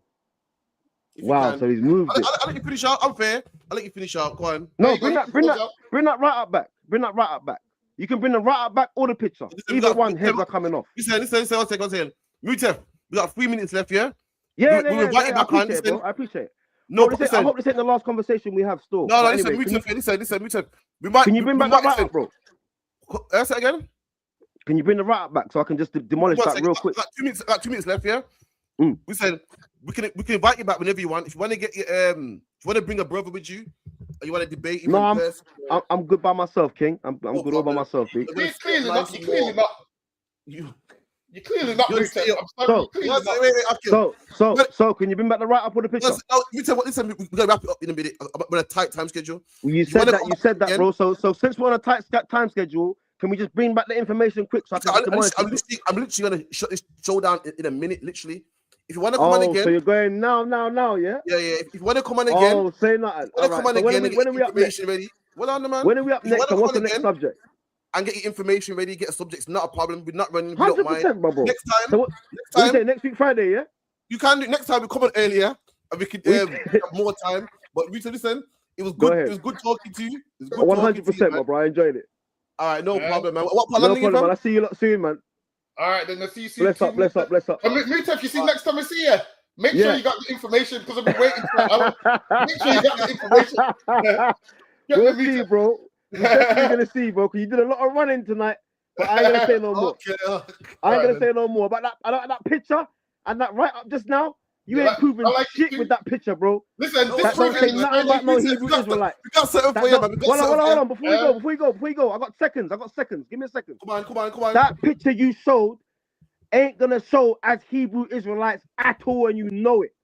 Wow. So he's moved it. I'll let you finish out. I'm fair. I'll let you finish out. Go on. No, bring that right up back. Bring that right up back. You can bring the right up back or the picture. Either one, heads are coming off. Listen. 1 second. Mutef, we got 3 minutes left, yeah? Yeah, we'll invite you back on. I appreciate it. No, I hope this ain't the last conversation we have still. No, listen, Mutef. Can you bring back that right up, bro? Say again? Can you bring the right up back so I can just demolish that real quick? Got 2 minutes left, yeah? We said we can invite you back whenever you want. If you want to get if you want to bring a brother with you, or you want to debate. No, I'm good by myself, King. I'm good all by myself, B. You're clearly not. You're clearly not. So can you bring back the right up or the picture? Listen, we're gonna wrap it up in a minute. I'm on a tight time schedule. You said that, bro. So since we're on a tight time schedule, can we just bring back the information quick so I can I'm literally gonna shut this show down in a minute, literally. If you want to come on again, so you're going now, yeah? Yeah. If you want to come on again, say nothing. When are we up next? Ready? Well on the man. When are we up next? And what's the next subject? And get your information ready. Get a subject. It's not a problem. We're not running. 100%, bro. Next time. So next time. Next week Friday, yeah. You can do next time. We come on earlier, and we could have more time. But listen, it was good. It was good talking to you. 100%, my bro. I enjoyed it. All right, no problem, man. What no problem, man. I'll see you lot soon, man. All right, then I'll see you soon. Bless up. Mutef, you see next time I see you. Make sure you got the information because I've been waiting for an hour. Make sure you got the information. We'll see, bro. We're definitely gonna see, bro. Because you did a lot of running tonight, but I ain't gonna say no more. I ain't gonna say no more about that picture and that right up just now. You ain't proving shit with that picture, bro. Listen, that don't say nothing about no Hebrew Israelite. We got something for you, man. Hold on. Before we go. I got seconds. Give me a second. Come on. That picture you showed ain't gonna show as Hebrew Israelites at all, and you know it.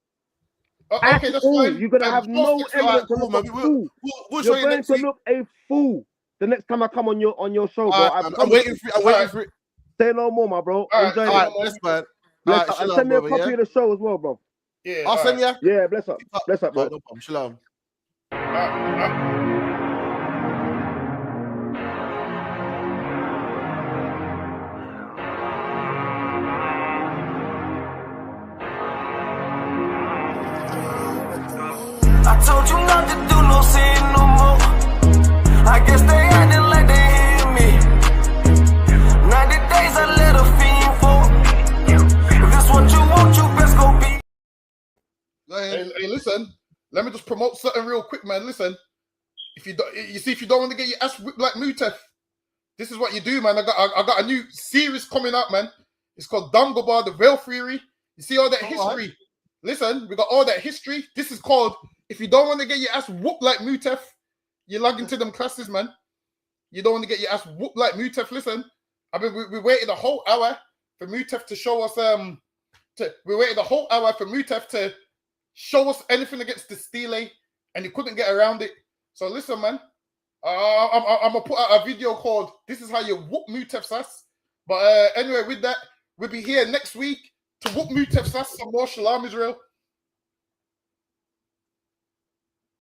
Okay, that's fine. You're gonna have no evidence to look a fool. You're going to look a fool the next time I come on your show, bro. I'm waiting for it. Say no more, my bro. Enjoy it. Yes, man. And send me a copy of the show as well, bro. Yeah, I'll send you. Yeah, bless up, bro. No problem. Shalom. I told you not to do no sin no more. I guess they acting like they hear me. 90 days I let a fiend for. If this what you want, you best go be. Hey, listen. Let me just promote something real quick, man. Listen, if you don't want to get your ass whipped like Mutef, this is what you do, man. I got a new series coming out, man. It's called Dangobar, the Veil Theory. You see all that history. Listen, we got all that history. This is called, if you don't want to get your ass whooped like Mutef, you log into them classes, man. You don't want to get your ass whooped like Mutef. Listen, we waited a whole hour for Mutef to show us, we waited a whole hour for Mutef to show us anything against the stele, and he couldn't get around it. So listen, man, I'm going to put out a video called, This is How You Whoop Mutef's Ass. But anyway, with that, we'll be here next week to whoop Mutef's ass some more. Shalom, Israel.